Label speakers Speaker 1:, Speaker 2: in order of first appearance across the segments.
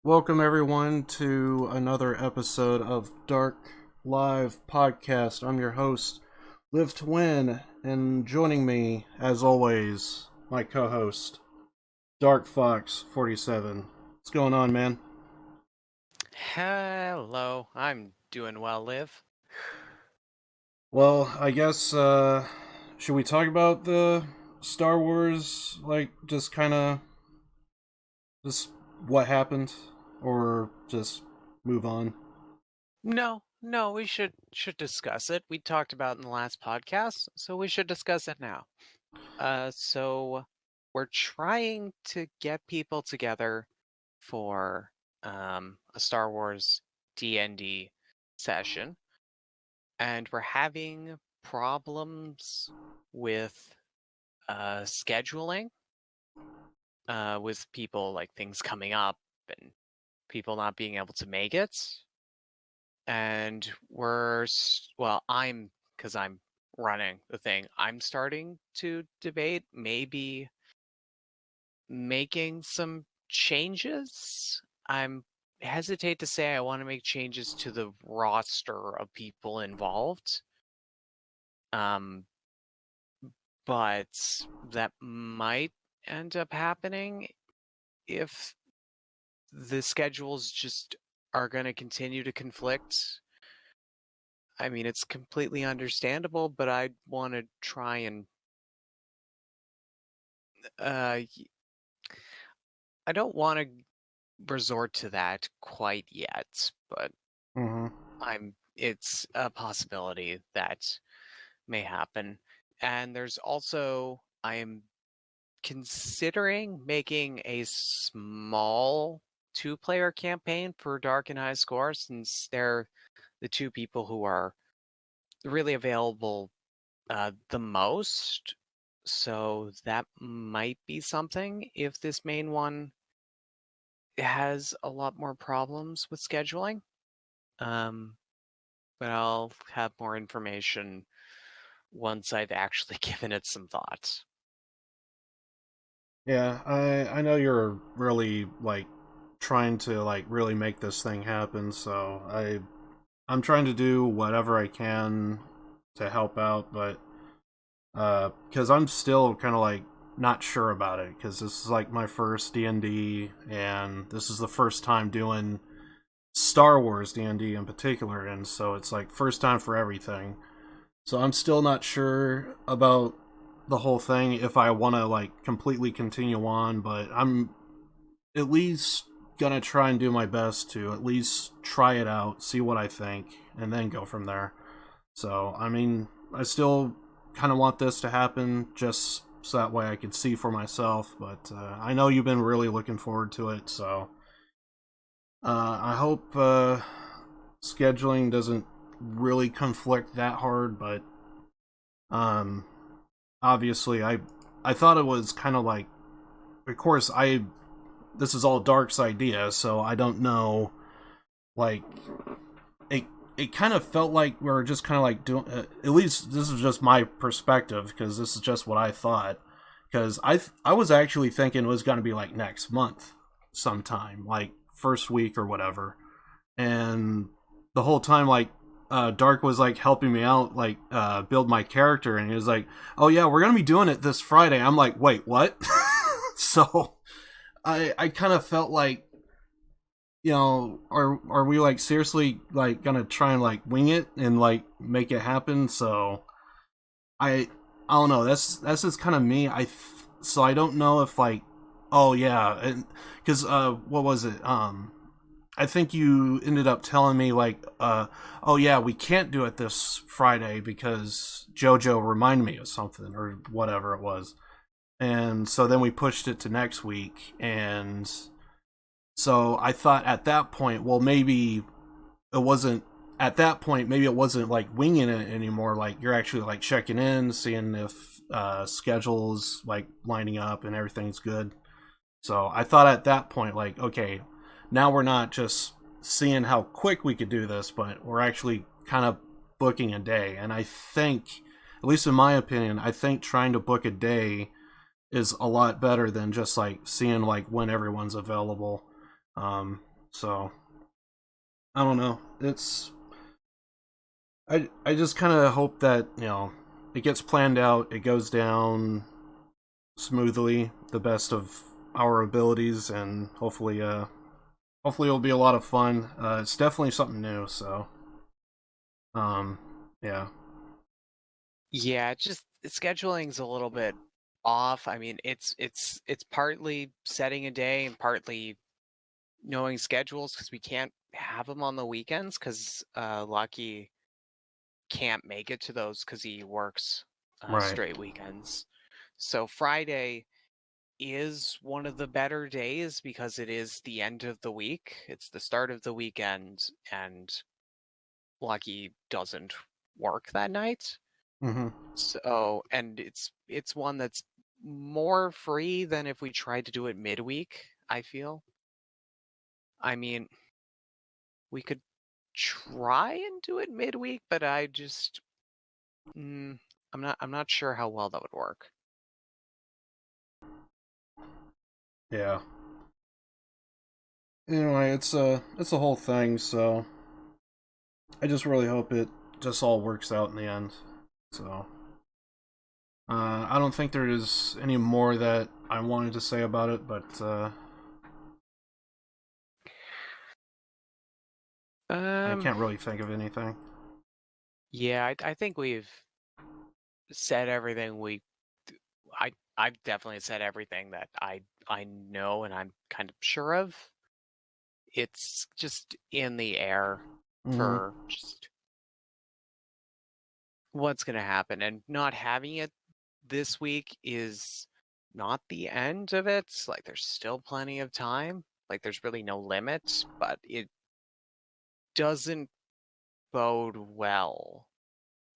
Speaker 1: Welcome everyone to another episode of Dark Live Podcast. I'm your host, Live to Win, and joining me, as always, my co-host, AOTWx2. What's going on, man?
Speaker 2: Hello, I'm doing well, Liv.
Speaker 1: Well, I guess, should we talk about the Star Wars, just kind of, just what happened? Or just move on?
Speaker 2: No, we should discuss it. We talked about it in the last podcast, so we should discuss it now. So we're trying to get people together for a Star Wars D&D session, and we're having problems with scheduling, with people like things coming up and people not being able to make it. And because I'm running the thing, I'm starting to debate maybe making some changes. I'm hesitate to say I want to make changes to the roster of people involved. But that might end up happening if the schedules just are going to continue to conflict. I mean, it's completely understandable, but I want to try and I don't want to resort to that quite yet, but it's a possibility that may happen. And there's also, I am considering making a small 2-player campaign for Dark and High Score, since they're the two people who are really available the most. So that might be something if this main one has a lot more problems with scheduling. But I'll have more information once I've actually given it some thought.
Speaker 1: Yeah, I know you're really trying to really make this thing happen, so I'm trying to do whatever I can to help out, but cuz I'm still kind of not sure about it, cuz this is my first D&D, and this is the first time doing Star Wars D&D in particular, and so it's first time for everything. So I'm still not sure about the whole thing if I want to completely continue on, but I'm at least gonna try and do my best to at least try it out, see what I think, and then go from there. So I mean, I still kind of want this to happen just so that way I can see for myself, but I know you've been really looking forward to it, so I hope scheduling doesn't really conflict that hard, but um obviously I thought it was kind of of course this is all Dark's idea, so I don't know, like it it kind of felt like we are just kind of doing, at least this is just my perspective, because this is just what I thought, because I was actually thinking it was going to be next month sometime, first week or whatever, and the whole time Dark was helping me out, build my character, and he was like, "Oh yeah, we're gonna be doing it this Friday." I'm like, "Wait, what?" So I kind of felt are we seriously gonna try and wing it and make it happen? So I don't know. That's just kind of me. So I don't know if oh yeah, and because what was it? I think you ended up telling me oh yeah, we can't do it this Friday because JoJo reminded me of something or whatever it was, and so then we pushed it to next week, and so I thought at that point, well, maybe it wasn't. At that point, maybe it wasn't winging it anymore. You're actually checking in, seeing if schedules lining up and everything's good. So I thought at that point, okay, now we're not just seeing how quick we could do this, but we're actually kind of booking a day. And I think, at least in my opinion, I think trying to book a day is a lot better than just seeing when everyone's available. So I don't know. I just kind of hope that it gets planned out, it goes down smoothly, the best of our abilities, and hopefully it'll be a lot of fun. It's definitely something new, so um yeah.
Speaker 2: Yeah, just scheduling's a little bit off. I mean, it's partly setting a day and partly knowing schedules because we can't have them on the weekends because Lucky can't make it to those because he works
Speaker 1: Right.
Speaker 2: straight weekends. So Friday is one of the better days because it is the end of the week. It's the start of the weekend, and Lucky doesn't work that night.
Speaker 1: Mm-hmm.
Speaker 2: So, and it's one that's more free than if we tried to do it midweek, I feel. I mean, we could try and do it midweek, but I just I'm not sure how well that would work.
Speaker 1: Yeah. Anyway, it's a whole thing, so I just really hope it just all works out in the end. So I don't think there is any more that I wanted to say about it, but I
Speaker 2: Um,
Speaker 1: can't really think of anything.
Speaker 2: yeah, I think we've said everything I've definitely said everything that I know and I'm kind of sure of. It's just in the air
Speaker 1: Mm-hmm.
Speaker 2: for just what's going to happen, and not having it this week is not the end of it. Like there's still plenty of time. Like there's really no limit, but it doesn't bode well,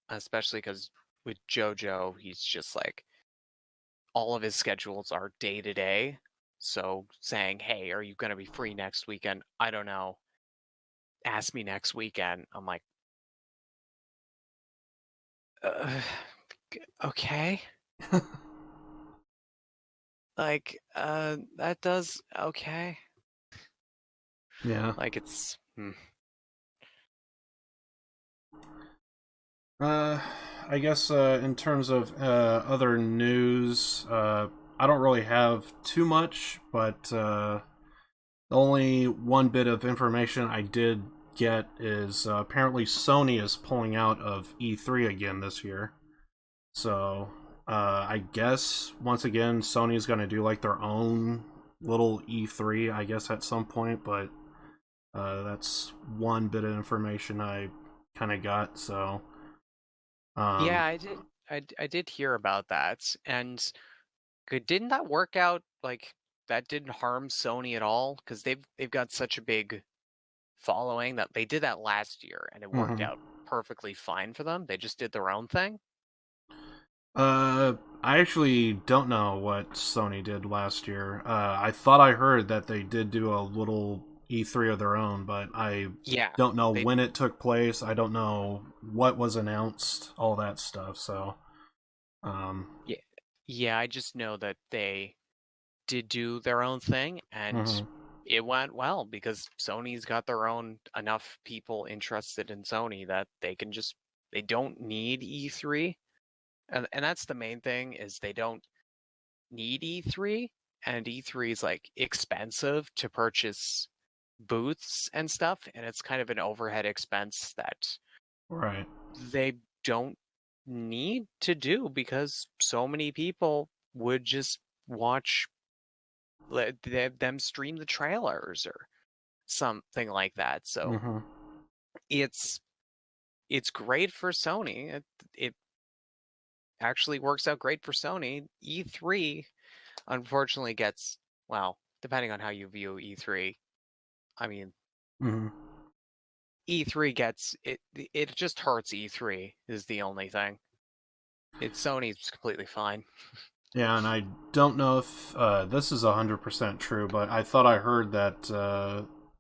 Speaker 2: especially because with JoJo, he's just like all of his schedules are day to day. So saying, "Hey, are you going to be free next weekend?" I don't know. Ask me next weekend. I'm like, uh, okay. Like, that does okay.
Speaker 1: Yeah.
Speaker 2: Like it's
Speaker 1: Uh, I guess in terms of other news, I don't really have too much, but the only one bit of information I did get is apparently Sony is pulling out of E3 again this year. So I guess once again Sony's going to do like their own little E3, I guess at some point, but that's one bit of information I kind of got. So
Speaker 2: yeah,
Speaker 1: um,
Speaker 2: I did hear about that. And didn't that work out like that didn't harm Sony at all? Because they've got such a big following that they did that last year and it worked
Speaker 1: mhm.
Speaker 2: out perfectly fine for them. They just did their own thing.
Speaker 1: I actually don't know what Sony did last year. I thought I heard that they did do a little E3 of their own, but I
Speaker 2: Yeah.
Speaker 1: don't know
Speaker 2: They
Speaker 1: when it took place. I don't know what was announced, all that stuff. So, um,
Speaker 2: yeah, yeah, I just know that they did do their own thing and
Speaker 1: mhm.
Speaker 2: it went well because Sony's got their own enough people interested in Sony that they don't need E3. And that's the main thing is they don't need E3 and E3 is like expensive to purchase booths and stuff and it's kind of an overhead expense that
Speaker 1: Right.
Speaker 2: they don't need to do because so many people would just watch them stream the trailers or something like that. So
Speaker 1: Mhm.
Speaker 2: it's it's great for Sony. It actually works out great for Sony. E3 unfortunately gets, well, depending on how you view E3. I mean,
Speaker 1: Mhm.
Speaker 2: E3 gets it just hurts E3 is the only thing. Sony's completely fine.
Speaker 1: Yeah, and I don't know if this is 100% true, but I thought I heard that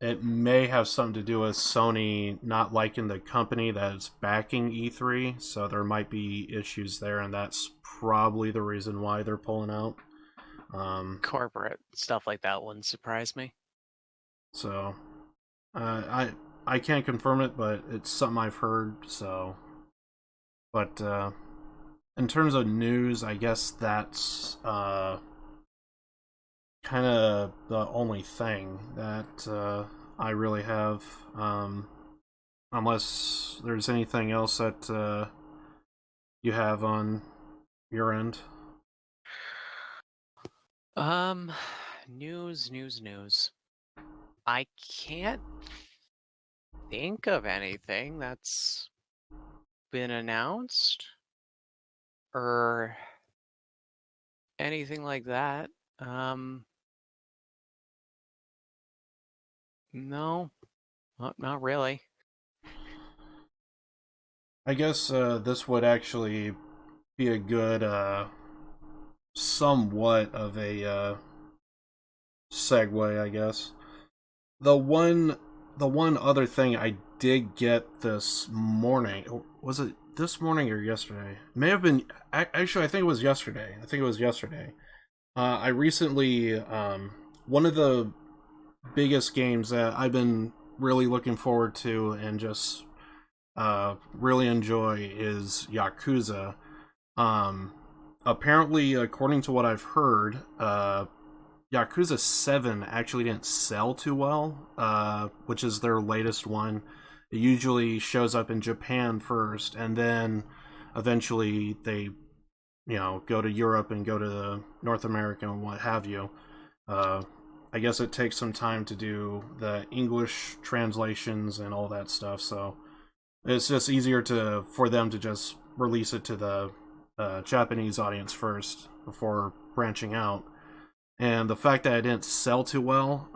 Speaker 1: it may have something to do with Sony not liking the company that's backing E3, so there might be issues there, and that's probably the reason why they're pulling out. Um,
Speaker 2: Corporate stuff like that wouldn't surprise me.
Speaker 1: so, I can't confirm it, but it's something I've heard. So, but in terms of news, I guess that's kind of the only thing that I really have. Unless there's anything else that you have on your end.
Speaker 2: Um, news. I can't think of anything that's been announced or anything like that. No, not really.
Speaker 1: I guess this would actually be a good, somewhat of a segue, I guess. The one, the one other thing I did get this morning, was it this morning or yesterday? It may have been. Actually, I think it was yesterday. I think it was yesterday. I recently, one of the biggest games that I've been really looking forward to and just really enjoy is Yakuza. Um, Apparently, according to what I've heard, Yakuza 7 actually didn't sell too well, which is their latest one. It usually shows up in Japan first, and then eventually they, go to Europe and go to North America and what have you. Uh, I guess it takes some time to do the English translations and all that stuff, so it's just easier to for them to just release it to the Japanese audience first before branching out. And the fact that it didn't sell too well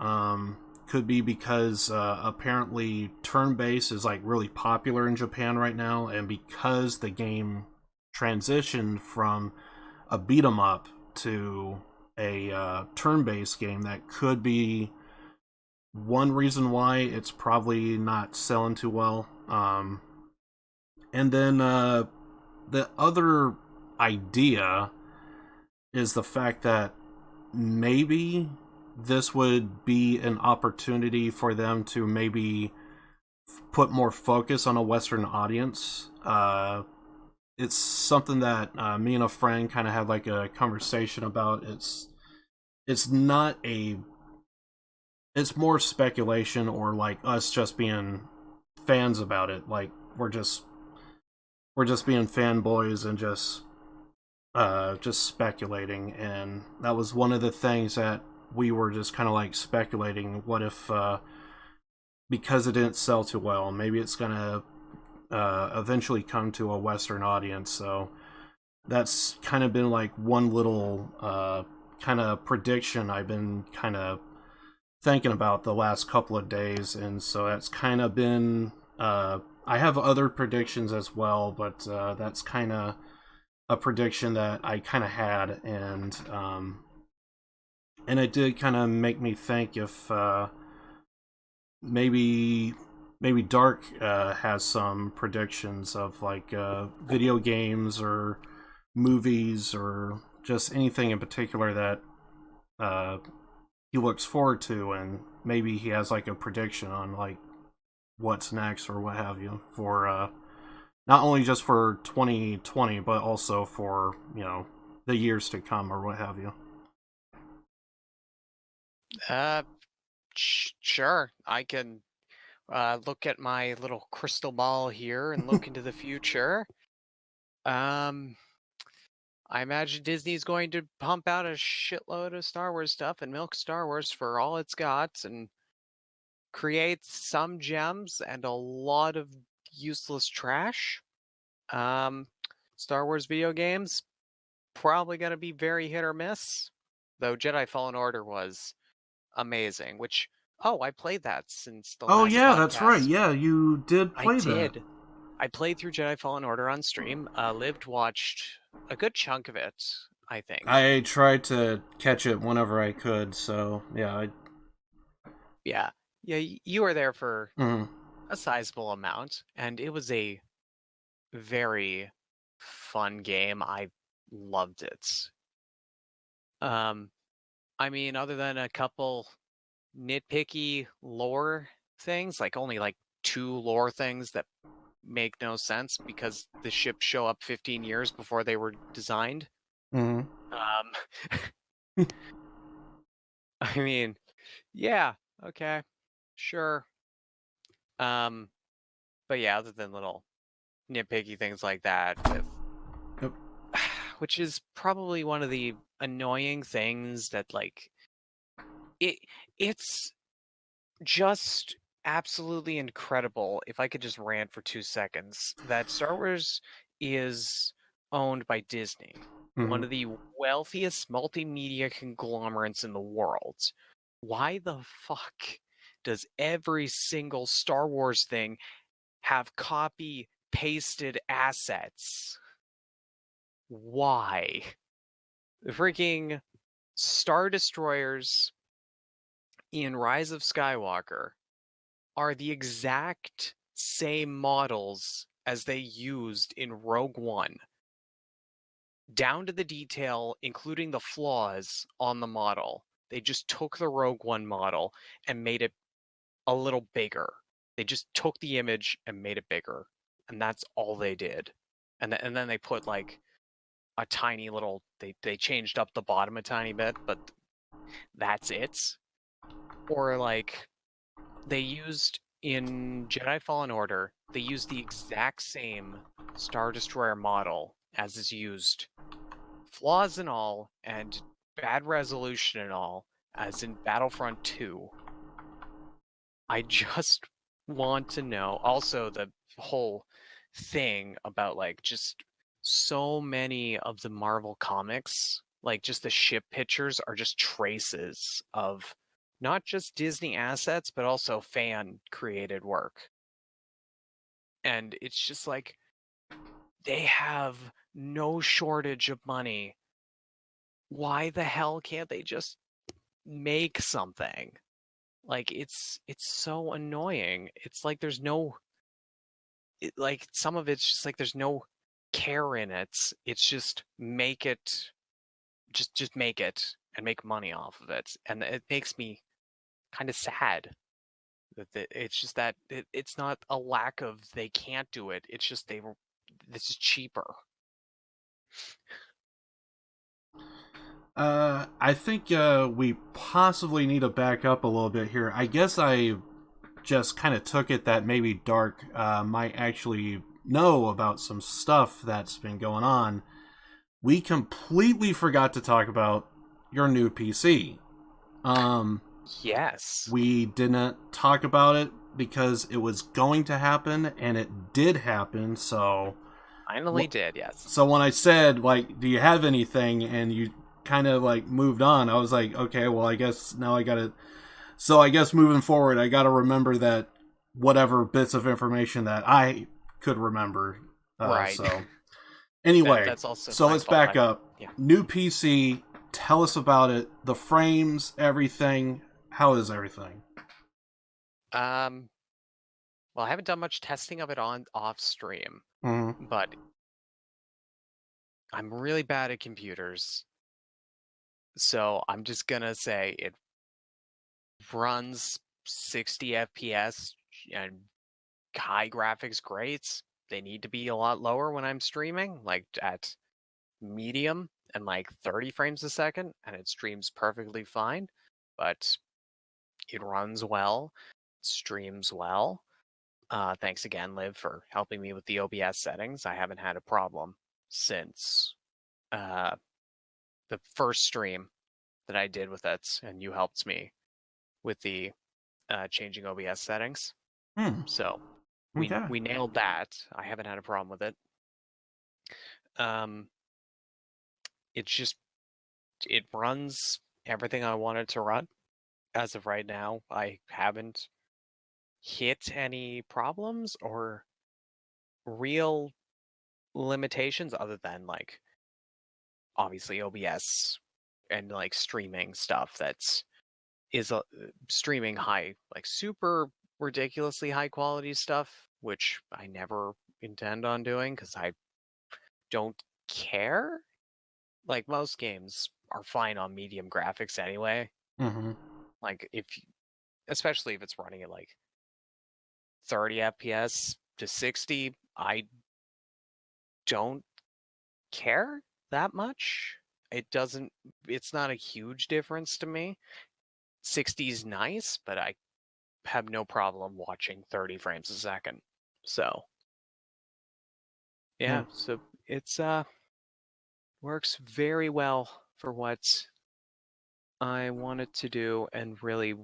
Speaker 1: could be because apparently turn-based is like really popular in Japan right now, and because the game transitioned from a beat 'em up to a turn-based game, that could be one reason why it's probably not selling too well. And then the other idea is the fact that maybe this would be an opportunity for them to maybe put more focus on a Western audience. It's something that me and a friend kind of had like a conversation about. It's not a it's more speculation or like us just being fans about it. Like we're just being fanboys and just speculating, and that was one of the things that we were just kind of like speculating. What if because it didn't sell too well, maybe it's gonna eventually come to a Western audience. So that's kind of been like one little kind of prediction I've been kind of thinking about the last couple of days, and so that's kind of been. I have other predictions as well, but that's kind of a prediction that I kind of had, and it did kind of make me think if maybe Dark has some predictions of like video games or movies or just anything in particular that uh, he looks forward to, and maybe he has like a prediction on like what's next or what have you for not only just for 2020 but also for the years to come or what have you.
Speaker 2: Uh, sure. I can look at my little crystal ball here and look into the future. Um, I imagine Disney's going to pump out a shitload of Star Wars stuff and milk Star Wars for all it's got and create some gems and a lot of useless trash. Um, Star Wars video games probably going to be very hit or miss, though Jedi Fallen Order was amazing, which I played that since the
Speaker 1: Oh
Speaker 2: last
Speaker 1: yeah, that's right.
Speaker 2: podcast.
Speaker 1: Yeah, you did
Speaker 2: I
Speaker 1: play that.
Speaker 2: did. I played through Jedi Fallen Order on stream, watched a good chunk of it, I think.
Speaker 1: I tried to catch it whenever I could, so yeah.
Speaker 2: Yeah. Yeah, you were there for
Speaker 1: Mhm.
Speaker 2: a sizable amount, and it was a very fun game. I loved it. I mean, other than a couple nitpicky lore things, like only like 2 lore things that make no sense because the ships show up 15 years before they were designed.
Speaker 1: Mm-hmm.
Speaker 2: I mean, yeah, okay, sure. But yeah, other than little nitpicky things like that, with
Speaker 1: Yep.
Speaker 2: which is probably one of the annoying things that like it's just absolutely incredible. If I could just rant for 2 seconds, that Star Wars is owned by Disney, one
Speaker 1: Mm-hmm.
Speaker 2: of the wealthiest multimedia conglomerates in the world. Why the fuck does every single Star Wars thing have copy pasted assets? Why? The freaking Star Destroyers in Rise of Skywalker are the exact same models as they used in Rogue One, down to the detail, including the flaws on the model. They just took the Rogue One model and made it a little bigger. They just took the image and made it bigger, and that's all they did. And then they put like a tiny little. They changed up the bottom a tiny bit, but that's it. Or like they used in Jedi Fallen Order, they used the exact same Star Destroyer model as is used, flaws and all, and bad resolution and all, as in Battlefront 2. I just want to know. Also, the whole thing about like just so many of the Marvel comics, like just the ship pictures are just traces of not just Disney assets, but also fan created work. And it's just like they have no shortage of money. Why the hell can't they just make something? Like it's so annoying. It's like there's no like some of it's just like there's no care in it. It's just make it just make it and make money off of it. And it makes me kind of sad that it's just that it's not a lack of they can't do it. It's just this is cheaper.
Speaker 1: I think we possibly need to back up a little bit here. I guess I just kind of took it that maybe Dark might actually know about some stuff that's been going on. We completely forgot to talk about your new PC.
Speaker 2: Yes.
Speaker 1: We didn't talk about it because it was going to happen, and it did happen.
Speaker 2: Finally did, yes.
Speaker 1: So when I said like, "Do you have anything?" and you kind of like moved on, I was like, "Okay, well, I guess now I gotta." So I guess moving forward, I gotta remember that whatever bits of information that I could remember.
Speaker 2: Right.
Speaker 1: So anyway,
Speaker 2: That's also
Speaker 1: so
Speaker 2: my
Speaker 1: let's
Speaker 2: fault.
Speaker 1: back up.
Speaker 2: Yeah.
Speaker 1: New PC. Tell us about it. The frames, everything. How is everything?
Speaker 2: Well, I haven't done much testing of it on off stream,
Speaker 1: Mm-hmm.
Speaker 2: but I'm really bad at computers. So I'm just gonna say it runs 60 FPS and high graphics grades. They need to be a lot lower when I'm streaming, like at medium and like 30 frames a second, and it streams perfectly fine. But it runs well, streams well. Thanks again, Liv, for helping me with the OBS settings. I haven't had a problem since uh, the first stream that I did with it, and you helped me with the changing OBS settings. So
Speaker 1: Okay.
Speaker 2: we nailed that. I haven't had a problem with it. Um, it's just it runs everything I want it to run. As of right now, I haven't hit any problems or real limitations other than like obviously OBS and like streaming stuff that's streaming high, like super ridiculously high quality stuff, which I never intend on doing because I don't care. Like most games are fine on medium graphics anyway.
Speaker 1: Mm-hmm.
Speaker 2: Like especially if it's running at like 30 FPS to 60, I don't care that much. It's not a huge difference to me. 60 is nice, but I have no problem watching 30 frames a second. So,
Speaker 1: Yeah.
Speaker 2: so it's works very well for what I wanted to do and really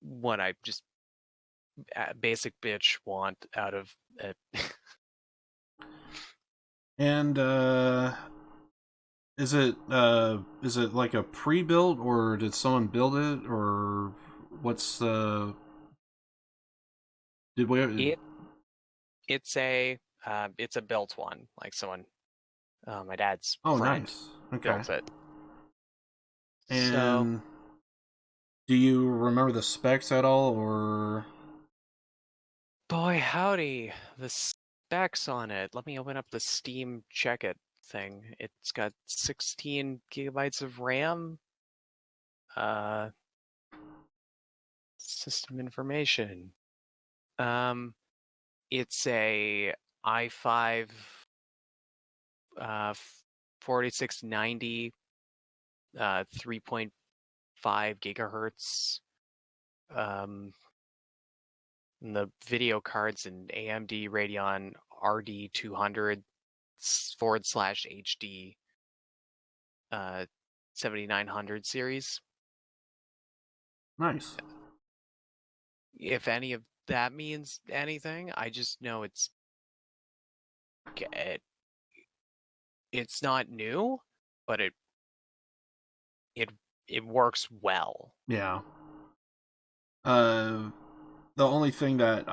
Speaker 2: what I just basic bitch want out of it.
Speaker 1: And is it like a pre-built, or did someone build it, or what's did we?
Speaker 2: it it's a built one, like someone my dad's
Speaker 1: Oh,
Speaker 2: friend
Speaker 1: nice. Okay.
Speaker 2: built it. So
Speaker 1: And do you remember the specs at all, or?
Speaker 2: boy howdy, the specs on it. Let me open up the Steam check it thing. It's got 16 gigabytes of RAM. System information. It's a i5 4690 3.5 gigahertz. And the video cards an AMD Radeon RD200 / HD 7900 series.
Speaker 1: Nice.
Speaker 2: If any of that means anything, I just know it's not new, but it works well.
Speaker 1: Yeah. The only thing that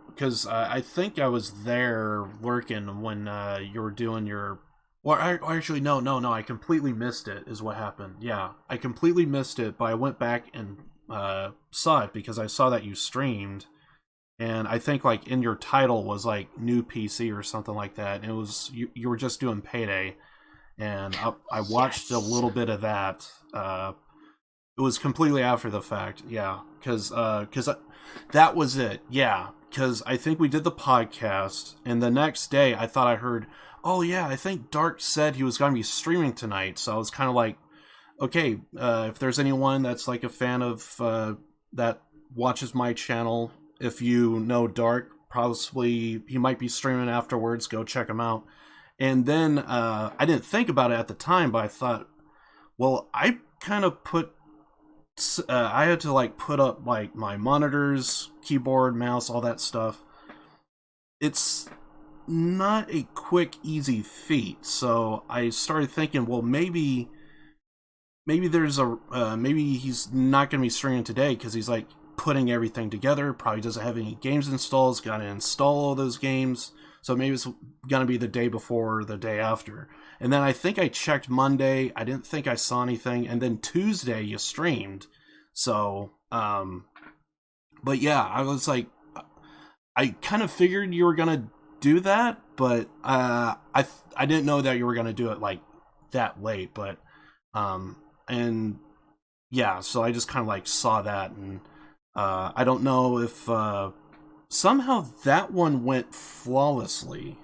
Speaker 1: because I think I was there lurking when you were doing your. Well, actually, no. I completely missed it. Is what happened. Yeah, I completely missed it, but I went back and saw it because I saw that you streamed, and I think like in your title was like new PC or something like that. And it was you were just doing Payday, and I watched a little bit of that. It was completely after the fact, yeah, because that was it, yeah. Because I think we did the podcast, and the next day I thought I heard, oh yeah, I think Dark said he was going to be streaming tonight. So I was kind of like, okay, if there's anyone that's like a fan of that watches my channel, if you know Dark, probably he might be streaming afterwards. Go check him out. And then I didn't think about it at the time, but I thought, well, I kind of I had to like put up like my monitors, keyboard, mouse, all that stuff. It's not a quick, easy feat. So I started thinking, well, maybe there's a maybe he's not going to be streaming today because he's like putting everything together. Probably doesn't have any games installed. Got to install all those games. So maybe it's going to be the day before or the day after. And then I think I checked Monday. I didn't think I saw anything. And then Tuesday you streamed. So, but yeah, I was like, I kind of figured you were going to do that, but I didn't know that you were going to do it like that late. But, and yeah, so I just kind of like saw that. And I don't know if somehow that one went flawlessly.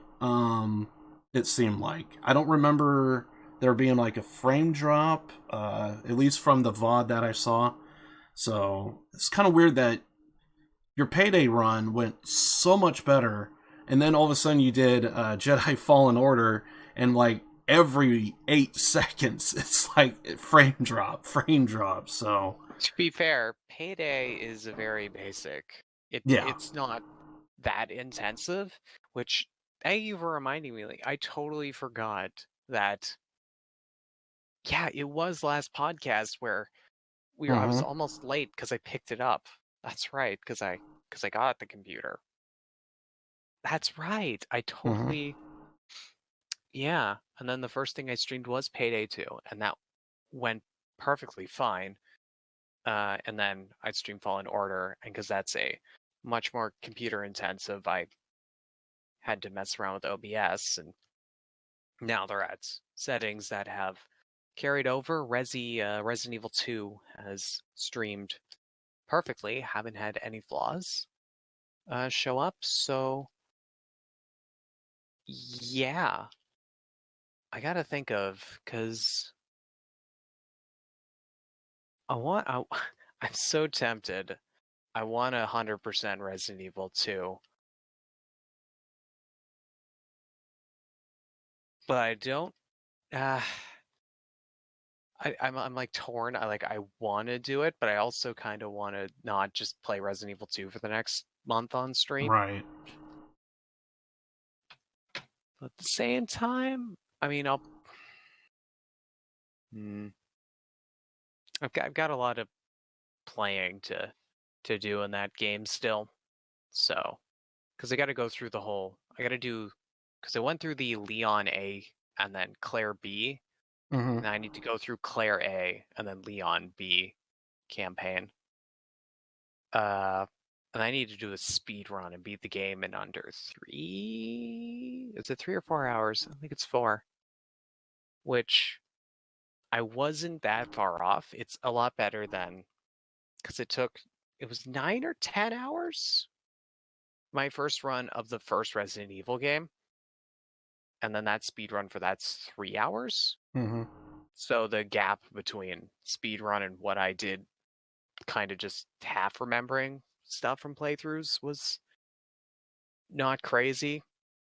Speaker 1: It seemed like I don't remember there being like a frame drop, at least from the VOD that I saw. So it's kind of weird that your Payday run went so much better, and then all of a sudden you did Jedi Fallen Order, and like every 8 seconds it's like frame drop, frame drop. So
Speaker 2: To be fair, Payday is a very basic.
Speaker 1: yeah.
Speaker 2: It's not that intensive, which thank you for reminding me. Like, I totally forgot that. Yeah, it was last podcast where I was
Speaker 1: Mm-hmm.
Speaker 2: almost late because I picked it up. That's right, because I got the computer. That's right. I
Speaker 1: Mm-hmm.
Speaker 2: totally yeah. And then the first thing I streamed was Payday 2, and that went perfectly fine. And then I'd stream Fallen Order, and because that's a much more computer intensive, I had to mess around with OBS, and now they're at settings that have carried over. Resident Evil 2 has streamed perfectly, haven't had any flaws. show up. So yeah, I gotta think of because I want. I'm so tempted. I want 100% Resident Evil 2, but I don't. Uh, I'm like torn. I want to do it, but I also kind of want to not just play Resident Evil 2 for the next month on stream.
Speaker 1: Right.
Speaker 2: But at the same time, I mean, Hmm, I've got a lot of playing to do in that game still. So, because I got to go through the whole. I got to do because I went through the Leon A and then Claire B,
Speaker 1: Mm-hmm.
Speaker 2: and I need to go through Claire A and then Leon B campaign. And I need to do a speed run and beat the game in under 3. Is it 3 or 4 hours? I think it's 4. Which I wasn't that far off. It's a lot better than because it was 9 or 10 hours. My first run of the first Resident Evil game, and then that speed run for that's 3 hours.
Speaker 1: Mm-hmm.
Speaker 2: So the gap between speed run and what I did, kind of just half remembering stuff from playthroughs, was not crazy.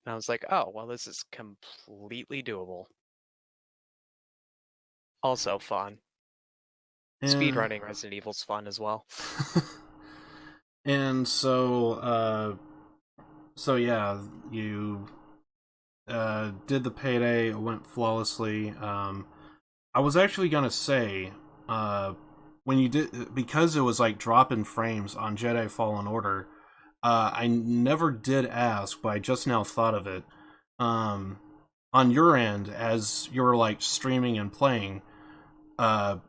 Speaker 2: And I was like, oh, well, this is completely doable. Also fun.
Speaker 1: And
Speaker 2: Speedrunning Resident Evil's fun as well.
Speaker 1: and so yeah, you did the payday. It went flawlessly. I was actually gonna say, when you did, because it was like dropping frames on Jedi Fallen Order. I never did ask, but I just now thought of it. Um, on your end, as you were like streaming and playing,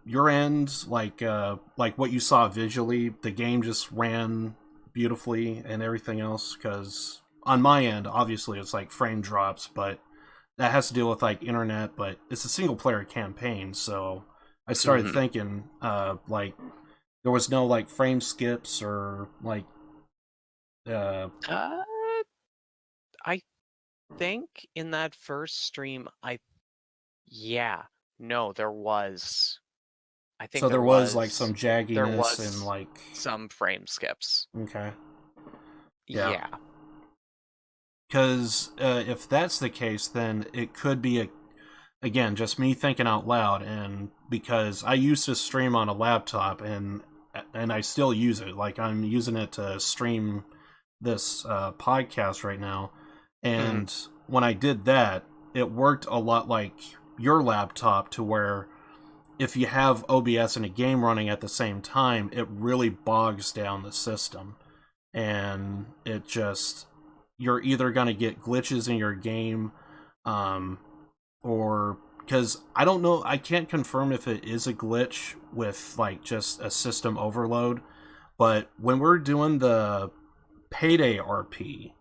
Speaker 1: your end, like what you saw visually, the game just ran beautifully and everything else. Because on my end, obviously, it's like frame drops, but that has to deal with like internet. But it's a single player campaign, so I started thinking, like there was no like frame skips or like uh
Speaker 2: I think in that first stream, yeah, no, there was. I think
Speaker 1: so there was like some
Speaker 2: there
Speaker 1: jagginess and
Speaker 2: was
Speaker 1: like
Speaker 2: some frame skips.
Speaker 1: okay, yeah,
Speaker 2: Yeah.
Speaker 1: because if that's the case, then it could be again just me thinking out loud, and because I used to stream on a laptop and I still use it, like I'm using it to stream this podcast right now, and when I did that, it worked a lot like your laptop to where if you have OBS and a game running at the same time, it really bogs down the system. And it just, you're either going to get glitches in your game, or because I don't know, I can't confirm if it is a glitch with like just a system overload. But when we're doing the Payday RP,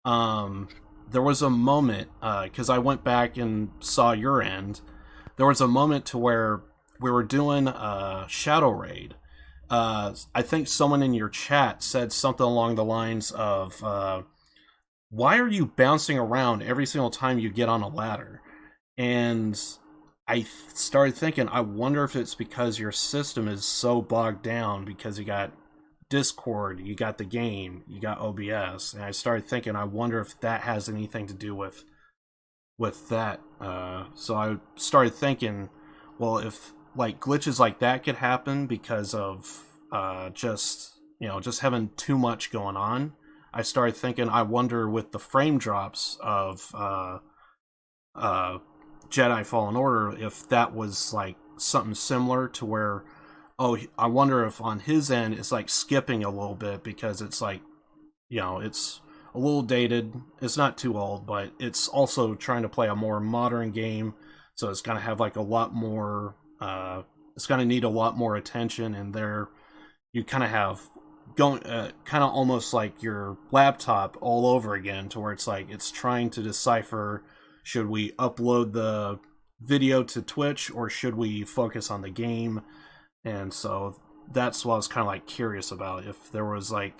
Speaker 1: there was a moment, because I went back and saw your end. There was a moment to where we were doing a Shadow Raid. I think someone in your chat said something along the lines of, "Why are you bouncing around every single time you get on a ladder?" And I started thinking, I wonder if it's because your system is so bogged down because you got Discord, you got the game, you got OBS, and I started thinking, I wonder if that has anything to do with that. So I started thinking, well, if like glitches like that could happen because of just just having too much going on, I started thinking, I wonder with the frame drops of uh, Jedi Fallen Order if that was like something similar to where, oh, I wonder if on his end it's like skipping a little bit because it's like, it's a little dated. It's not too old, but it's also trying to play a more modern game, so it's gonna have like a lot more. It's gonna need a lot more attention, and there you kind of have going, kind of almost like your laptop all over again, to where it's like it's trying to decipher: should we upload the video to Twitch or should we focus on the game? And so that's what I was kind of like curious about, if there was like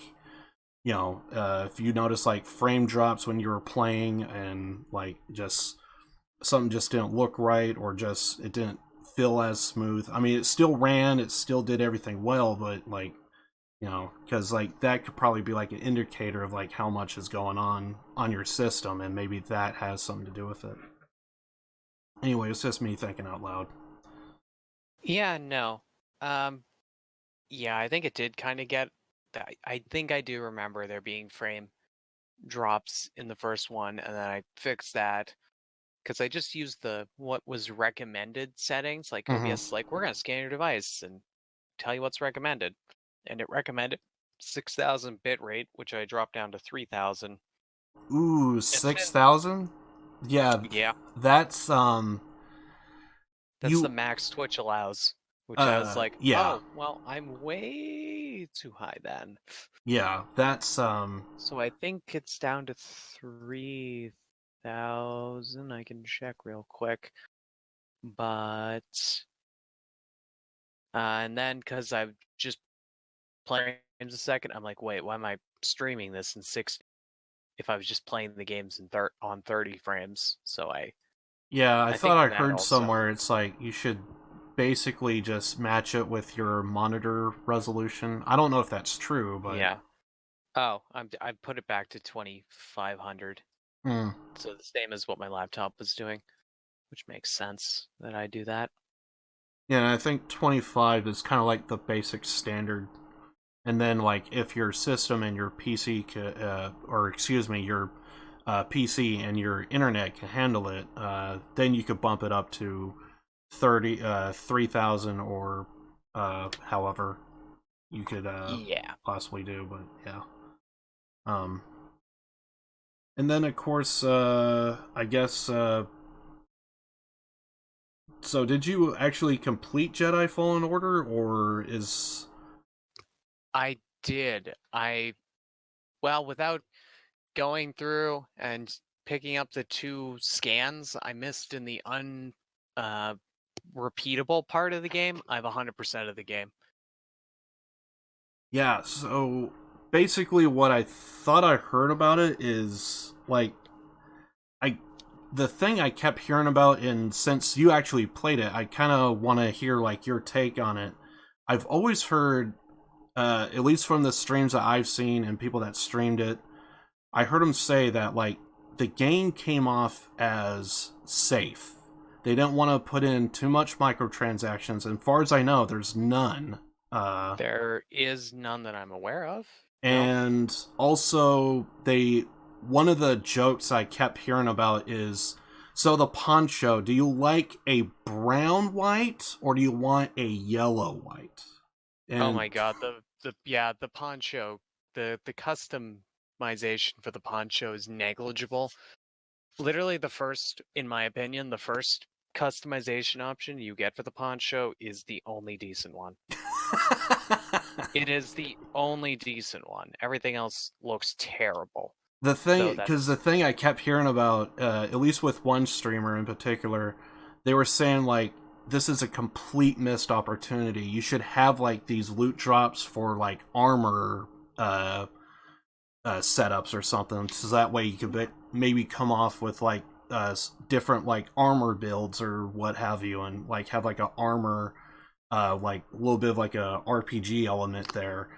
Speaker 1: if you notice like frame drops when you were playing and like just something just didn't look right or just it didn't feel as smooth. I mean, it still ran, it still did everything well, but like, because like that could probably be like an indicator of like how much is going on your system, and maybe that has something to do with it. Anyway, it's just me thinking out loud.
Speaker 2: Yeah, no. Um, yeah, I think it did kind of get that. I think I do remember there being frame drops in the first one, and then I fixed that because I just used the what was recommended settings. Like
Speaker 1: Mm-hmm.
Speaker 2: OBS, like we're gonna scan your device and tell you what's recommended, and it recommended 6,000 bit rate, which I dropped down to 3,000.
Speaker 1: Ooh,
Speaker 2: It's been
Speaker 1: 6,000. Yeah,
Speaker 2: yeah,
Speaker 1: that's
Speaker 2: that's the
Speaker 1: you
Speaker 2: max Twitch allows. Which I was like,
Speaker 1: yeah,
Speaker 2: oh well, I'm way too high then.
Speaker 1: yeah, that's
Speaker 2: So I think it's down to 3,000. I can check real quick. But and then because I've just playing games a second, I'm like, wait, why am I streaming this in 60 if I was just playing the games in on 30 frames? So
Speaker 1: yeah, I
Speaker 2: I
Speaker 1: thought
Speaker 2: think
Speaker 1: I
Speaker 2: that
Speaker 1: heard
Speaker 2: also.
Speaker 1: somewhere it's like you should basically just match it with your monitor resolution. I don't know if that's true, but
Speaker 2: Yeah. Oh, I put it back to 2,500.
Speaker 1: mm,
Speaker 2: So the same as what my laptop was doing, which makes sense that I do that.
Speaker 1: yeah, I think 25 is kind of like the basic standard. And then like if your system and your PC or excuse me, your PC and your internet can handle it, then you could bump it up to 3,000 or however you could
Speaker 2: Yeah.
Speaker 1: possibly do. But yeah, um, and then of course, I guess. So did you actually complete Jedi Fallen Order, or is
Speaker 2: I did. Well, without going through and picking up the two scans I missed in the uh repeatable part of the game, I have 100% of the game.
Speaker 1: yeah? So basically, what I thought I heard about it is like I the thing I kept hearing about, and since you actually played it, I kind of want to hear like your take on it. I've always heard, at least from the streams that I've seen and people that streamed it, I heard them say that like the game came off as safe. They didn't want to put in too much microtransactions, and as far as I know, there's none. Uh,
Speaker 2: There is none that I'm aware of. No.
Speaker 1: and also, they one of the jokes I kept hearing about is so the poncho. Do you like a brown white or do you want a yellow white?
Speaker 2: Oh
Speaker 1: And
Speaker 2: my god, the poncho, the customization for the poncho is negligible. Literally the first, in my opinion, the first customization option you get for the poncho is the only decent one. It is the only decent one. Everything else looks terrible.
Speaker 1: the thing,
Speaker 2: So
Speaker 1: because the
Speaker 2: that's
Speaker 1: thing I kept hearing about, at least with one streamer in particular, they were saying like this is a complete missed opportunity. You should have like these loot drops for like armor setups or something, so that way you could maybe come off with like different like armor builds or what have you, and like have like a armor, like a little bit of like a RPG element there.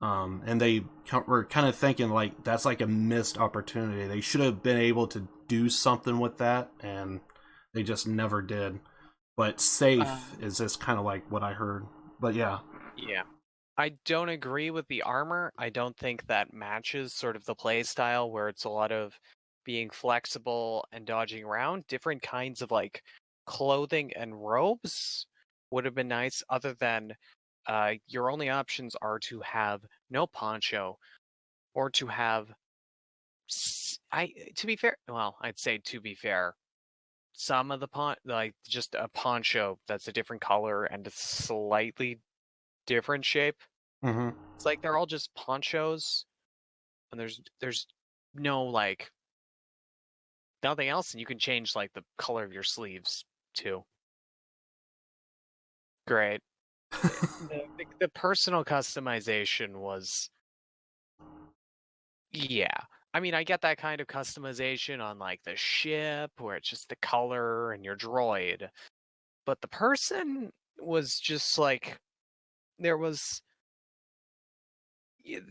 Speaker 1: And they were kind of thinking like that's like a missed opportunity. They should have been able to do something with that, and they just never did. But safe is just kind of like what I heard. But yeah,
Speaker 2: yeah. I don't agree with the armor. I don't think that matches sort of the play style where it's a lot of being flexible and dodging around. Different kinds of like clothing and robes would have been nice, other than your only options are to have no poncho or to have I to be fair, well, I'd say to be fair, some of the like just a poncho that's a different color and a slightly different shape.
Speaker 1: mm-hmm.
Speaker 2: It's like they're all just ponchos, and there's no like nothing else, and you can change like the color of your sleeves too. Great. The personal customization was Yeah. I mean, I get that kind of customization on like the ship where it's just the color and your droid. But the person was just like there was there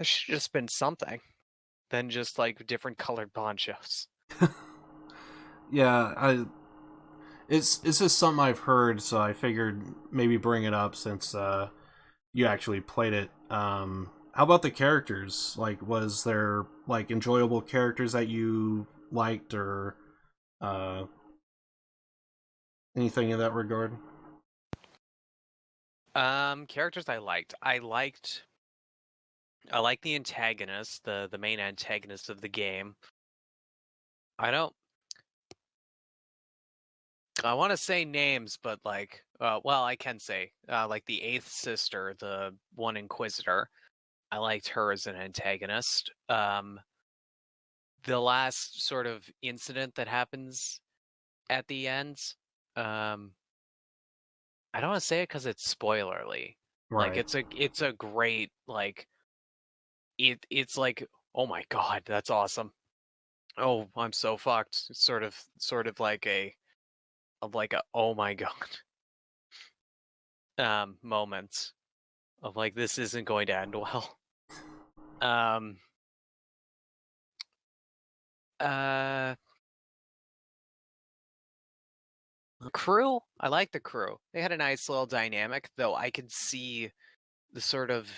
Speaker 2: should have just been something than just like different colored ponchos.
Speaker 1: Yeah, it's just something I've heard, so I figured maybe bring it up since you actually played it. How about the characters? Like, was there like enjoyable characters that you liked, or uh, anything in that regard?
Speaker 2: Characters I liked. I like the antagonist, the main antagonist of the game. I don't I want to say names, but like well, I can say like the eighth sister, the one inquisitor. I liked her as an antagonist. The last sort of incident that happens at the end, um I don't want to say it because it's spoilerly. Like
Speaker 1: Right.
Speaker 2: it's a great like it's like, oh my god, that's awesome. Oh, I'm so fucked. It's sort of like a oh my god moment of like this isn't going to end well. Um uh Crew, I like the crew. They had a nice little dynamic, though I could see the sort of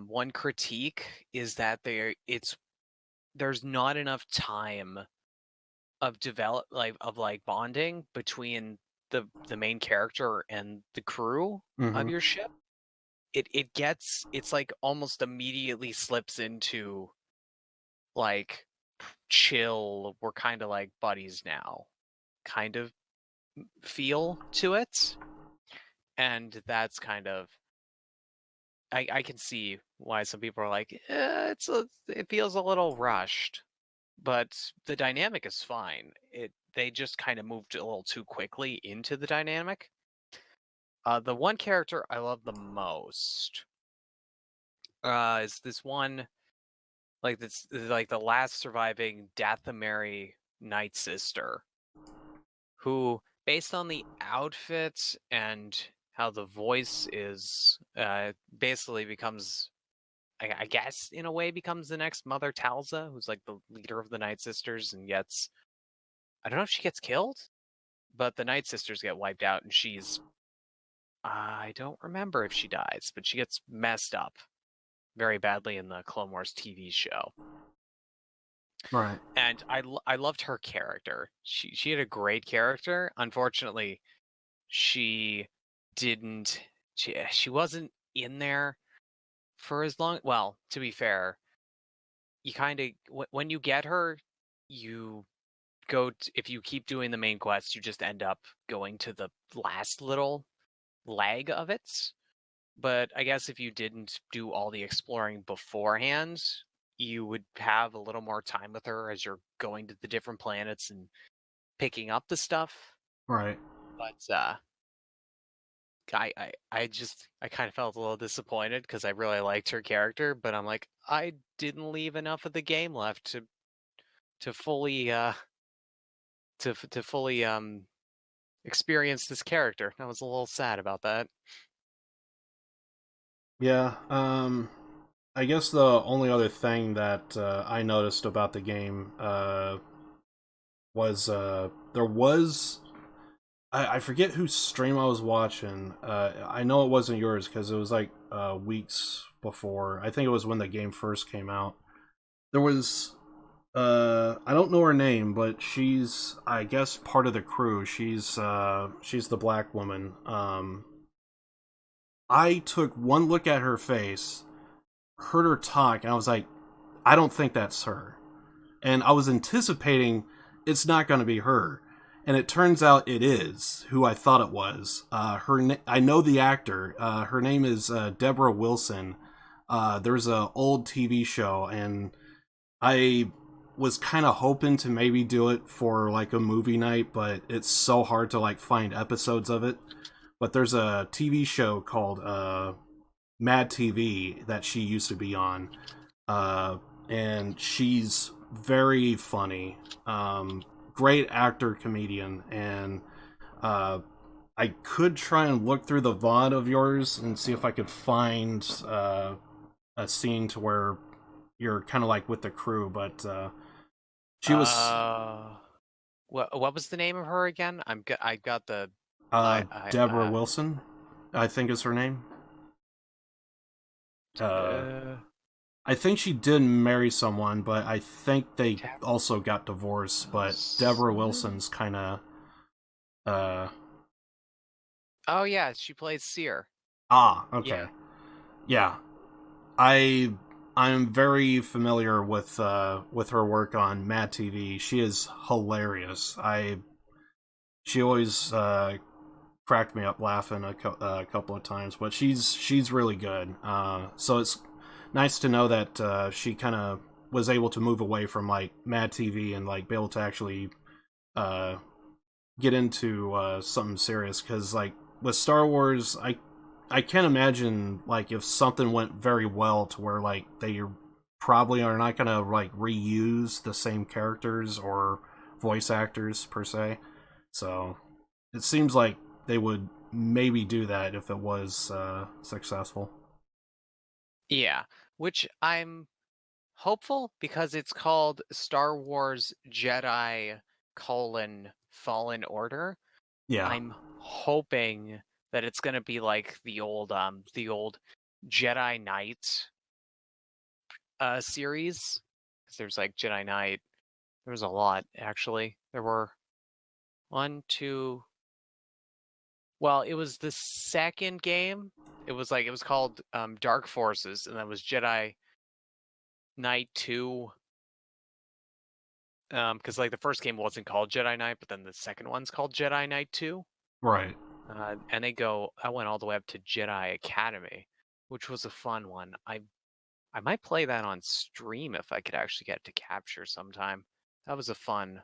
Speaker 2: one critique is that there's not enough time of like bonding between the main character and the crew of
Speaker 1: Mm-hmm.
Speaker 2: your ship. It's like almost immediately slips into like chill, we're kind of like buddies now kind of feel to it. And that's kind of I can see why some people are like, it feels a little rushed, but the dynamic is fine. They just kind of moved a little too quickly into the dynamic. The one character I love the most is this one like the last surviving Dathomiri Night Sister, who, based on the outfit and how the voice is, basically becomes, I guess, in a way, becomes the next Mother Talza, who's like the leader of the Night Sisters, and gets, I don't know if she gets killed, but the Night Sisters get wiped out, and I don't remember if she dies, but she gets messed up very badly in the Clone Wars TV show.
Speaker 1: Right.
Speaker 2: And I loved her character. She had a great character. Unfortunately, she didn't she wasn't in there for as long. Well, to be fair, you kind of when you get her, you if you keep doing the main quest, you just end up going to the last little leg of it. But I guess if you didn't do all the exploring beforehand, you would have a little more time with her as you're going to the different planets and picking up the stuff.
Speaker 1: Right.
Speaker 2: But I kind of felt a little disappointed because I really liked her character, but I'm like, I didn't leave enough of the game left to fully to fully experience this character. I was a little sad about that.
Speaker 1: Yeah. I guess the only other thing that I noticed about the game was there was I forget whose stream I was watching. I know it wasn't yours because it was like weeks before. I think it was when the game first came out. There was I don't know her name, but she's I guess part of the crew. She's the black woman. I took one look at her face, heard her talk, and I was like, I don't think that's her. And I was anticipating it's not going to be her, and it turns out it is who I thought it was. I know the actor. Her name is Deborah Wilson. There's a old TV show, and I was kind of hoping to maybe do it for like a movie night, but it's so hard to like find episodes of it. But there's a TV show called Mad TV that she used to be on. uh, and she's very funny. Great actor, comedian, and uh, I could try and look through the VOD of yours and see if I could find a scene to where you're kind of like with the crew, but she was
Speaker 2: What was the name of her again? I got the I
Speaker 1: Deborah Wilson, I think is her name.
Speaker 2: uh
Speaker 1: I think she did marry someone, but I think they
Speaker 2: Deborah
Speaker 1: also got divorced. But Deborah
Speaker 2: Wilson?
Speaker 1: Wilson's kind of uh
Speaker 2: Oh yeah, she plays Seer.
Speaker 1: okay.
Speaker 2: Yeah.
Speaker 1: Yeah. I I'm very familiar with her work on Mad TV. She is hilarious. I She always cracked me up laughing a couple of times, but she's really good. So it's nice to know that she kind of was able to move away from like Mad TV and like be able to actually uh, get into something serious. Because like with Star Wars, I can't imagine like if something went very well to where like they probably are not gonna like reuse the same characters or voice actors per se. So it seems like they would maybe do that if it was successful.
Speaker 2: Yeah, which I'm hopeful because it's called Star Wars Jedi Fallen Order.
Speaker 1: Yeah,
Speaker 2: I'm hoping that it's gonna be like the old Jedi Knight series. Because there's like Jedi Knight. There was a lot actually. There were one, two. Well, it was the second game. It was called Dark Forces, and that was Jedi Knight 2. Because like the first game wasn't called Jedi Knight, but then the second one's called Jedi Knight 2.
Speaker 1: right.
Speaker 2: And I went all the way up to Jedi Academy, which was a fun one. I might play that on stream if I could actually get to capture sometime. That was a fun.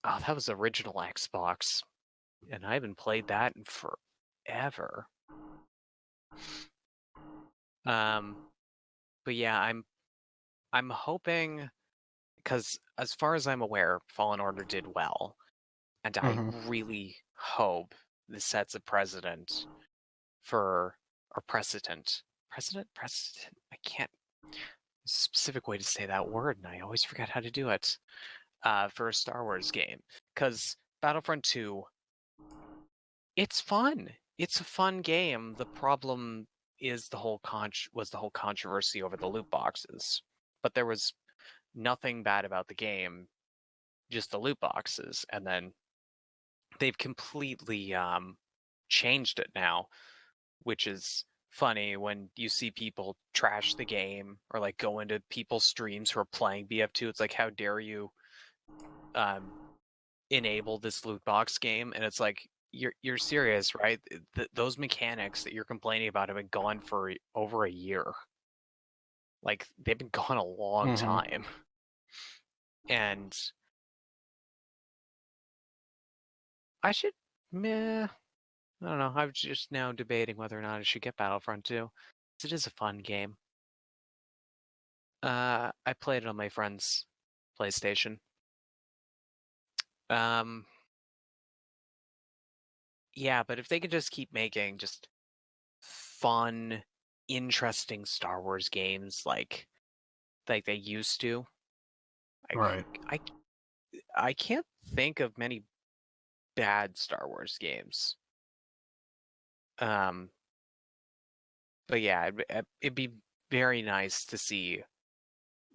Speaker 2: Oh, that was original Xbox, and I haven't played that in forever. But yeah, I'm hoping because as far as I'm aware, Fallen Order did well, and I
Speaker 1: Hmm.
Speaker 2: really hope this sets a precedent for or precedent. I can't. There's a specific way to say that word, and I always forget how to do it. For a Star Wars game, because Battlefront 2, it's fun. It's a fun game. The problem is the whole controversy over the loot boxes, but there was nothing bad about the game, just the loot boxes, and then they've completely changed it now, which is funny when you see people trash the game or like go into people's streams who are playing BF2. It's like, how dare you enable this loot box game? And it's like, you're serious, right? Those mechanics that you're complaining about have been gone for over a year. Like, they've been gone a long
Speaker 1: Hmm.
Speaker 2: time. And I should, meh, I don't know. I'm just now debating whether or not I should get Battlefront 2. It is a fun game. I played it on my friend's PlayStation. Um, yeah, but if they could just keep making just fun, interesting Star Wars games like they used to,
Speaker 1: Right.
Speaker 2: I I can't think of many bad Star Wars games. Um, but yeah, it'd be very nice to see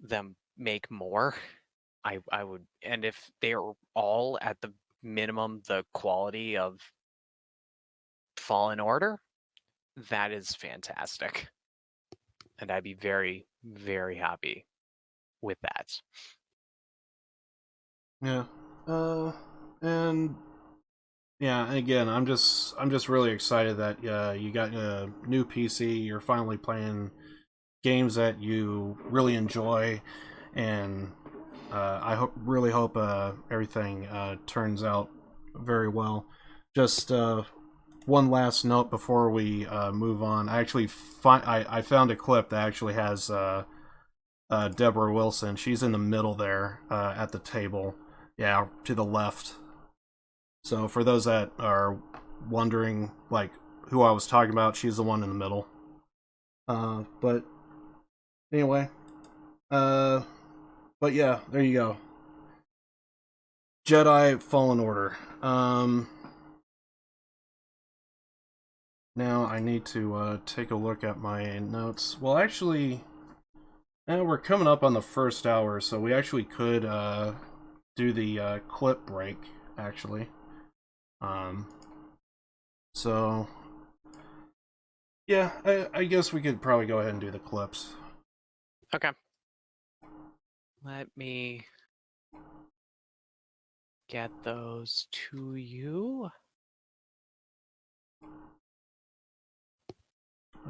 Speaker 2: them make more. I would, and if they're all at the minimum the quality of Fallen Order, that is fantastic. And I'd be very, very happy with that.
Speaker 1: Yeah. And yeah, again, I'm just really excited that you got a new PC. You're finally playing games that you really enjoy, and really hope everything turns out very well. Just one last note before we move on. I actually I found a clip that actually has Deborah Wilson. She's in the middle there at the table. Yeah, to the left. So for those that are wondering, like, who I was talking about, she's the one in the middle. But anyway, but yeah, there you go. Jedi Fallen Order. Now I need to take a look at my notes. Well, actually, we're coming up on the first hour, so we actually could do the clip break, actually. So, yeah, I guess we could probably go ahead and do the clips.
Speaker 2: Okay. Let me get those to you.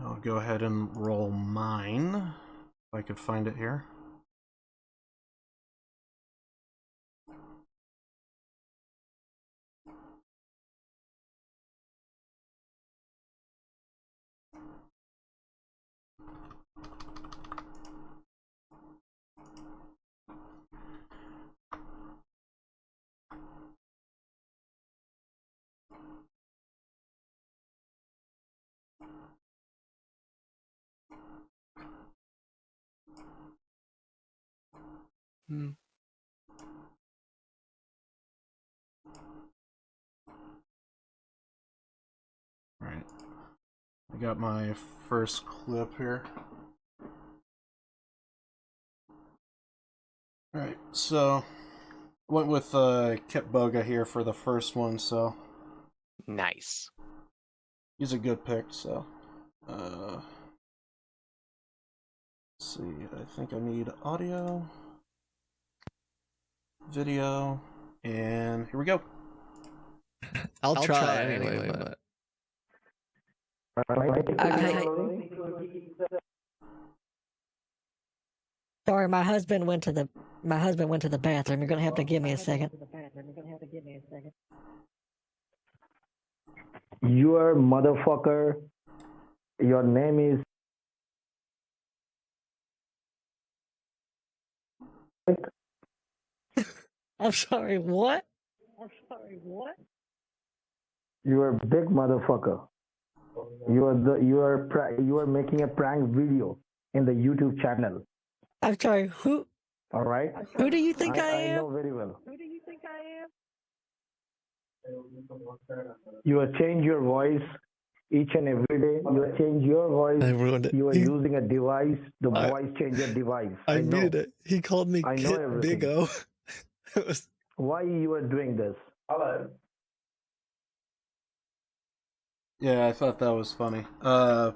Speaker 1: I'll go ahead and roll mine, if I could find it here.
Speaker 2: Hmm.
Speaker 1: Alright. I got my first clip here. Alright, so went with Kip Boga here for the first one, so
Speaker 2: Nice.
Speaker 1: he's a good pick, so let's see, I think I need audio, video, and here we go.
Speaker 3: I'll try anyway, but...
Speaker 4: Okay. Sorry, my husband went to the bathroom. You're gonna have to give me a second.
Speaker 5: You are motherfucker. Your name is.
Speaker 4: I'm sorry, what?
Speaker 5: You are big motherfucker. You are making a prank video in the YouTube channel.
Speaker 4: I'm sorry, who
Speaker 5: All right.
Speaker 4: do you think I
Speaker 5: I
Speaker 4: am?
Speaker 5: know very well. You will change your voice each and every day. You will change your voice.
Speaker 3: I ruined it.
Speaker 5: You are using a device, the
Speaker 3: I-
Speaker 5: voice changer device.
Speaker 3: I
Speaker 5: know.
Speaker 3: muted it. He called me
Speaker 5: I know
Speaker 3: Kit
Speaker 5: everything.
Speaker 3: Big O. It was...
Speaker 5: Why you are doing this? Hello.
Speaker 1: Yeah, I thought that was funny.
Speaker 2: I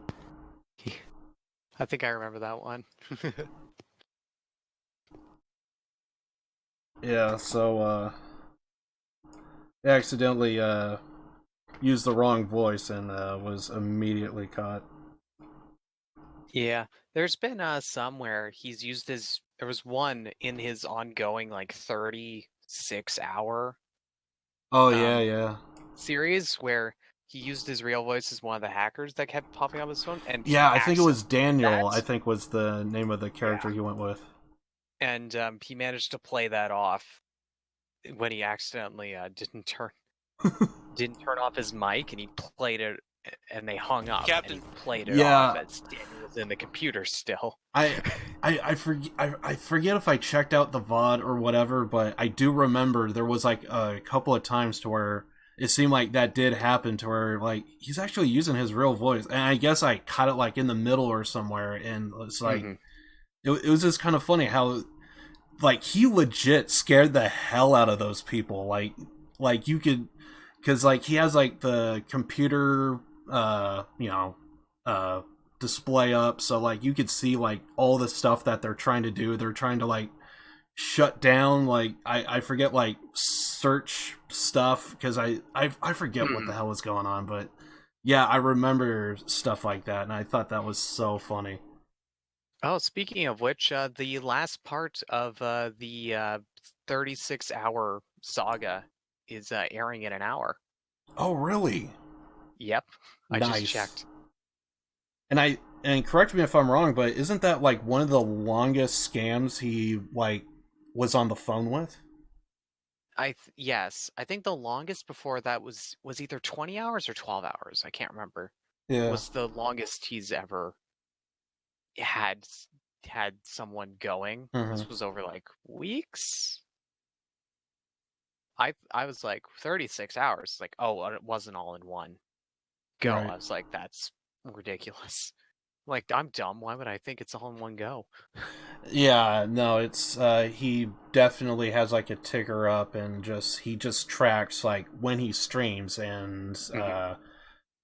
Speaker 2: think I remember that one.
Speaker 1: Yeah, so I accidentally used the wrong voice and was immediately caught.
Speaker 2: Yeah, there's been some where he's used his. There was one in his ongoing like 36-hour
Speaker 1: Oh yeah.
Speaker 2: series where he used his real voice as one of the hackers that kept popping up his phone. And
Speaker 1: Yeah, I think it was Daniel.
Speaker 2: that.
Speaker 1: I think was the name of the character he went with.
Speaker 2: And he managed to play that off when he accidentally didn't turn off his mic, and he played it, and they hung up.
Speaker 6: Captain.
Speaker 2: And he played it
Speaker 1: Yeah.
Speaker 2: off as Daniel was in the computer still.
Speaker 1: I forget if I checked out the VOD or whatever, but I do remember there was like a couple of times to where it seemed like that did happen, to where like he's actually using his real voice, and I guess I caught it like in the middle or somewhere, and it's like it was just kind of funny how like he legit scared the hell out of those people, like you could, because like he has like the computer display up, so like you could see like all the stuff that they're trying to do. They're trying to like shut down, like I forget, like search stuff, because I forget what the hell was going on, but yeah, I remember stuff like that, and I thought that was so funny.
Speaker 2: Oh, speaking of which, the last part of the 36-hour saga is airing in an hour.
Speaker 1: Oh really?
Speaker 2: Yep. I
Speaker 1: Nice.
Speaker 2: just checked.
Speaker 1: And correct me if I'm wrong, but isn't that like one of the longest scams he like was on the phone with?
Speaker 2: Yes. I think the longest before that was either 20 hours or 12 hours. I can't remember.
Speaker 1: Yeah.
Speaker 2: Was the longest he's ever had someone going. This was over like weeks. I was like 36 hours. Like, oh, it wasn't all in one go.
Speaker 1: Right.
Speaker 2: I was like, that's ridiculous. Like, I'm dumb. Why would I think it's all in one go?
Speaker 1: Yeah, no, it's he definitely has like a ticker up, and he just tracks like when he streams and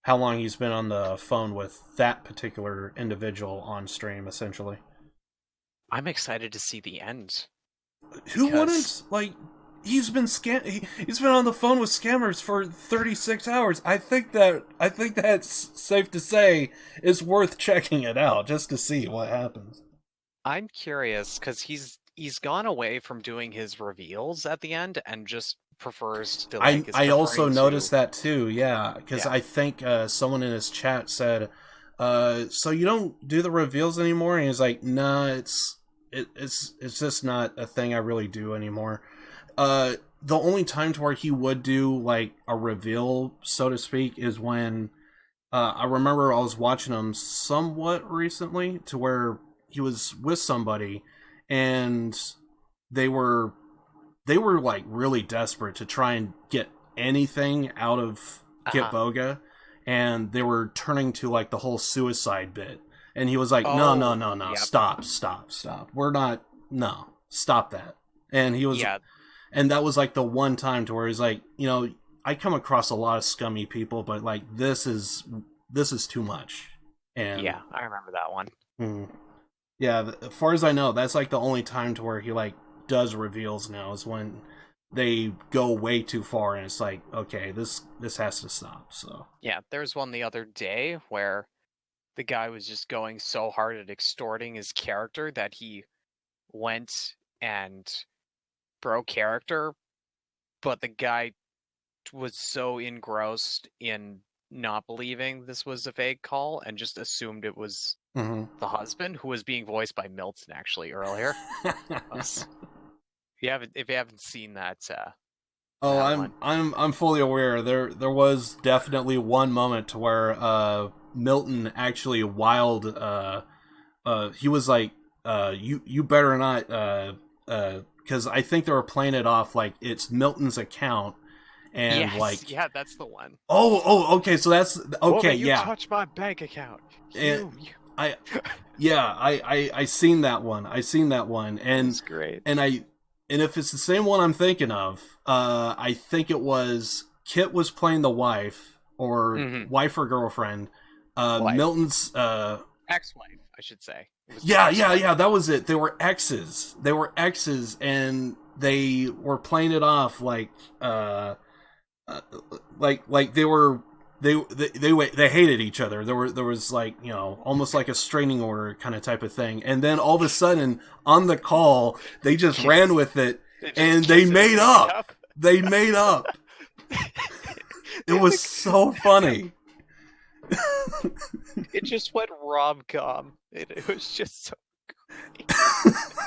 Speaker 1: how long he's been on the phone with that particular individual on stream, essentially.
Speaker 2: I'm excited to see the end.
Speaker 1: Who wouldn't? Like, he's been he's been on the phone with scammers for 36 hours. I think that's safe to say is worth checking it out just to see what happens.
Speaker 2: I'm curious because he's gone away from doing his reveals at the end and just prefers to like.
Speaker 1: I also noticed that too. Yeah, because I think someone in his chat said, "So you don't do the reveals anymore?" And he's like, "Nah, it's just not a thing I really do anymore." The only time to where he would do like a reveal, so to speak, is when I remember I was watching him somewhat recently to where he was with somebody and they were like really desperate to try and get anything out of Kit Boga, and they were turning to like the whole suicide bit, and he was like, no,
Speaker 2: yep.
Speaker 1: stop, we're not, no, stop that. And he was and that was like the one time to where he's like, you know, I come across a lot of scummy people, but like this is too much. And
Speaker 2: yeah, I remember that one.
Speaker 1: Yeah, as far as I know, that's like the only time to where he like does reveals now is when they go way too far, and it's like, okay, this has to stop. So
Speaker 2: yeah, there was one the other day where the guy was just going so hard at extorting his character that he went and broke character, but the guy was so engrossed in not believing this was a fake call and just assumed it was the husband, who was being voiced by Milton actually earlier. If you haven't seen that,
Speaker 1: I'm fully aware. There was definitely one moment to where Milton actually he was like, you better not, because I think they were playing it off like it's Milton's account. And
Speaker 2: yes, yeah, that's the one.
Speaker 1: Okay, so that's okay.
Speaker 2: You touch my bank account.
Speaker 1: I seen that one. And
Speaker 2: it's great.
Speaker 1: And if it's the same one I'm thinking of, I think it was Kit was playing the wife or wife or girlfriend. Milton's
Speaker 2: ex-wife, I should say.
Speaker 1: Yeah, that was it. They were exes, and they were playing it off like they were they hated each other. There was like, you know, almost like a restraining order kind of type of thing. And then all of a sudden on the call, they just ran with it and they made up. They made up. It was so funny.
Speaker 2: It just went rom-com. It was just so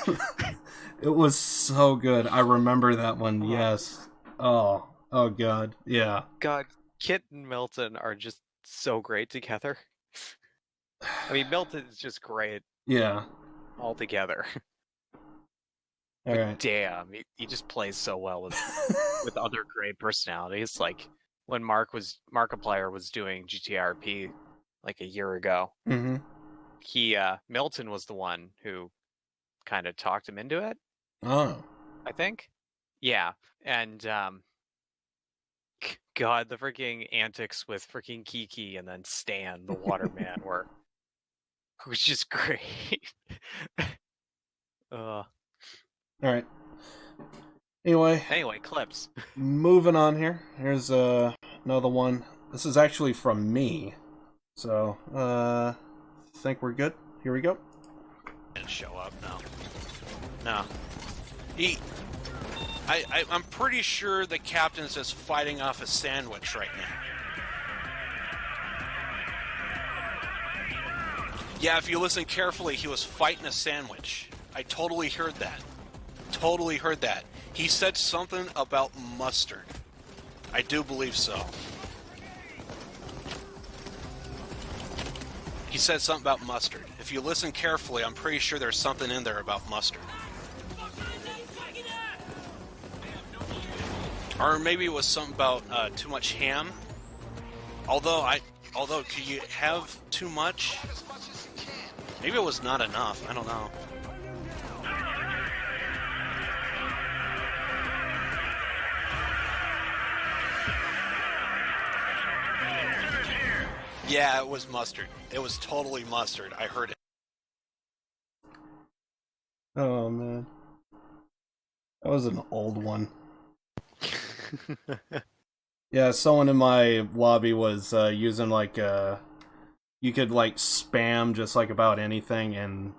Speaker 2: great.
Speaker 1: It was so good. I remember that one. Yes. Oh God. Yeah.
Speaker 2: God, Kit and Milton are just so great together. I mean, Milton is just great.
Speaker 1: Yeah.
Speaker 2: All together.
Speaker 1: All right.
Speaker 2: Damn, he just plays so well with other great personalities. Like when Markiplier was doing GTRP like a year ago. Milton was the one who kind of talked him into it.
Speaker 1: Oh.
Speaker 2: I think. Yeah. And God, the freaking antics with freaking Kiki and then Stan, the waterman, was just great.
Speaker 1: All right. Anyway,
Speaker 2: clips.
Speaker 1: Moving on here. Here's another one. This is actually from me. So, think we're good. Here we go.
Speaker 6: Didn't show up, no. I'm pretty sure the captain's just fighting off a sandwich right now. Yeah, if you listen carefully, he was fighting a sandwich. I totally heard that. Totally heard that. He said something about mustard. I do believe so. He said something about mustard. If you listen carefully, I'm pretty sure there's something in there about mustard. Or maybe it was something about too much ham. Although, could you have too much? Maybe it was not enough. I don't know. Yeah, it was mustard. It was totally mustard. I heard it.
Speaker 1: Oh man, that was an old one. Yeah, someone in my lobby was using like you could like spam just like about anything, and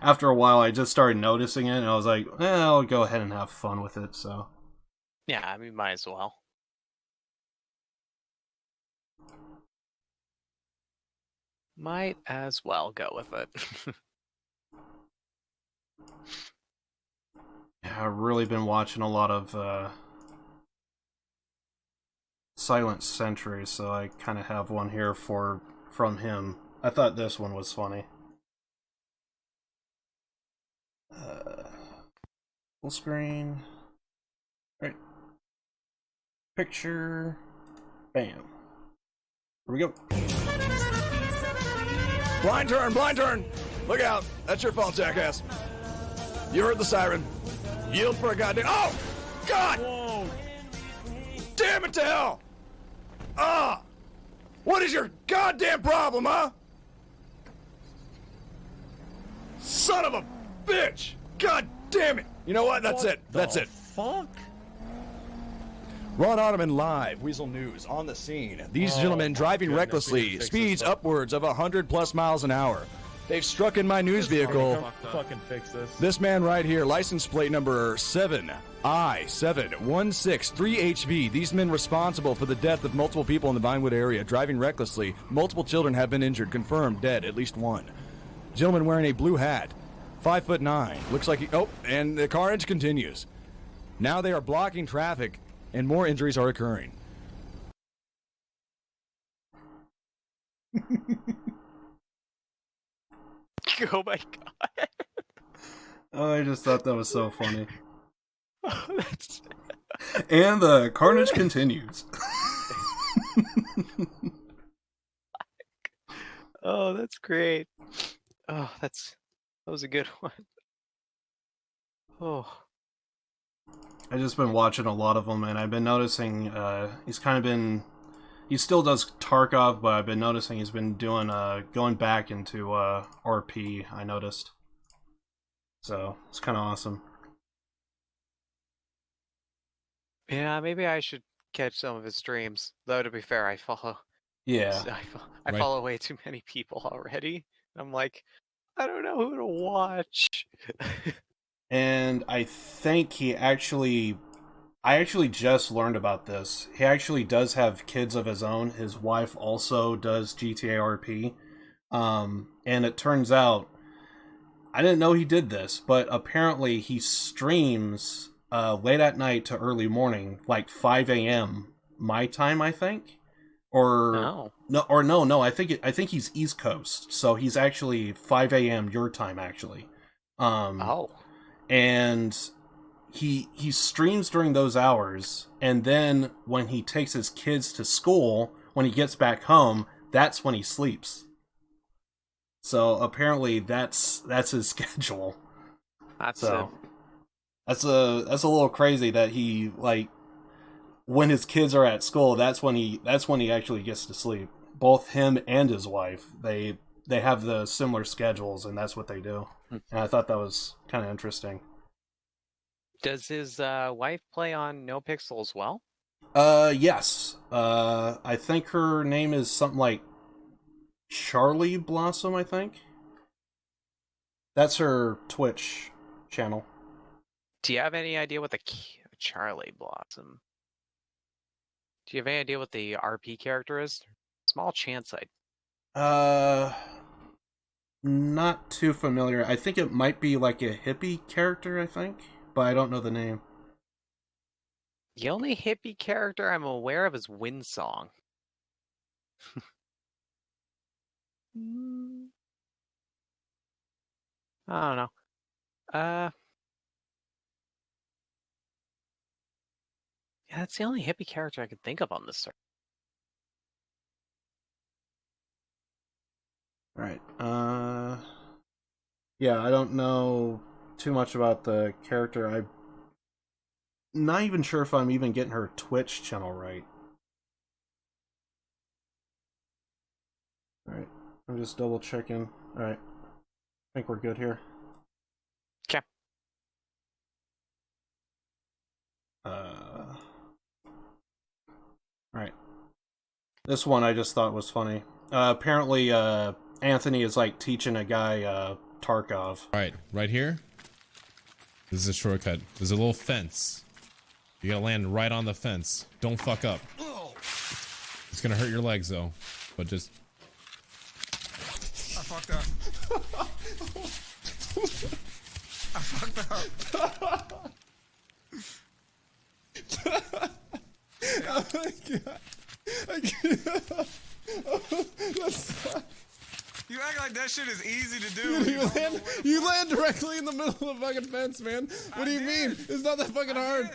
Speaker 1: after a while I just started noticing it, and I was like, I'll go ahead and have fun with it. So
Speaker 2: Yeah, I mean, might as well. Might as well go with it.
Speaker 1: yeah, I've really been watching a lot of Silent Sentry, so I kind of have one here from him. I thought this one was funny. Full screen. Right. Picture. Bam. Here we go.
Speaker 7: Blind turn, blind turn! Look out! That's your fault, jackass. You heard the siren. Yield for a goddamn. Oh! God! Whoa. Damn it to hell! Ah! What is your goddamn problem, huh? Son of a bitch! God damn it! You know what? That's it. That's it.
Speaker 3: Fuck?
Speaker 7: Ron Ottoman live, Weasel News, on the scene. These gentlemen driving recklessly, speeds upwards of 100+ miles an hour. They've struck in my news vehicle.
Speaker 3: Fucking fix this.
Speaker 7: This man right here, license plate number 7I7163HV. These men responsible for the death of multiple people in the Vinewood area, driving recklessly. Multiple children have been injured, confirmed dead, at least one. Gentleman wearing a blue hat, 5'9". Looks like and the carnage continues. Now they are blocking traffic, and more injuries are occurring.
Speaker 2: Oh my god.
Speaker 1: Oh, I just thought that was so funny.
Speaker 2: Oh, that's...
Speaker 1: And the carnage continues.
Speaker 2: Oh, that's great. Oh, that was a good one. Oh.
Speaker 1: I've just been watching a lot of them, and I've been noticing he still does Tarkov, but I've been noticing he's been doing going back into RP, I noticed. So it's kind of awesome.
Speaker 2: Yeah, maybe I should catch some of his streams. Though to be fair, I follow
Speaker 1: Yeah.
Speaker 2: I follow way too many people already. I'm like, I don't know who to watch.
Speaker 1: And I think I actually just learned about this. He actually does have kids of his own. His wife also does GTA RP. And it turns out, I didn't know he did this, but apparently he streams late at night to early morning, like 5 a.m. my time, I think. No, I think he's East Coast, so he's actually 5 a.m. your time, actually. And he streams during those hours, and then when he takes his kids to school, when he gets back home, that's when he sleeps. So apparently that's his schedule. That's a little crazy that he, like, when his kids are at school, that's when he actually gets to sleep. Both him and his wife, they have the similar schedules, and that's what they do. And I thought that was kind of interesting.
Speaker 2: Does his wife play on NoPixel as well?
Speaker 1: Yes. I think her name is something like Charlie Blossom, I think. That's her Twitch channel.
Speaker 2: Do you have any idea what the Charlie Blossom? Do you have any idea what the RP character is? Small chance I.
Speaker 1: not too familiar. I think it might be like a hippie character, I think, but I don't know the name.
Speaker 2: The only hippie character I'm aware of is Windsong. I don't know. Yeah, that's the only hippie character I could think of on this server.
Speaker 1: Right. Yeah, I don't know too much about the character. I'm not even sure if I'm even getting her Twitch channel right. Alright, I'm just double checking. Alright, I think we're good here.
Speaker 2: Okay.
Speaker 1: Alright. This one I just thought was funny. Apparently, Anthony is like teaching a guy, Tarkov.
Speaker 8: Alright, right here. This is a shortcut. There's a little fence. You gotta land right on the fence. Don't fuck up. It's gonna hurt your legs though. But just...
Speaker 9: I fucked up. I fucked up.
Speaker 8: Oh my god. I can't.
Speaker 9: You act like that shit is easy to do.
Speaker 8: You land directly in the middle of the fucking fence, man. What do you mean? It's not that fucking hard.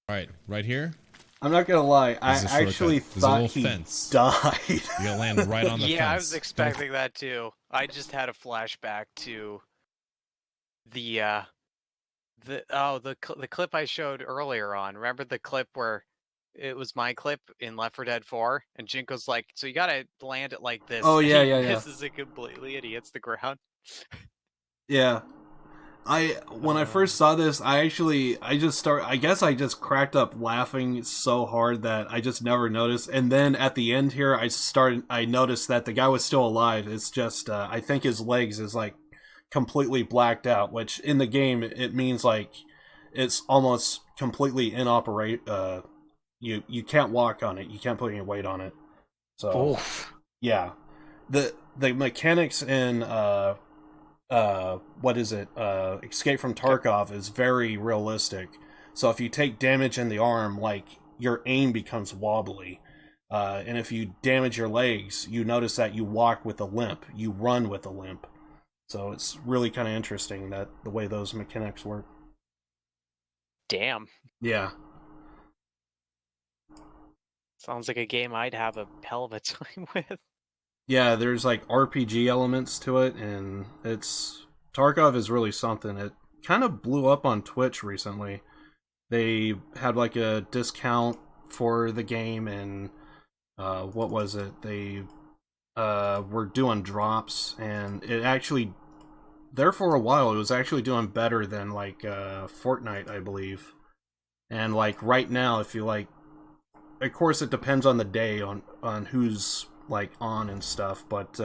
Speaker 8: Alright, right here.
Speaker 1: I'm not gonna lie, I actually thought he
Speaker 8: fence.
Speaker 1: died.
Speaker 8: You gotta land right on the fence.
Speaker 2: Yeah, I was expecting that too. I just had a flashback to the clip I showed earlier on. Remember the clip where it was my clip in Left 4 Dead 4, and Jinko's like, "So you gotta land it like this."
Speaker 1: Oh yeah,
Speaker 2: he
Speaker 1: yeah, yeah.
Speaker 2: misses it completely, and he hits the ground.
Speaker 1: Yeah. When I first saw this, I guess I just cracked up laughing so hard that I just never noticed. And then at the end here, I noticed that the guy was still alive. It's just, I think his legs is like completely blacked out, which in the game, it means like it's almost completely inoperate. You can't walk on it. You can't put any weight on it. So,
Speaker 2: Oof.
Speaker 1: yeah. The mechanics in, what is it? Escape from Tarkov is very realistic. So if you take damage in the arm, like, your aim becomes wobbly. And if you damage your legs, you notice that you walk with a limp. You run with a limp. So it's really kind of interesting that the way those mechanics work.
Speaker 2: Damn.
Speaker 1: Yeah.
Speaker 2: Sounds like a game I'd have a hell of a time with.
Speaker 1: Yeah, there's like RPG elements to it, and Tarkov is really something. It kind of blew up on Twitch recently. They had like a discount for the game, and what was it? They were doing drops, and it actually, there for a while, it was actually doing better than like Fortnite, I believe. And like right now, if you like, of course it depends on the day on who's like on and stuff, but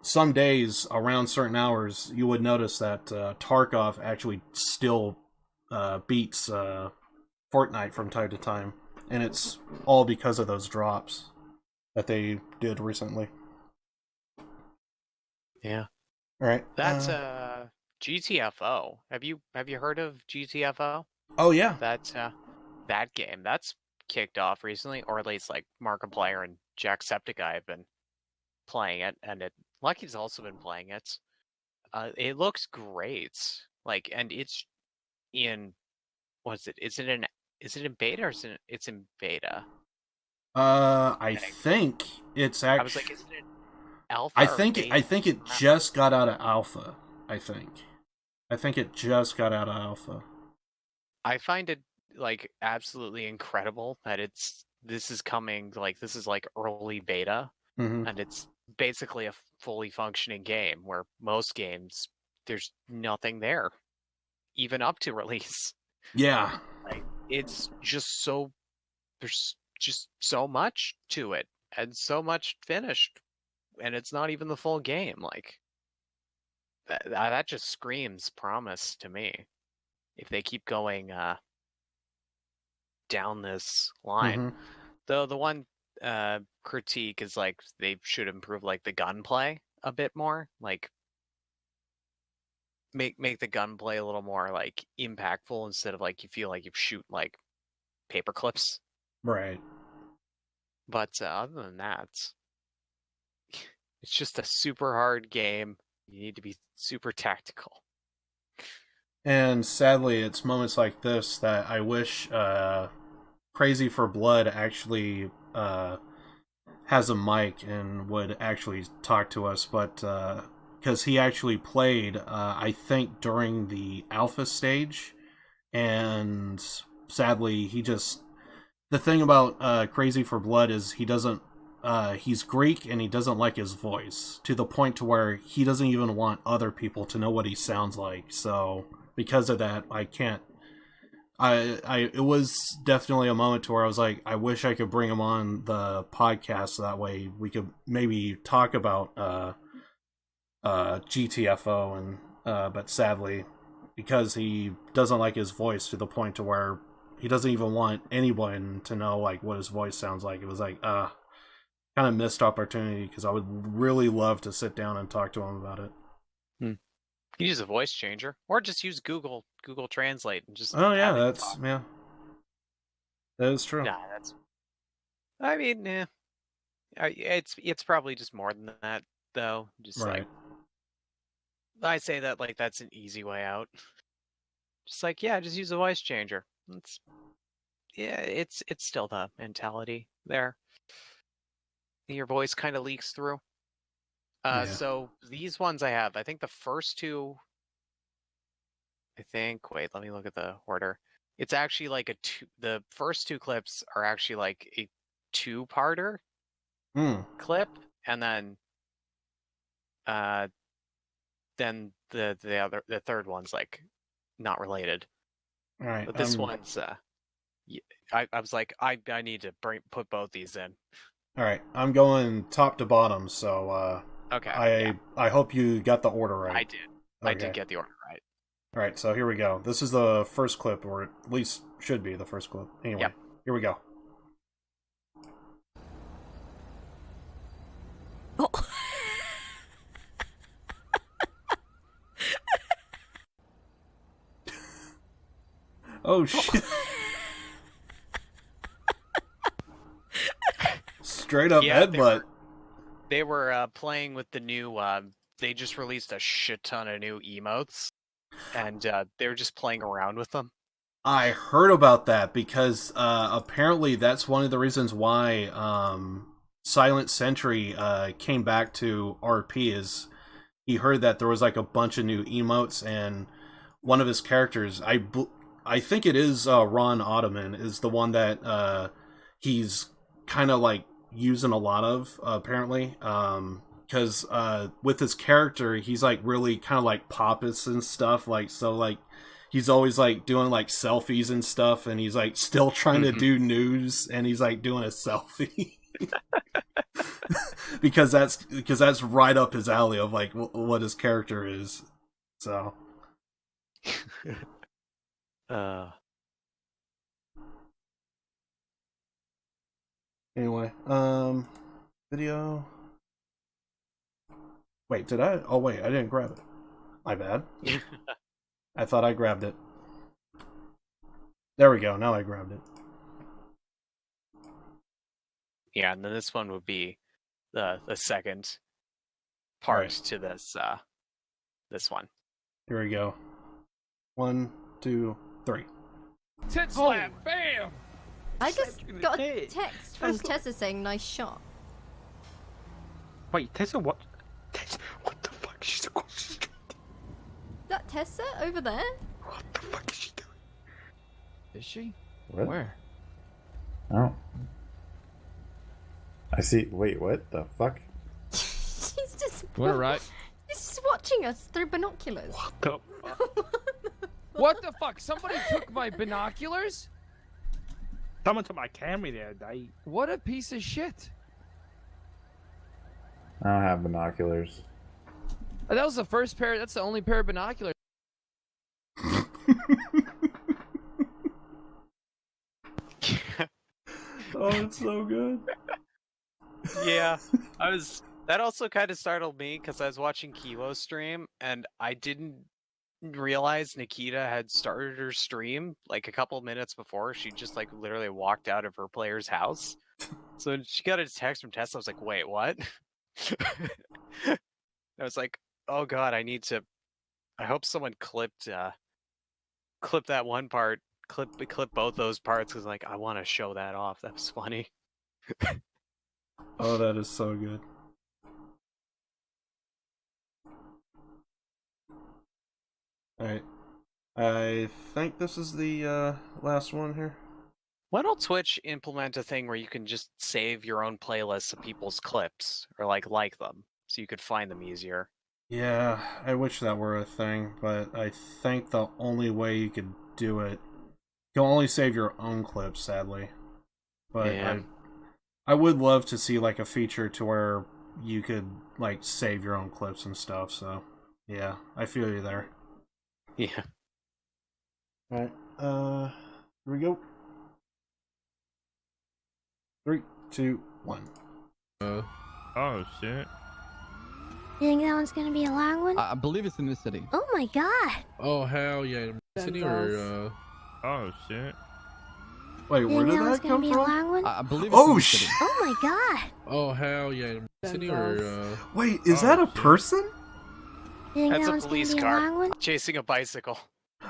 Speaker 1: some days around certain hours you would notice that Tarkov actually still beats Fortnite from time to time, and it's all because of those drops that they did recently.
Speaker 2: Yeah.
Speaker 1: All right.
Speaker 2: That's GTFO. Have you heard of GTFO?
Speaker 1: Oh yeah.
Speaker 2: That's that game. That's kicked off recently, or at least like Markiplier and Jacksepticeye have been playing it, and Lucky's also been playing it. It looks great. Like, and it's in, what's it? Is it in beta, or it's in beta?
Speaker 1: I think it's actually.
Speaker 2: I was like, is it in alpha?
Speaker 1: I think it just got out of alpha. I think it just got out of alpha.
Speaker 2: I find it like absolutely incredible that this is coming, like this is like early beta, and it's basically a fully functioning game, where most games there's nothing there even up to release.
Speaker 1: Yeah,
Speaker 2: like it's just so, there's just so much to it and so much finished, and it's not even the full game. Like that just screams promise to me if they keep going down this line. The one critique is like they should improve like the gunplay a bit more, like make the gunplay a little more like impactful instead of like you feel like you shoot like paper clips.
Speaker 1: Right.
Speaker 2: But other than that, it's just a super hard game. You need to be super tactical.
Speaker 1: And sadly, it's moments like this that I wish Crazy for Blood actually has a mic and would actually talk to us, but because he actually played, I think, during the alpha stage, and sadly, he just... The thing about Crazy for Blood is he doesn't... he's Greek and he doesn't like his voice, to the point to where he doesn't even want other people to know what he sounds like, so... Because of that, I can't... It was definitely a moment to where I was like, I wish I could bring him on the podcast so that way we could maybe talk about GTFO, and but sadly, because he doesn't like his voice to the point to where he doesn't even want anyone to know like what his voice sounds like. It was like kind of missed opportunity, because I would really love to sit down and talk to him about it.
Speaker 2: You can use a voice changer, or just use Google Translate and just.
Speaker 1: Oh yeah,
Speaker 2: have it
Speaker 1: that's
Speaker 2: talk.
Speaker 1: yeah, that is true.
Speaker 2: Nah, that's. I mean, it's probably just more than that though. Just
Speaker 1: Right.
Speaker 2: like I say that like that's an easy way out. Just like just use a voice changer. It's still the mentality there. Your voice kind of leaks through.
Speaker 1: Yeah.
Speaker 2: So these ones I have, I think the first two, wait, let me look at the order. It's actually like the first two clips are actually like a two-parter clip, and then the third one's like not related.
Speaker 1: All right.
Speaker 2: But this one's, I was like, I need to put both these in.
Speaker 1: All right, I'm going top to bottom, so
Speaker 2: okay.
Speaker 1: I hope you got the order right.
Speaker 2: I did. Okay. I did get the order right.
Speaker 1: All right, so here we go. This is the first clip, or at least should be the first clip. Anyway, Here we go.
Speaker 4: Oh.
Speaker 1: Oh shit! Straight up headbutt.
Speaker 2: They were playing with the new. They just released a shit ton of new emotes, and they were just playing around with them.
Speaker 1: I heard about that because apparently that's one of the reasons why Silent Sentry came back to RP, is he heard that there was like a bunch of new emotes, and one of his characters, I think it is Ron Ottoman, is the one that he's kind of like using a lot of apparently, because with his character he's like really kind of like pompous and stuff, like, so like he's always like doing like selfies and stuff, and he's like still trying to do news, and he's like doing a selfie because that's right up his alley of like what his character is, so anyway, video. Wait, did I? Oh wait, I didn't grab it. My bad. I thought I grabbed it. There we go, now I grabbed it.
Speaker 2: Yeah, and then this one would be the second part to this this one.
Speaker 1: Here we go. 1, 2, 3.
Speaker 10: Tit slap, bam!
Speaker 11: I just got a text from Tessa saying nice shot.
Speaker 10: Wait, Tessa what? Tessa, what the fuck? She's across the street.
Speaker 11: Is that Tessa over there?
Speaker 10: What the fuck is she doing?
Speaker 12: Is she?
Speaker 13: What?
Speaker 12: Where?
Speaker 13: Oh. I see. Wait, what the fuck?
Speaker 11: She's just.
Speaker 12: What, right?
Speaker 11: She's just watching us through binoculars.
Speaker 10: What the fuck?
Speaker 12: What the fuck? Somebody took my binoculars?
Speaker 10: Someone took my camera the other day.
Speaker 12: What a piece of shit.
Speaker 13: I don't have binoculars.
Speaker 12: That was the first pair. That's the only pair of binoculars.
Speaker 1: Oh, it's so good.
Speaker 2: Yeah, that also kind of startled me because I was watching Kiwo's stream and I didn't realize Nikita had started her stream like a couple minutes before. She just like literally walked out of her player's house. So when she got a text from Tesla, I was like, wait, what? I was like, oh god, I hope someone clipped that one part, clip both those parts because like I want to show that off. That was funny.
Speaker 1: Oh, that is so good. Alright. I think this is the last one here.
Speaker 2: Why don't Twitch implement a thing where you can just save your own playlists of people's clips or like them so you could find them easier?
Speaker 1: Yeah, I wish that were a thing, but I think the only way you could do it, you'll only save your own clips, sadly. But
Speaker 2: Yeah.
Speaker 1: I would love to see like a feature to where you could like save your own clips and stuff. So yeah, I feel you there.
Speaker 2: Yeah.
Speaker 1: All right. Here we go. 3, 2, 1.
Speaker 14: Oh shit.
Speaker 11: You think that one's gonna be a long one?
Speaker 15: I believe it's in this city.
Speaker 11: Oh my god!
Speaker 14: Oh hell yeah. City or oh shit.
Speaker 1: Wait, where did that come from?
Speaker 15: I believe it's
Speaker 1: Oh
Speaker 15: in this city.
Speaker 1: shit!
Speaker 11: Oh my god!
Speaker 14: Oh hell yeah. City or
Speaker 1: Wait, is that a person?
Speaker 11: You think
Speaker 2: That's
Speaker 11: that
Speaker 2: a
Speaker 11: one's
Speaker 2: police
Speaker 11: gonna be a long
Speaker 2: car
Speaker 11: one?
Speaker 2: chasing a bicycle.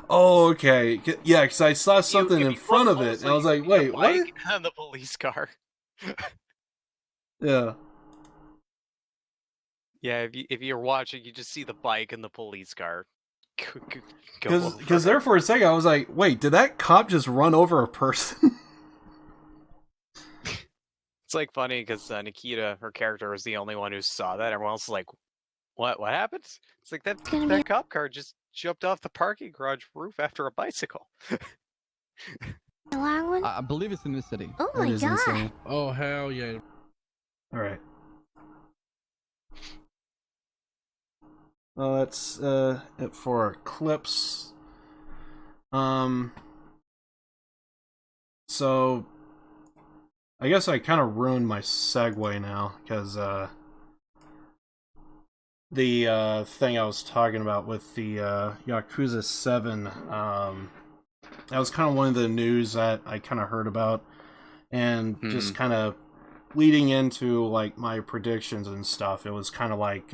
Speaker 1: Oh, okay. Yeah, because I saw something
Speaker 2: If
Speaker 1: in
Speaker 2: you
Speaker 1: front
Speaker 2: look
Speaker 1: of it,
Speaker 2: closely,
Speaker 1: and I was like,
Speaker 2: you see
Speaker 1: wait,
Speaker 2: the
Speaker 1: what?
Speaker 2: bike and the police car.
Speaker 1: Yeah.
Speaker 2: Yeah, if you're watching, you just see the bike and the police car. Go
Speaker 1: Because there for a second, I was like, wait, did that cop just run over a person?
Speaker 2: It's like funny because Nikita, her character, was the only one who saw that. Everyone else is like, "What? What happened?" It's like that cop car just jumped off the parking garage roof after a bicycle.
Speaker 11: A long one?
Speaker 15: I believe it's in this city.
Speaker 11: Oh my god!
Speaker 14: Oh hell yeah.
Speaker 1: All right. Well, that's it for our clips. So I guess I kind of ruined my segue now because the thing I was talking about with the Yakuza 7, that was kind of one of the news that I kind of heard about, and just kind of leading into like my predictions and stuff. It was kind of like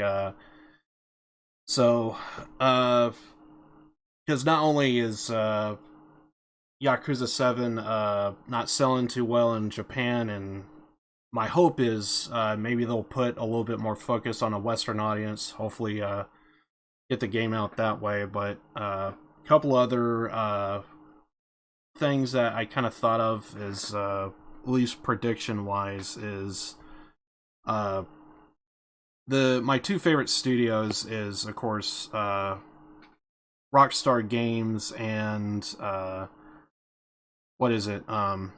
Speaker 1: because not only is Yakuza 7 not selling too well in Japan, and my hope is maybe they'll put a little bit more focus on a Western audience, hopefully get the game out that way, but a couple other things that I kind of thought of is, at least prediction-wise, is my two favorite studios is, of course, Rockstar Games and what is it? I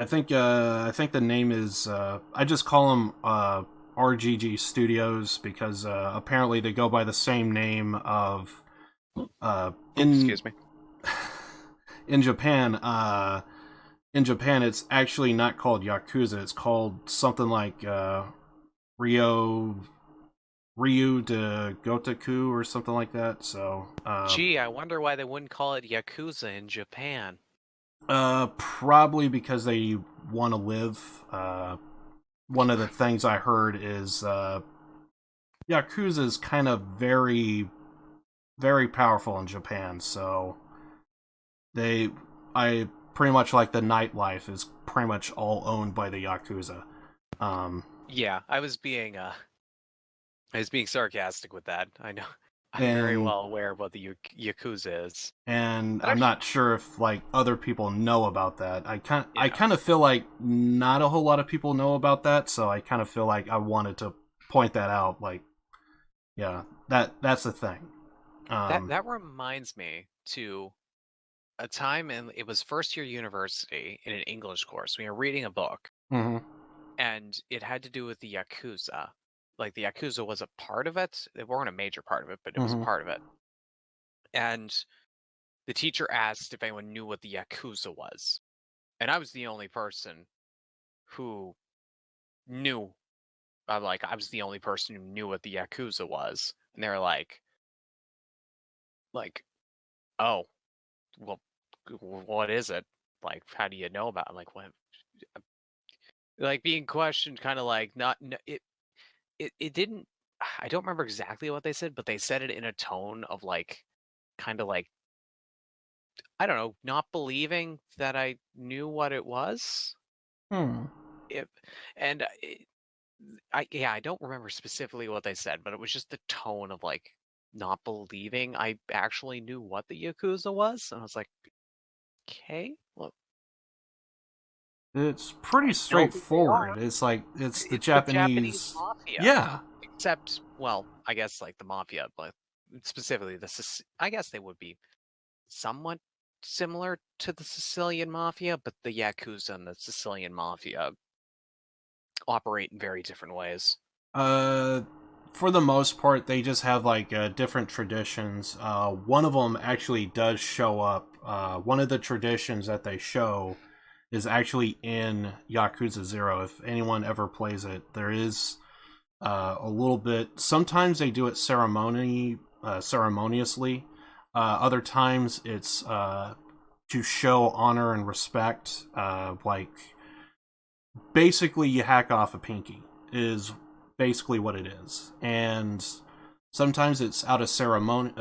Speaker 1: think the name is I just call them RGG Studios because apparently they go by the same name of
Speaker 2: Excuse me.
Speaker 1: In Japan. In Japan, it's actually not called Yakuza. It's called something like Ryu de Gotoku or something like that. So,
Speaker 2: Gee, I wonder why they wouldn't call it Yakuza in Japan.
Speaker 1: Probably because they want to live. One of the things I heard is Yakuza is kind of very, very powerful in Japan. So I pretty much like the nightlife is pretty much all owned by the Yakuza.
Speaker 2: Yeah, I was being sarcastic with that. I know. I'm very well aware of what the Yakuza is.
Speaker 1: And I'm not sure if like other people know about that. I kind of feel like not a whole lot of people know about that, so I kind of feel like I wanted to point that out. Like, yeah, that's the thing.
Speaker 2: That reminds me to a time it was first year university in an English course. We were reading a book, and it had to do with the Yakuza. Like the Yakuza was a part of it. They weren't a major part of it, but it was a part of it. And the teacher asked if anyone knew what the Yakuza was. And I was the only person who knew. I'm like, I was the only person who knew what the Yakuza was. And they're like, oh, well, what is it? Like, how do you know about it? I'm like, what? Like, being questioned, kind of like, it didn't, I don't remember exactly what they said, but they said it in a tone of like, kind of like, I don't know, not believing that I knew what it was. I don't remember specifically what they said, but it was just the tone of like not believing I actually knew what the Yakuza was, and I was like, okay, well,
Speaker 1: It's pretty straightforward. It's like it's the Japanese
Speaker 2: mafia.
Speaker 1: Yeah.
Speaker 2: Except, well, I guess like the mafia, but specifically I guess they would be somewhat similar to the Sicilian mafia, but the Yakuza and the Sicilian mafia operate in very different ways.
Speaker 1: For the most part, they just have like different traditions. One of them actually does show up. One of the traditions that they show is actually in Yakuza 0. If anyone ever plays it, there is a little bit. Sometimes they do it ceremoniously. Other times it's to show honor and respect. Like basically, you hack off a pinky is basically what it is, and sometimes it's out of ceremony.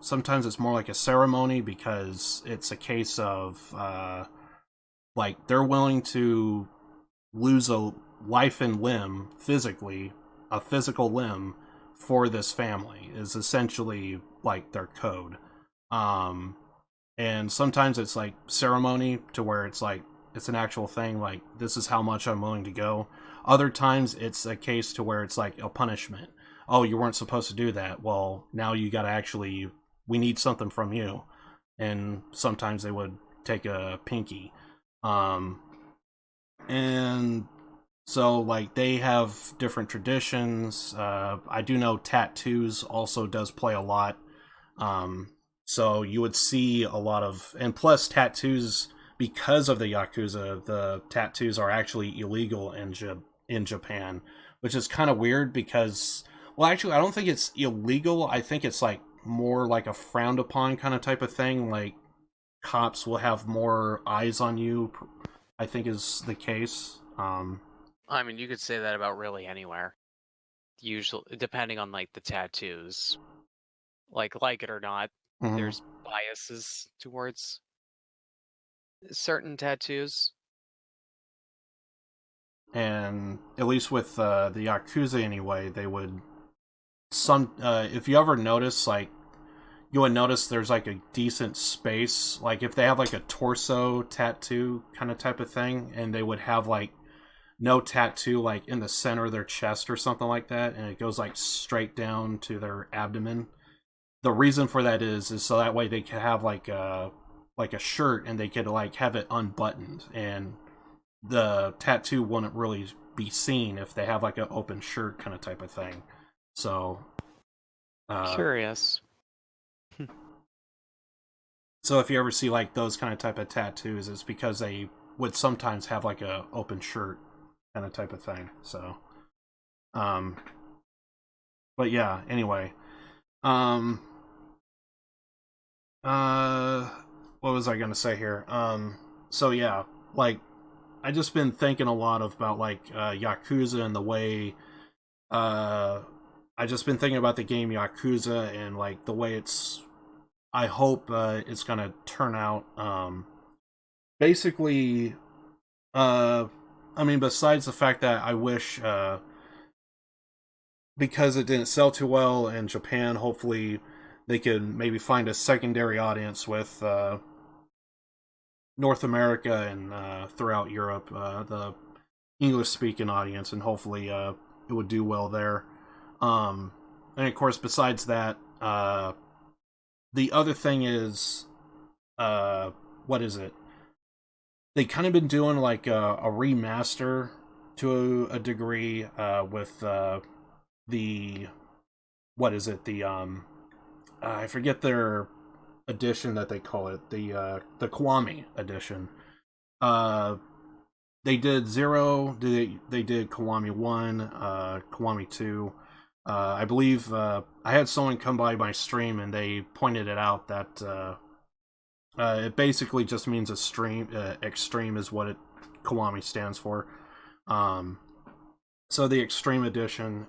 Speaker 1: Sometimes it's more like a ceremony because it's a case of like they're willing to lose a life and limb physically, a physical limb for this family is essentially like their code. And sometimes it's like ceremony to where it's like it's an actual thing, like this is how much I'm willing to go. Other times it's a case to where it's like a punishment. Oh, you weren't supposed to do that. Well, now you gotta actually, we need something from you. And sometimes they would take a pinky. And so like they have different traditions. I do know tattoos also does play a lot. So you would see a lot of, and plus tattoos, because of the Yakuza, the tattoos are actually illegal in Japan, which is kind of weird because, well, actually, I don't think it's illegal. I think it's like more like a frowned upon kind of type of thing. Like cops will have more eyes on you, I think is the case.
Speaker 2: I mean, you could say that about really anywhere. Usually, depending on like the tattoos, like it or not, there's biases towards certain tattoos.
Speaker 1: And at least with the Yakuza anyway, they would if you ever notice, like you would notice there's like a decent space, like if they have like a torso tattoo kind of type of thing, and they would have like no tattoo like in the center of their chest or something like that, and it goes like straight down to their abdomen. The reason for that is so that way they could have like a shirt and they could like have it unbuttoned, and the tattoo wouldn't really be seen if they have like an open shirt kind of type of thing. So
Speaker 2: curious.
Speaker 1: So if you ever see like those kind of type of tattoos, it's because they would sometimes have like a open shirt kind of type of thing. So but yeah, anyway. What was I gonna say here? So yeah, like I just been thinking a lot about like Yakuza and the way I just been thinking about the game Yakuza and like the way I hope it's gonna turn out. Basically, I mean, besides the fact that I wish because it didn't sell too well in Japan, hopefully they could maybe find a secondary audience with North America and throughout Europe, the English-speaking audience, and hopefully it would do well there. And of course, besides that, the other thing is, what is it? They kind of been doing like a remaster to a degree with the, what is it? The I forget their edition that they call it, the Kiwami edition. They they did 0, they did Kiwami 1, Kiwami 2. I believe I had someone come by my stream and they pointed it out that it basically just means extreme is what Kiwami stands for. So the Extreme Edition,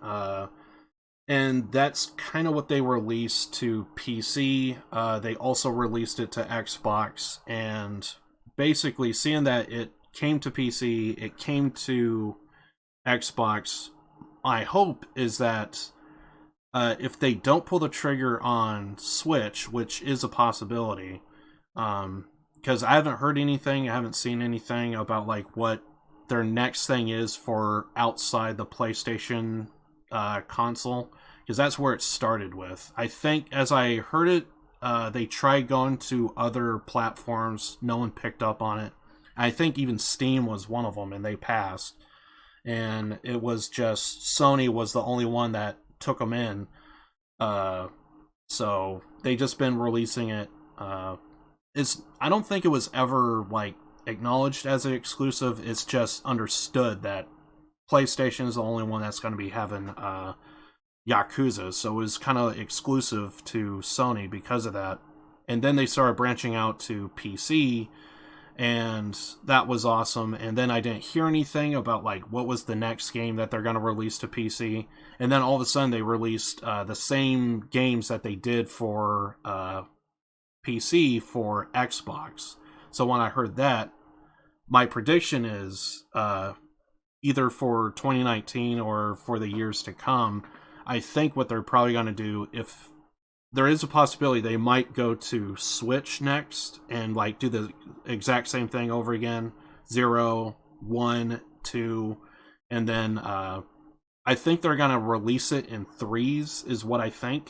Speaker 1: and that's kind of what they released to PC. They also released it to Xbox, and basically seeing that it came to PC, it came to Xbox, my hope is that if they don't pull the trigger on Switch, which is a possibility, because I haven't heard anything, I haven't seen anything about like what their next thing is for outside the PlayStation console, because that's where it started with. I think, as I heard it, they tried going to other platforms, no one picked up on it. I think even Steam was one of them, and they passed. And it was just Sony was the only one that took them in. So they just been releasing it. I don't think it was ever like acknowledged as an exclusive. It's just understood that PlayStation is the only one that's going to be having Yakuza. So it was kind of exclusive to Sony because of that. And then they started branching out to PC, and that was awesome. And then I didn't hear anything about like what was the next game that they're going to release to PC. And then all of a sudden they released the same games that they did for PC for Xbox. So when I heard that, my prediction is either for 2019 or for the years to come, I think what they're probably going to do, if there is a possibility, they might go to Switch next and like do the exact same thing over again. 0, 1, 2, and then I think they're going to release it in threes is what I think,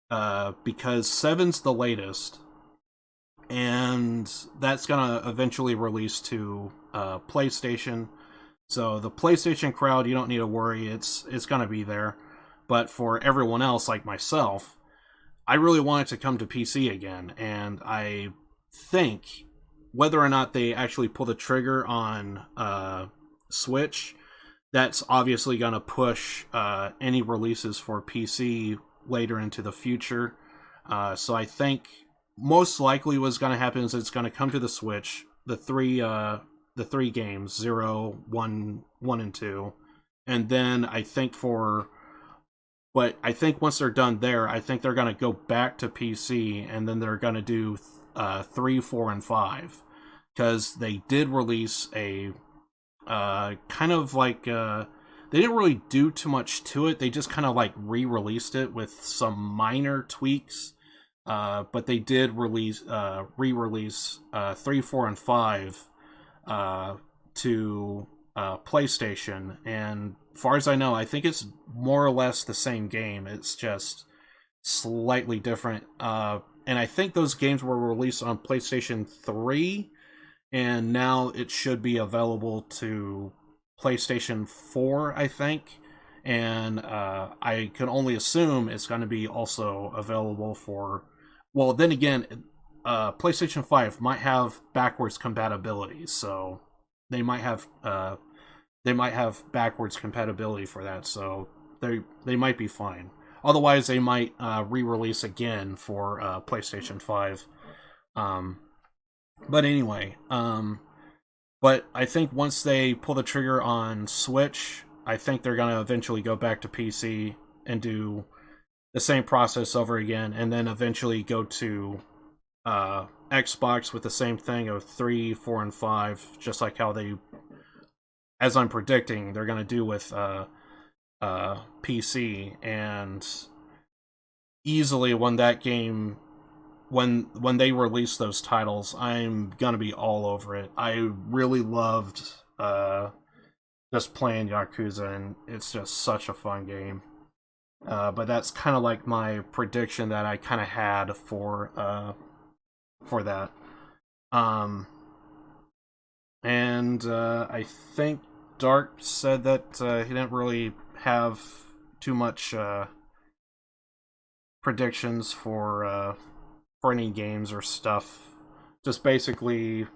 Speaker 1: because 7's the latest, and that's going to eventually release to PlayStation. So the PlayStation crowd, you don't need to worry, it's going to be there. But for everyone else, like myself, I really want it to come to PC again, and I think whether or not they actually pull the trigger on Switch, that's obviously going to push any releases for PC later into the future. So I think most likely what's going to happen is it's going to come to the Switch, the three games, 0, 1, 1, and 2, and then I think But I think once they're done there, I think they're going to go back to PC, and then they're going to do 3, 4, and 5. Because they did release a kind of like... they didn't really do too much to it. They just kind of like re-released it with some minor tweaks. But they did re-release 3, 4, and 5 to PlayStation, and as far as I know, I think it's more or less the same game. It's just slightly different. And I think those games were released on PlayStation 3, and now it should be available to PlayStation 4, I think. And I can only assume it's going to be also available for... Well, then again, PlayStation 5 might have backwards compatibility, so they might have backwards compatibility for that, so they might be fine. Otherwise, they might re-release again for PlayStation 5. But anyway, but I think once they pull the trigger on Switch, I think they're going to eventually go back to PC and do the same process over again, and then eventually go to Xbox with the same thing of 3, 4, and 5, just like how they... as I'm predicting, they're going to do with PC, and easily when that game, when they release those titles, I'm going to be all over it. I really loved just playing Yakuza, and it's just such a fun game. But that's kind of like my prediction that I kind of had for that. And I think Dark said that he didn't really have too much predictions for any games or stuff. Just basically,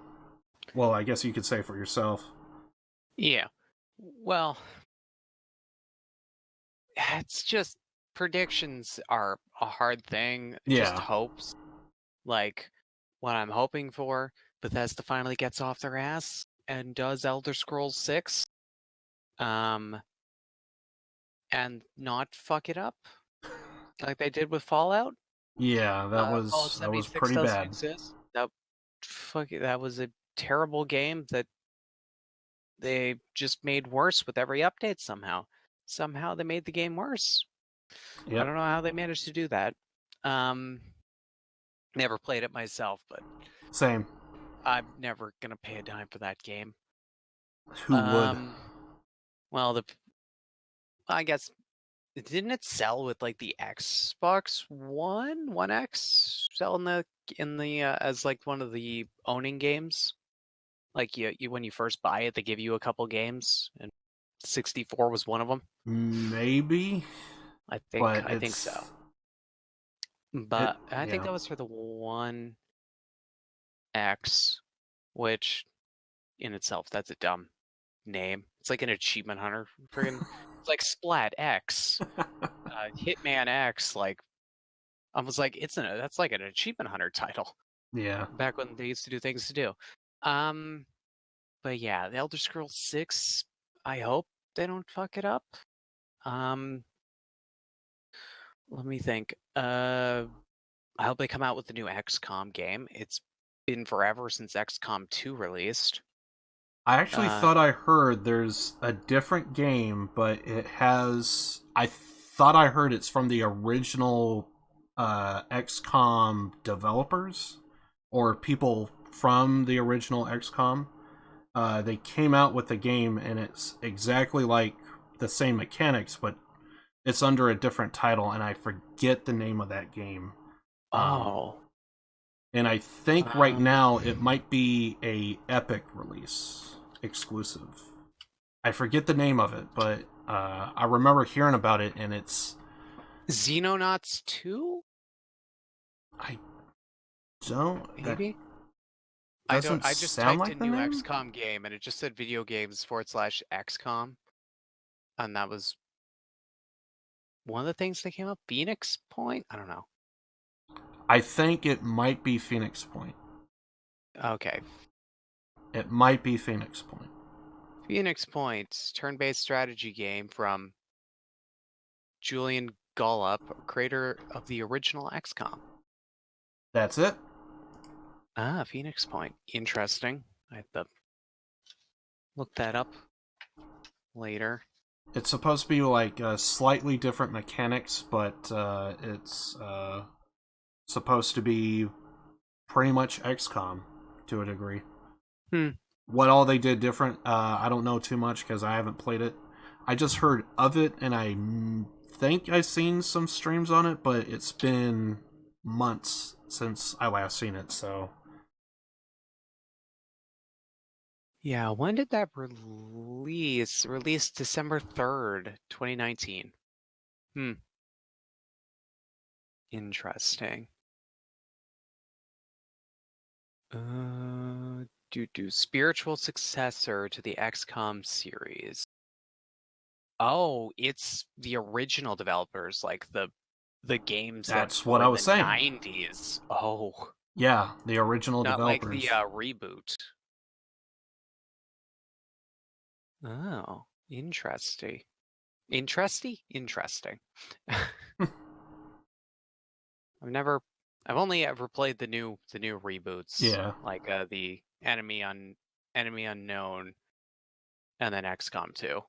Speaker 1: well, I guess you could say for yourself.
Speaker 2: Yeah. Well, it's just predictions are a hard thing. Just
Speaker 1: Yeah.
Speaker 2: hopes. Like what I'm hoping for, Bethesda finally gets off their ass and does Elder Scrolls 6. And not fuck it up like they did with Fallout.
Speaker 1: Yeah,
Speaker 2: Fallout
Speaker 1: that was
Speaker 2: 76
Speaker 1: pretty
Speaker 2: doesn't
Speaker 1: bad.
Speaker 2: exist. That was a terrible game that they just made worse with every update somehow. Somehow they made the game worse.
Speaker 1: Yep.
Speaker 2: I don't know how they managed to do that. Never played it myself, but
Speaker 1: Same.
Speaker 2: I'm never gonna pay a dime for that game.
Speaker 1: Who would?
Speaker 2: Well, I guess didn't it sell with like the Xbox One X sell in the as like one of the owning games? Like you when you first buy it, they give you a couple games, and 64 was one of them.
Speaker 1: Maybe.
Speaker 2: I think so. But I think that was for the One X, which in itself that's a dumb name. It's like an achievement hunter. Friggin' it's like Splat X, Hitman X. Like I was like, that's like an achievement hunter title.
Speaker 1: Yeah.
Speaker 2: Back when they used to do things to do. But yeah, the Elder Scrolls 6. I hope they don't fuck it up. Let me think. I hope they come out with the new XCOM game. It's been forever since XCOM 2 released.
Speaker 1: I actually thought I heard there's a different game, but it has. I thought I heard it's from the original XCOM developers or people from the original XCOM. They came out with the game, and it's exactly like the same mechanics, but it's under a different title, and I forget the name of that game. And I think right now it might be a Epic release exclusive. I forget the name of it, but I remember hearing about it, and it's
Speaker 2: Xenonauts 2?
Speaker 1: I don't.
Speaker 2: Maybe? I just typed in new XCOM game, and it just said video games /XCOM. And that was one of the things that came up. Phoenix Point? I don't know.
Speaker 1: I think it might be Phoenix Point.
Speaker 2: Okay.
Speaker 1: It might be Phoenix Point.
Speaker 2: Phoenix Point, turn-based strategy game from Julian Gollop, creator of the original XCOM.
Speaker 1: That's it.
Speaker 2: Phoenix Point. Interesting. I have to look that up later.
Speaker 1: It's supposed to be like slightly different mechanics, but it's supposed to be pretty much XCOM to a degree. What all they did different, I don't know too much because I haven't played it. I just heard of it, and I think I've seen some streams on it, but it's been months since I last seen it, so...
Speaker 2: Yeah, when did that release? Released December 3rd, 2019. Interesting. Spiritual successor to the XCOM series. Oh, it's the original developers, like the games
Speaker 1: That's
Speaker 2: that
Speaker 1: what
Speaker 2: were
Speaker 1: I was
Speaker 2: in the
Speaker 1: saying.
Speaker 2: 90s. Oh.
Speaker 1: Yeah, the original
Speaker 2: Not
Speaker 1: developers.
Speaker 2: like the reboot. Oh, interesting. Interesting. I've only ever played the new reboots.
Speaker 1: Yeah.
Speaker 2: Like the Enemy Unknown and then XCOM 2.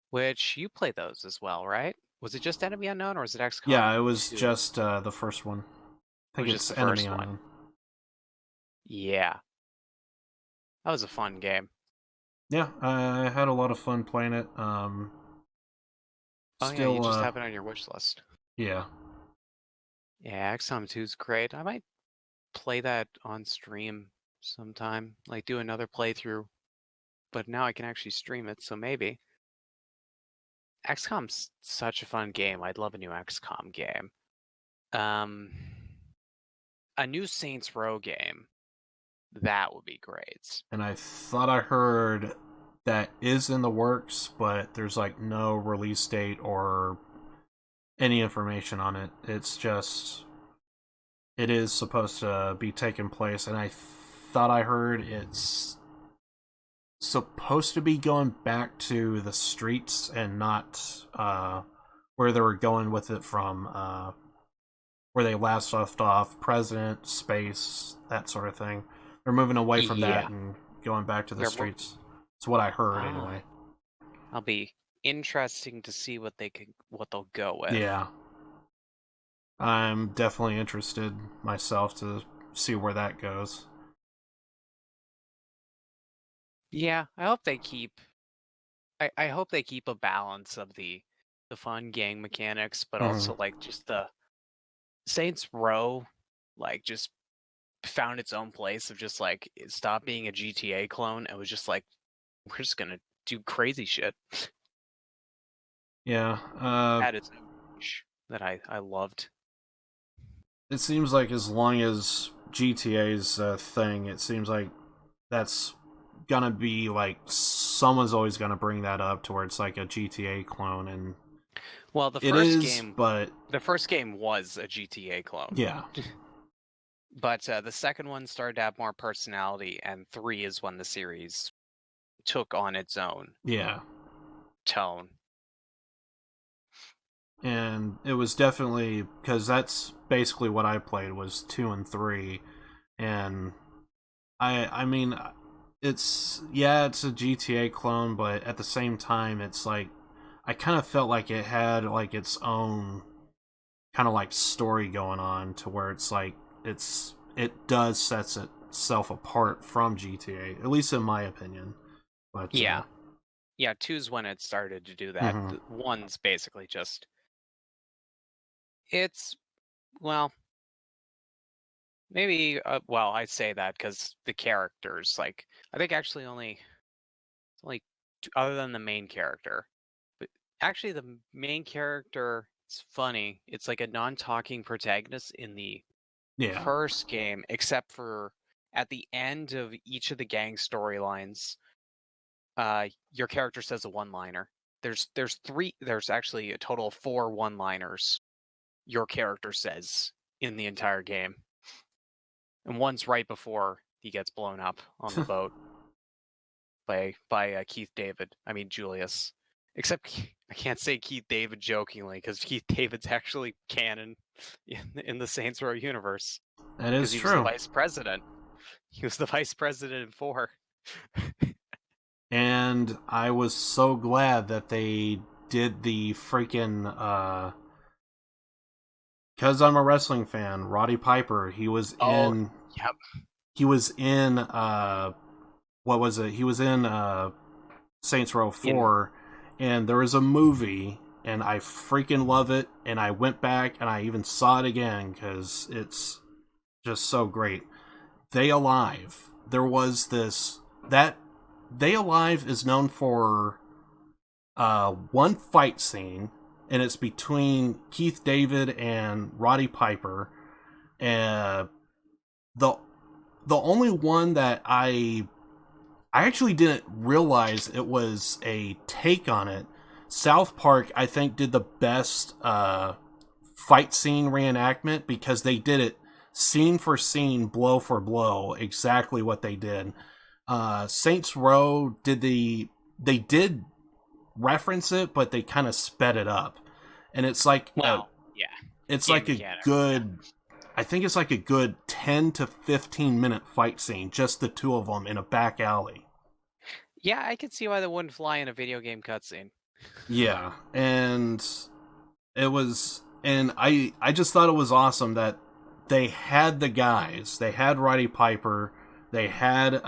Speaker 2: Which you played those as well, right? Was it just Enemy Unknown or was it XCOM?
Speaker 1: Yeah, it was
Speaker 2: 2?
Speaker 1: just the first one. I think it's Enemy Unknown.
Speaker 2: Yeah. That was a fun game.
Speaker 1: Yeah, I had a lot of fun playing it.
Speaker 2: Yeah, you just have it on your wish list.
Speaker 1: Yeah.
Speaker 2: Yeah, XCOM 2 is great. I might play that on stream sometime. Like do another playthrough. But now I can actually stream it, so maybe. XCOM's such a fun game. I'd love a new XCOM game. A new Saints Row game. That would be great.
Speaker 1: And I thought I heard that is in the works, but there's like no release date or any information on it. It's just it is supposed to be taking place, and I thought I heard it's supposed to be going back to the streets and not where they were going with it from, where they last left off, president, space, that sort of thing. They're moving away from that and going back to the streets. That's what I heard anyway.
Speaker 2: I'll be interesting to see what they'll go with.
Speaker 1: Yeah. I'm definitely interested myself to see where that goes.
Speaker 2: Yeah, I hope they keep I hope they keep a balance of the fun gang mechanics, but also like just the Saints Row like just found its own place of just like it stopped being a GTA clone and was just like we're just gonna do crazy shit.
Speaker 1: Yeah.
Speaker 2: That is that I loved.
Speaker 1: It seems like as long as GTA's a thing, it seems like that's gonna be like someone's always gonna bring that up to where it's like a GTA clone, and
Speaker 2: well, the first game was a GTA clone.
Speaker 1: Yeah.
Speaker 2: But the second one started to have more personality, and 3 is when the series took on its own tone.
Speaker 1: And it was definitely because that's basically what I played was 2 and 3, and I mean it's a GTA clone, but at the same time it's like I kind of felt like it had like its own kind of like story going on to where it's like it does sets itself apart from GTA, at least in my opinion. But
Speaker 2: yeah, 2's when it started to do that. 1's basically just it's maybe I say that because the characters like I think actually only two, other than the main character, but actually the main character it's funny. It's like a non-talking protagonist in the first game, except for at the end of each of the gang storylines, your character says a one-liner. There's actually a total of 4 one-liners your character says in the entire game. And one's right before he gets blown up on the boat by Keith David. I mean Julius. Except I can't say Keith David jokingly because Keith David's actually canon in the Saints Row universe.
Speaker 1: That is
Speaker 2: true.
Speaker 1: He
Speaker 2: was the vice president. He was the vice president in 4.
Speaker 1: And I was so glad that they did the freaking because I'm a wrestling fan, Roddy Piper, he was in he was in what was it? He was in Saints Row 4 and there was a movie and I freaking love it, and I went back and I even saw it again because it's just so great. They Alive. There was this that They Alive is known for one fight scene, and it's between Keith David and Roddy Piper. The only one that I actually didn't realize it was a take on it. South Park, I think, did the best fight scene reenactment because they did it scene for scene, blow for blow, exactly what they did. Saints Row they did reference it, but they kind of sped it up, and it's like it's game like a good. I think it's like a good 10 to 15 minute fight scene, just the two of them in a back alley.
Speaker 2: Yeah, I could see why that wouldn't fly in a video game cutscene.
Speaker 1: Yeah, and it was, and I just thought it was awesome that they had the guys. They had Roddy Piper. They had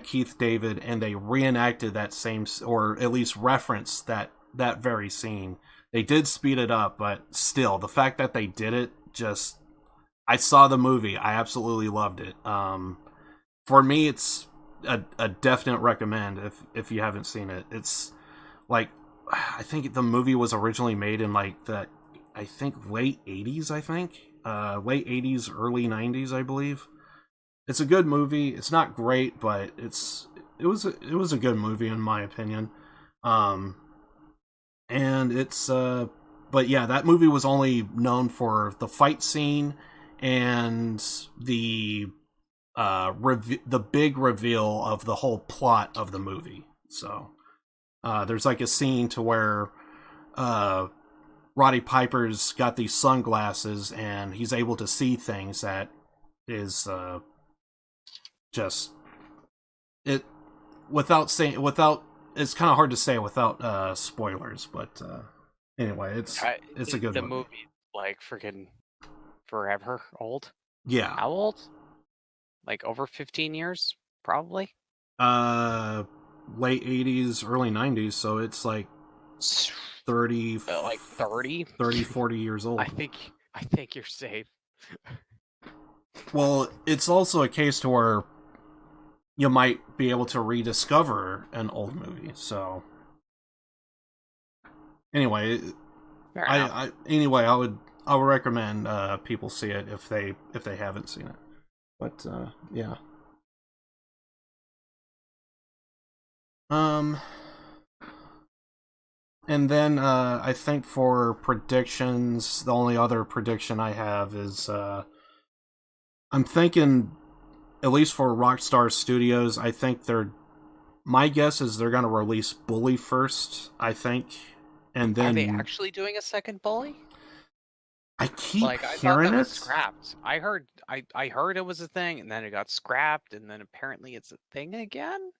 Speaker 1: Keith David, and they reenacted that same, or at least referenced that very scene. They did speed it up, but still, the fact that they did it, just, I saw the movie. I absolutely loved it. For me, it's a definite recommend if you haven't seen it. It's like, I think the movie was originally made in like the, I think late 80s, late 80s, early 90s, I believe. it's a good movie. It's not great, but it was a good movie in my opinion. And it's but yeah, that movie was only known for the fight scene and the the big reveal of the whole plot of the movie. So there's like a scene to where Roddy Piper's got these sunglasses and he's able to see things that is just it without saying without it's kind of hard to say without spoilers, but anyway, it's a good
Speaker 2: the
Speaker 1: movie.
Speaker 2: Like freaking forever old.
Speaker 1: Yeah.
Speaker 2: How old? Like over 15 years, probably.
Speaker 1: Late 80s, early 90s, so it's like 30
Speaker 2: like 30
Speaker 1: 40 years old.
Speaker 2: I think you're safe.
Speaker 1: Well, it's also a case to where you might be able to rediscover an old movie. So anyway, I would recommend people see it if they haven't seen it. But yeah. And then I think for predictions, the only other prediction I have is I'm thinking, at least for Rockstar Studios, I think my guess is they're going to release Bully first, I think. And then
Speaker 2: Are they actually doing a second Bully?
Speaker 1: I keep
Speaker 2: I thought
Speaker 1: hearing
Speaker 2: that was
Speaker 1: it.
Speaker 2: scrapped. I heard it was a thing, and then it got scrapped, and then apparently it's a thing again.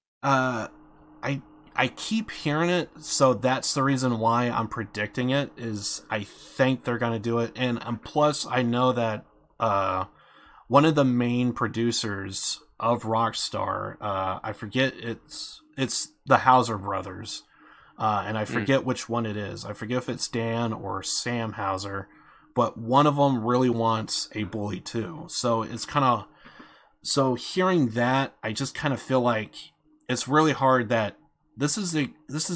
Speaker 1: I keep hearing it, so that's the reason why I'm predicting it. Is I think they're gonna do it, and plus I know that one of the main producers of Rockstar, I forget it's the Hauser brothers, and I forget which one it is. I forget if it's Dan or Sam Hauser, but one of them really wants a Bully 2. So it's kind of hearing that, I just kind of feel like it's really hard that this is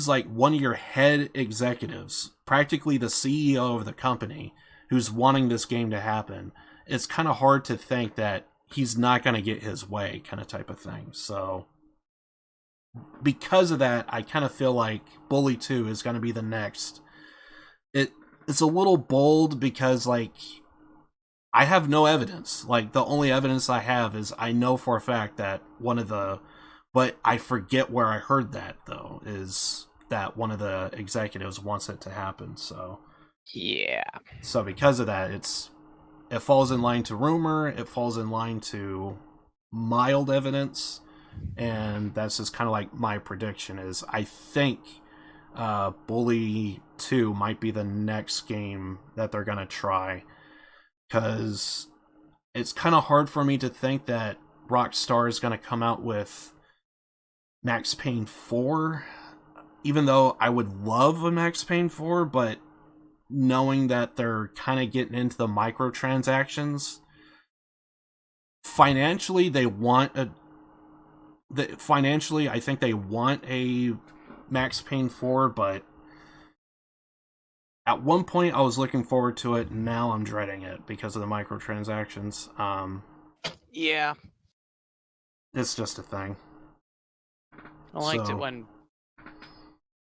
Speaker 1: like one of your head executives, practically the CEO of the company, who's wanting this game to happen. It's kind of hard to think that he's not going to get his way, kind of type of thing. So because of that, I kind of feel like Bully 2 is going to be the next. It's a little bold because like I have no evidence. Like the only evidence I have is I know for a fact that but I forget where I heard that, though, is that one of the executives wants it to happen, so...
Speaker 2: Yeah.
Speaker 1: So because of that, it falls in line to rumor, it falls in line to mild evidence, and that's just kind of like my prediction is I think Bully 2 might be the next game that they're going to try, because it's kind of hard for me to think that Rockstar is going to come out with Max Payne 4, even though I would love a Max Payne 4, but knowing that they're kind of getting into the microtransactions, financially I think they want a Max Payne 4, but at one point I was looking forward to it, and now I'm dreading it because of the microtransactions.
Speaker 2: Yeah.
Speaker 1: It's just a thing.
Speaker 2: I liked it when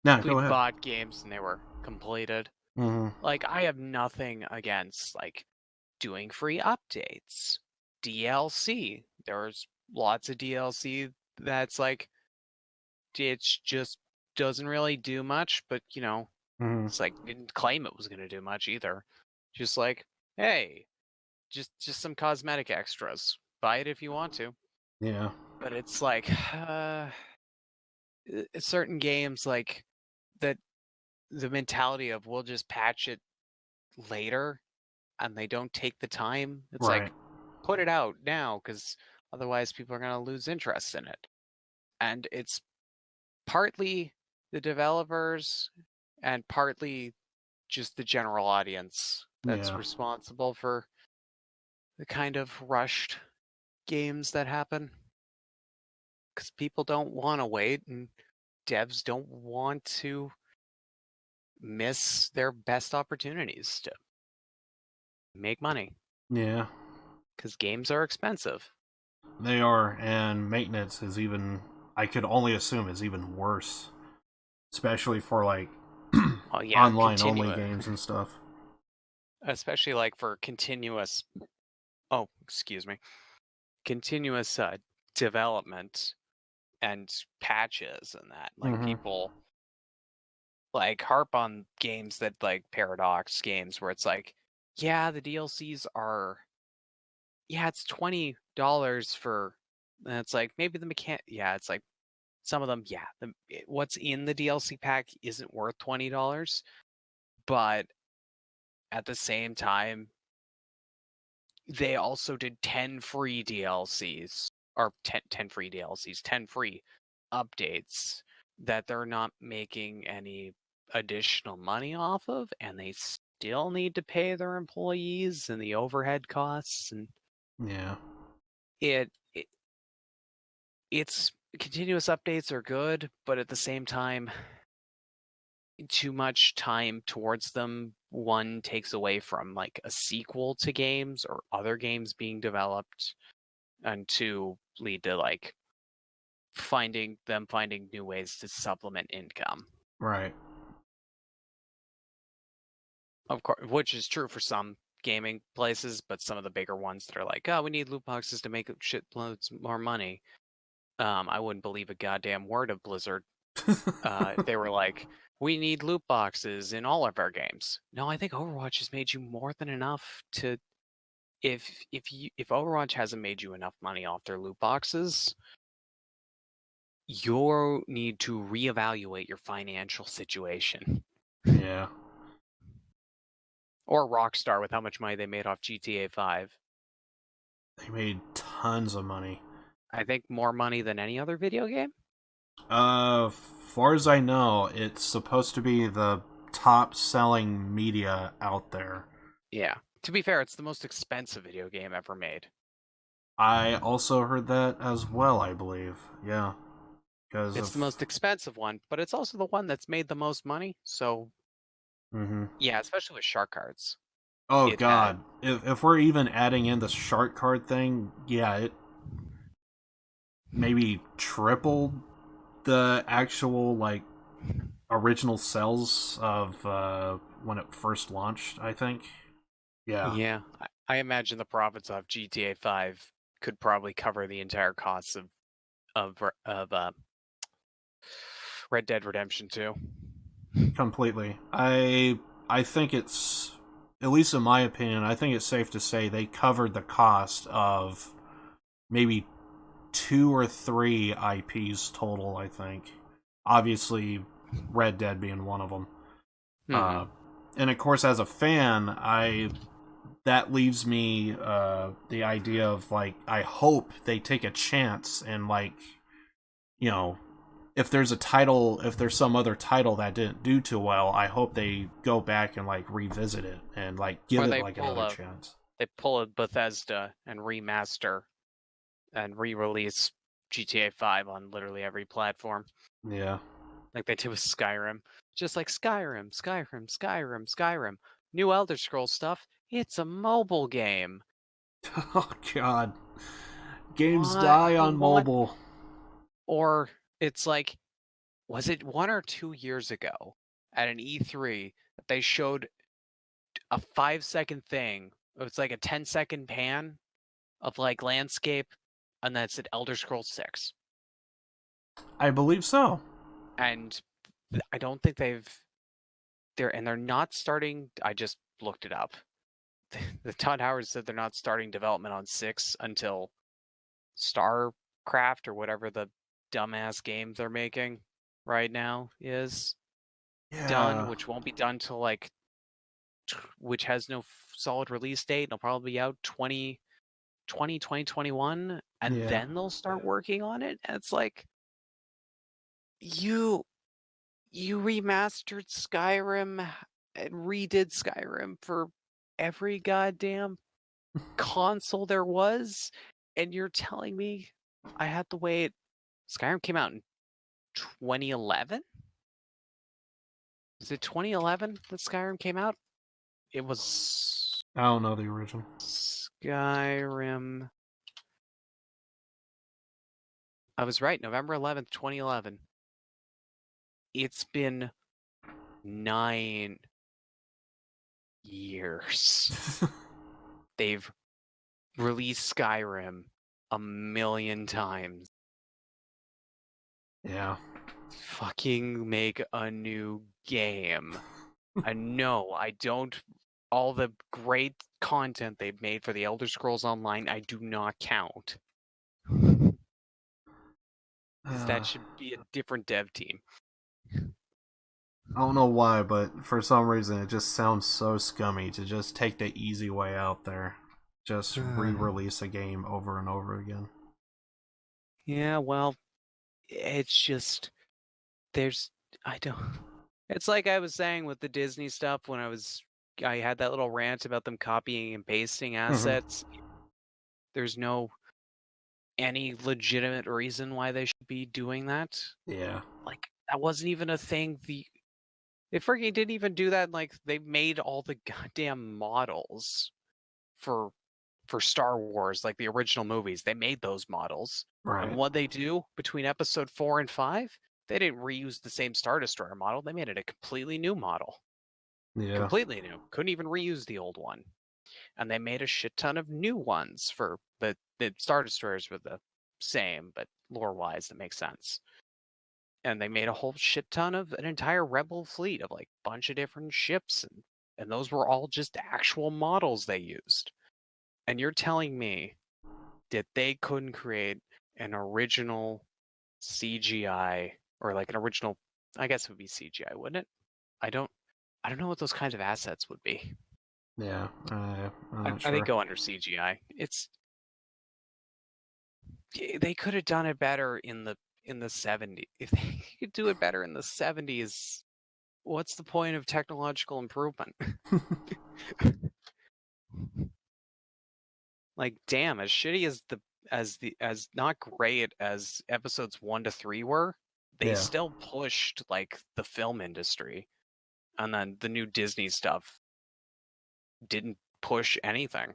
Speaker 1: we
Speaker 2: bought games and they were completed.
Speaker 1: Mm-hmm.
Speaker 2: Like, I have nothing against, like, doing free updates. DLC. There's lots of DLC that's, like, it just doesn't really do much, but, you know, it's like, didn't claim it was going to do much either. Just like, hey, just some cosmetic extras. Buy it if you want to.
Speaker 1: Yeah.
Speaker 2: But it's like, certain games like that, the mentality of we'll just patch it later, and they don't take the time. It's like, put it out now, because otherwise people are going to lose interest in it. And it's partly the developers and partly just the general audience that's responsible for the kind of rushed games that happen. Because people don't want to wait, and devs don't want to miss their best opportunities to make money.
Speaker 1: Yeah.
Speaker 2: Because games are expensive.
Speaker 1: They are, and maintenance is even, I could only assume, is even worse. Especially for, like,
Speaker 2: Well, yeah,
Speaker 1: online-only games and stuff.
Speaker 2: Especially, like, for continuous... Oh, excuse me. Continuous development and patches and that. Like, people... like harp on games that like Paradox games where it's like, yeah, the DLCs are, yeah, it's $20 for, and it's like maybe the yeah, it's like some of them, yeah, what's in the DLC pack isn't worth $20, but at the same time, they also did 10 free DLCs or 10 free DLCs, 10 free updates that they're not making any additional money off of, and they still need to pay their employees and the overhead costs, and
Speaker 1: yeah,
Speaker 2: it's continuous updates are good, but at the same time, too much time towards them, one, takes away from like a sequel to games or other games being developed, and two, lead to like finding new ways to supplement income.
Speaker 1: Right.
Speaker 2: Of course, which is true for some gaming places, but some of the bigger ones that are like, oh, we need loot boxes to make shitloads more money. I wouldn't believe a goddamn word of Blizzard. If they were like, we need loot boxes in all of our games. No, I think Overwatch has made you more than enough to. If Overwatch hasn't made you enough money off their loot boxes, you need to reevaluate your financial situation.
Speaker 1: Yeah.
Speaker 2: Or Rockstar with how much money they made off GTA 5.
Speaker 1: They made tons of money.
Speaker 2: I think more money than any other video game?
Speaker 1: Far as I know, it's supposed to be the top-selling media out there.
Speaker 2: Yeah. To be fair, it's the most expensive video game ever made.
Speaker 1: I also heard that as well, I believe. Yeah.
Speaker 2: It's the most expensive one, but it's also the one that's made the most money, so... Yeah, especially with shark cards.
Speaker 1: Oh, God. If we're even adding in the shark card thing, yeah, it maybe tripled the actual, like, original sales of when it first launched, I think. Yeah.
Speaker 2: Yeah. I imagine the profits of GTA 5 could probably cover the entire costs of Red Dead Redemption 2.
Speaker 1: Completely. I think it's, at least in my opinion, I think it's safe to say they covered the cost of maybe 2 or 3 IPs total, I think. Obviously, Red Dead being one of them. And of course, as a fan, that leaves me the idea of, like, I hope they take a chance and, like, you know, if there's some other title that didn't do too well, I hope they go back and, like, revisit it and, like, give it, like, another chance.
Speaker 2: They pull a Bethesda and remaster and re-release GTA 5 on literally every platform.
Speaker 1: Yeah.
Speaker 2: Like they did with Skyrim. Just like Skyrim. New Elder Scrolls stuff. It's a mobile game.
Speaker 1: Oh, God. Games die on mobile.
Speaker 2: Or it's like, was it 1 or 2 years ago at an E3 that they showed a 5-second thing? It was like a 10-second pan of like landscape, and that's at Elder Scrolls 6.
Speaker 1: I believe so.
Speaker 2: And I don't think they're not starting. I just looked it up. The Todd Howard said they're not starting development on 6 until StarCraft or whatever the dumbass game they're making right now is done, which won't be done till like, which has no solid release date. It'll probably be out 2021, and then they'll start working on it. And it's like, you remastered Skyrim and redid Skyrim for every goddamn console there was, and you're telling me I had to wait. Skyrim came out in 2011? Is it 2011 that Skyrim came out? It was...
Speaker 1: I don't know the original.
Speaker 2: Skyrim I was right. November 11th, 2011. It's been 9 years. They've released Skyrim a million times.
Speaker 1: Yeah.
Speaker 2: Fucking make a new game. I know, I don't... All the great content they've made for the Elder Scrolls Online, I do not count. That should be a different dev team.
Speaker 1: I don't know why, but for some reason it just sounds so scummy to just take the easy way out there. Just re-release a game over and over again.
Speaker 2: Yeah, well, it's just... It's like I was saying with the Disney stuff when I had that little rant about them copying and pasting assets. There's no any legitimate reason why they should be doing that.
Speaker 1: Yeah.
Speaker 2: Like, that wasn't even a thing. They freaking didn't even do that. Like, they made all the goddamn models for Star Wars, like the original movies. They made those models.
Speaker 1: Right.
Speaker 2: And what they do between episode 4 and 5, they didn't reuse the same Star Destroyer model. They made it a completely new model.
Speaker 1: Yeah.
Speaker 2: Completely new. Couldn't even reuse the old one. And they made a shit ton of new ones for the Star Destroyers were the same, but lore-wise, that makes sense. And they made a whole shit ton of an entire Rebel fleet of like a bunch of different ships, and those were all just actual models they used. And you're telling me that they couldn't create an original CGI, or like an original, I guess it would be CGI, wouldn't it? I don't know what those kinds of assets would be.
Speaker 1: Yeah, I'm not
Speaker 2: I
Speaker 1: sure.
Speaker 2: think go under CGI. They could have done it better in the 70s. If they could do it better in the 70s, what's the point of technological improvement? Like, damn, as shitty as not great as episodes 1 to 3 were, they still pushed like the film industry. And then the new Disney stuff didn't push anything.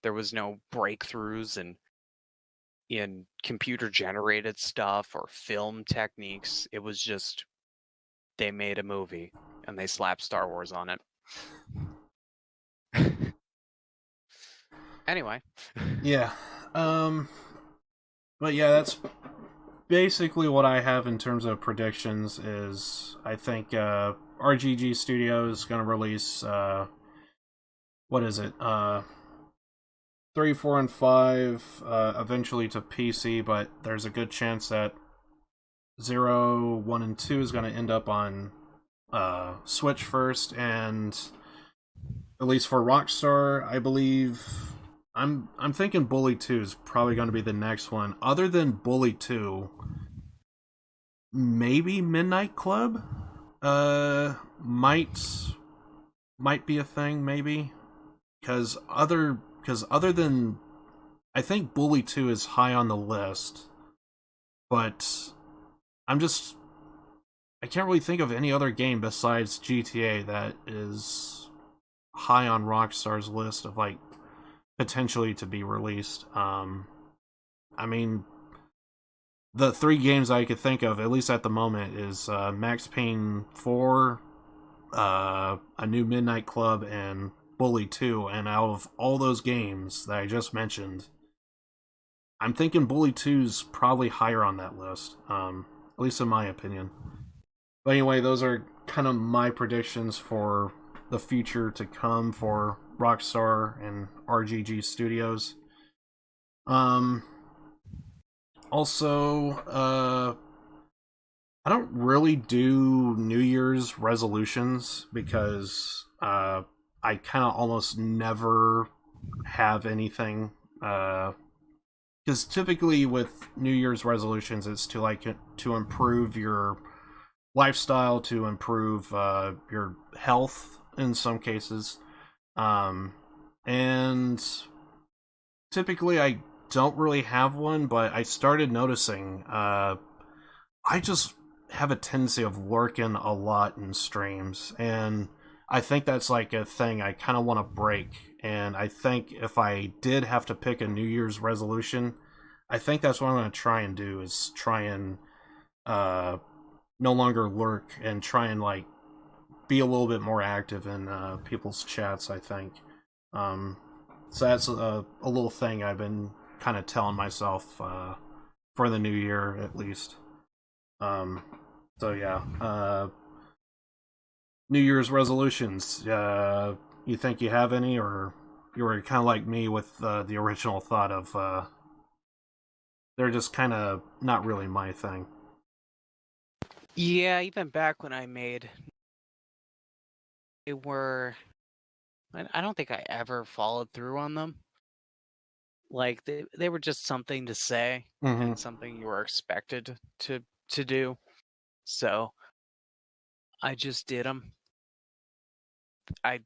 Speaker 2: There was no breakthroughs in computer generated stuff or film techniques. It was just they made a movie and they slapped Star Wars on it. Anyway.
Speaker 1: Yeah. But yeah, that's basically what I have in terms of predictions. Is I think RGG Studios is going to release what is it? 3, 4, and 5 eventually to PC, but there's a good chance that 0, 1, and 2 is going to end up on Switch first, and at least for Rockstar, I believe I'm thinking Bully 2 is probably going to be the next one. Other than Bully 2, maybe Midnight Club might be a thing, maybe, because other than, I think Bully 2 is high on the list, but I can't really think of any other game besides GTA that is high on Rockstar's list of like potentially to be released. I mean, the 3 games I could think of, at least at the moment, is Max Payne 4, a new Midnight Club, and Bully 2. And out of all those games that I just mentioned, I'm thinking Bully 2's probably higher on that list, at least in my opinion. But anyway, those are kind of my predictions for the future to come for Rockstar and RGG Studios. Also, I don't really do New Year's resolutions because I kind of almost never have anything. Because typically with New Year's resolutions, it's to improve your lifestyle, to improve your health in some cases. And typically I don't really have one, but I started noticing I just have a tendency of lurking a lot in streams, and I think that's like a thing I kind of want to break. And I think if I did have to pick a New Year's resolution, I think that's what I'm going to try and do, is try and no longer lurk and try and like be a little bit more active in people's chats, I think. So that's a little thing I've been kind of telling myself for the new year, at least. So yeah, New Year's resolutions. You think you have any, or you were kind of like me with the original thought of they're just kind of not really my thing?
Speaker 2: Yeah, even back when I made, it were, I don't think I ever followed through on them. Like they were just something to say and something you were expected to do. So I just did them. I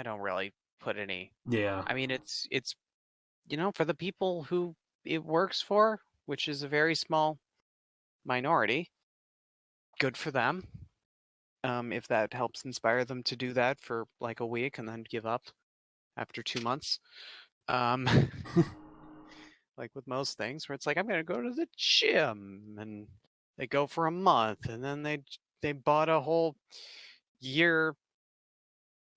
Speaker 2: don't really put any.
Speaker 1: Yeah.
Speaker 2: I mean, it's for the people who it works for, which is a very small minority. Good for them. If that helps inspire them to do that for like a week and then give up after 2 months. Like with most things, where it's like, I'm going to go to the gym, and they go for a month, and then they bought a whole year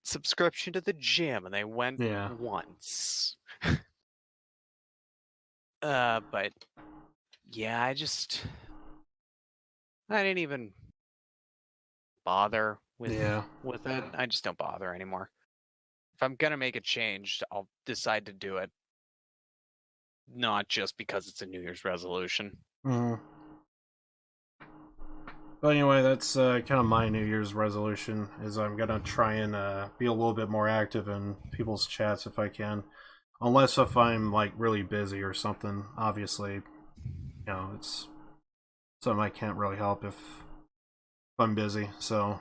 Speaker 2: subscription to the gym, and they went once. But yeah, I didn't even bother with it. I just don't bother anymore. If I'm gonna make a change, I'll decide to do it, not just because it's a New Year's resolution.
Speaker 1: But anyway, that's kind of my New Year's resolution, is I'm gonna try and be a little bit more active in people's chats if I can. Unless if I'm like really busy or something, obviously, it's something I can't really help if I'm busy. So,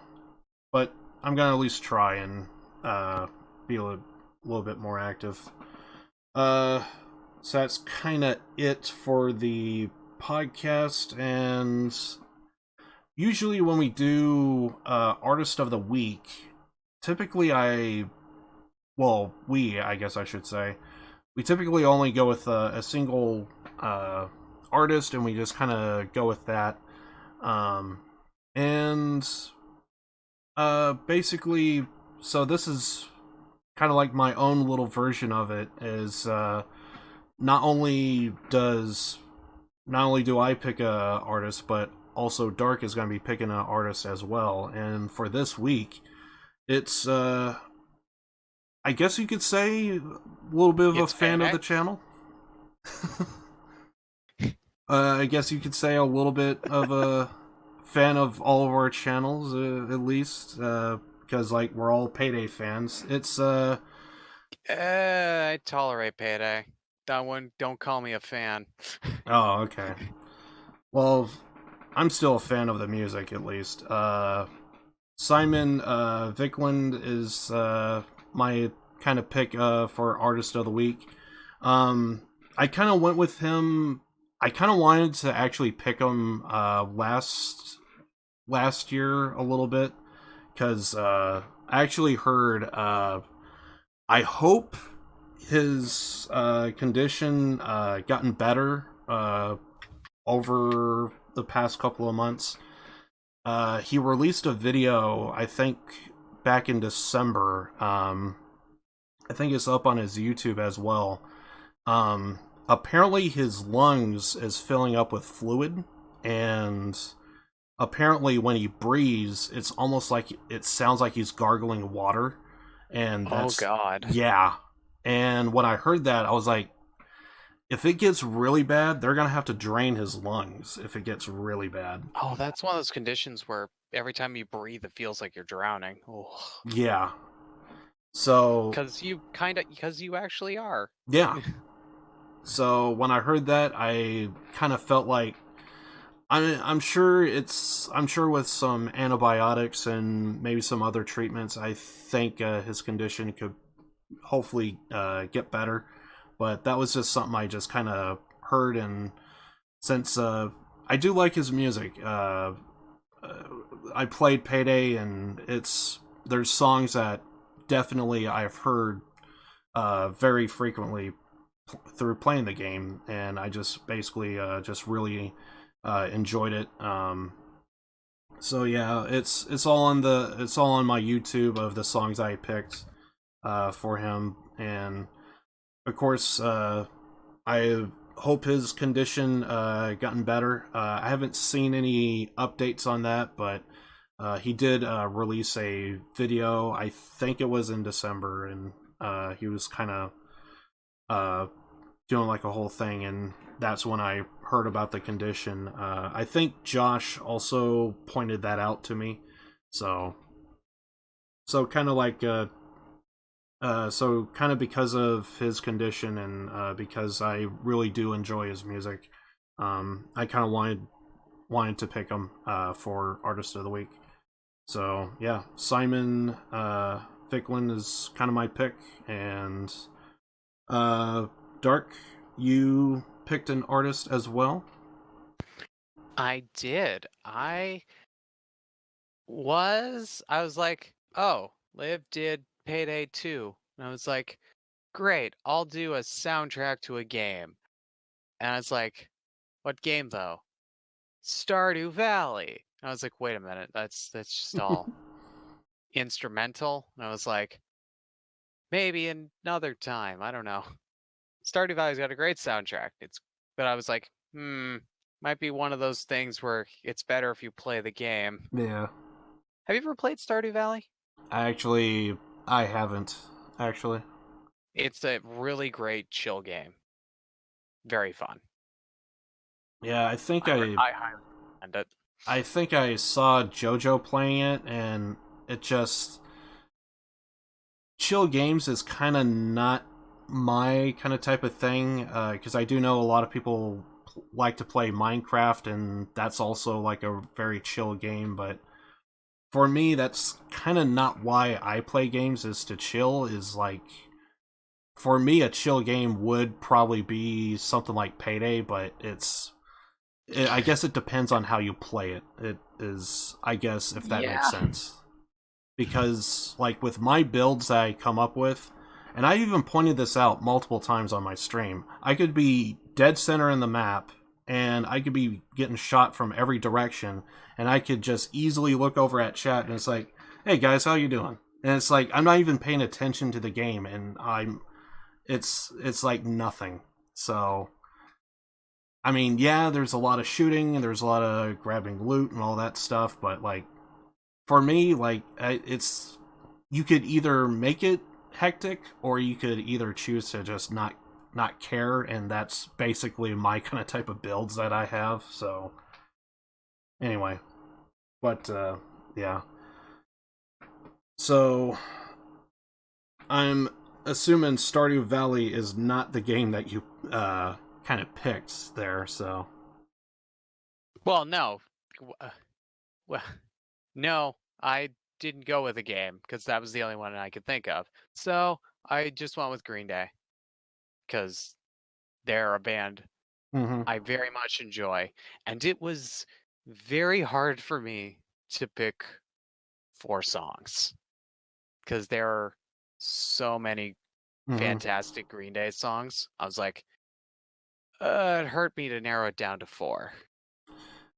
Speaker 1: but I'm gonna at least try and be a little bit more active. So that's kind of it for the podcast. And usually when we do Artist of the Week, typically I guess I should say, we typically only go with a single artist, and we just kind of go with that. Basically, so this is kind of like my own little version of it, is not only do I pick a artist, but also Dark is going to be picking an artist as well. And for this week, it's I guess you could say a little bit of a fan of the channel. I guess you could say a little bit of a fan of all of our channels, at least, because like we're all Payday fans. It's
Speaker 2: I tolerate Payday. Don't call me a fan.
Speaker 1: Oh, okay. Well, I'm still a fan of the music, at least. Simon Viklund is my kind of pick for Artist of the Week. I kind of went with him. I kind of wanted to actually pick him last year a little bit, because I actually heard, I hope his condition gotten better over the past couple of months. He released a video, I think, back in December. I think it's up on his YouTube as well. Apparently his lungs is filling up with fluid, and apparently when he breathes, it's almost like it sounds like he's gargling water. And that's,
Speaker 2: oh God.
Speaker 1: Yeah. And when I heard that, I was like, if it gets really bad, they're gonna have to drain his lungs if it gets really bad.
Speaker 2: Oh, that's one of those conditions where every time you breathe, it feels like you're drowning. Oh.
Speaker 1: Yeah. So.
Speaker 2: Because you actually are.
Speaker 1: Yeah. So when I heard that, I kind of felt like, I'm sure with some antibiotics and maybe some other treatments, I think his condition could hopefully get better. But that was just something I just kind of heard, and since I do like his music, I played Payday, and there's songs that definitely I've heard very frequently. through playing the game, and I just basically just really enjoyed it. So yeah, it's all on my YouTube of the songs I picked for him, and of course I hope his condition gotten better. I haven't seen any updates on that, but he did release a video. I think it was in December, and he was kind of doing like a whole thing, and that's when I heard about the condition. I think Josh also pointed that out to me, so kind of like because of his condition, and because I really do enjoy his music, I kind of wanted to pick him for Artist of the Week. So yeah, Simon Viklund is kind of my pick, and Dark, you picked an artist as well?
Speaker 2: I did. I was like, oh, Liv did Payday 2. And I was like, great, I'll do a soundtrack to a game. And I was like, what game though? Stardew Valley. And I was like, wait a minute, that's just all instrumental. And I was like, maybe another time. I don't know. Stardew Valley's got a great soundtrack. But I was like, might be one of those things where it's better if you play the game.
Speaker 1: Yeah.
Speaker 2: Have you ever played Stardew Valley?
Speaker 1: I haven't, actually.
Speaker 2: It's a really great chill game. Very fun.
Speaker 1: Yeah, I think
Speaker 2: I highly recommend it.
Speaker 1: I think I saw JoJo playing it, and it just... Chill games is kind of not my kind of type of thing, because I do know a lot of people like to play Minecraft, and that's also like a very chill game, but for me, that's kind of not why I play games, is to chill. Is like, for me, a chill game would probably be something like Payday, but I guess it depends on how you play it. It is, I guess, if that makes sense. Because, like, with my builds that I come up with, and I even pointed this out multiple times on my stream, I could be dead center in the map, and I could be getting shot from every direction, and I could just easily look over at chat, and it's like, hey guys, how you doing? And it's like, I'm not even paying attention to the game, and it's like nothing. So, I mean, yeah, there's a lot of shooting, and there's a lot of grabbing loot and all that stuff, but, like, for me, like, it's, you could either make it hectic, or you could either choose to just not care, and that's basically my kind of type of builds that I have. So anyway, but yeah, so I'm assuming Stardew Valley is not the game that you kind of picked there. So
Speaker 2: well, no, no, I didn't go with a game because that was the only one I could think of. So I just went with Green Day because they're a band I very much enjoy, and it was very hard for me to pick 4 songs because there are so many fantastic Green Day songs. I was like, it hurt me to narrow it down to 4.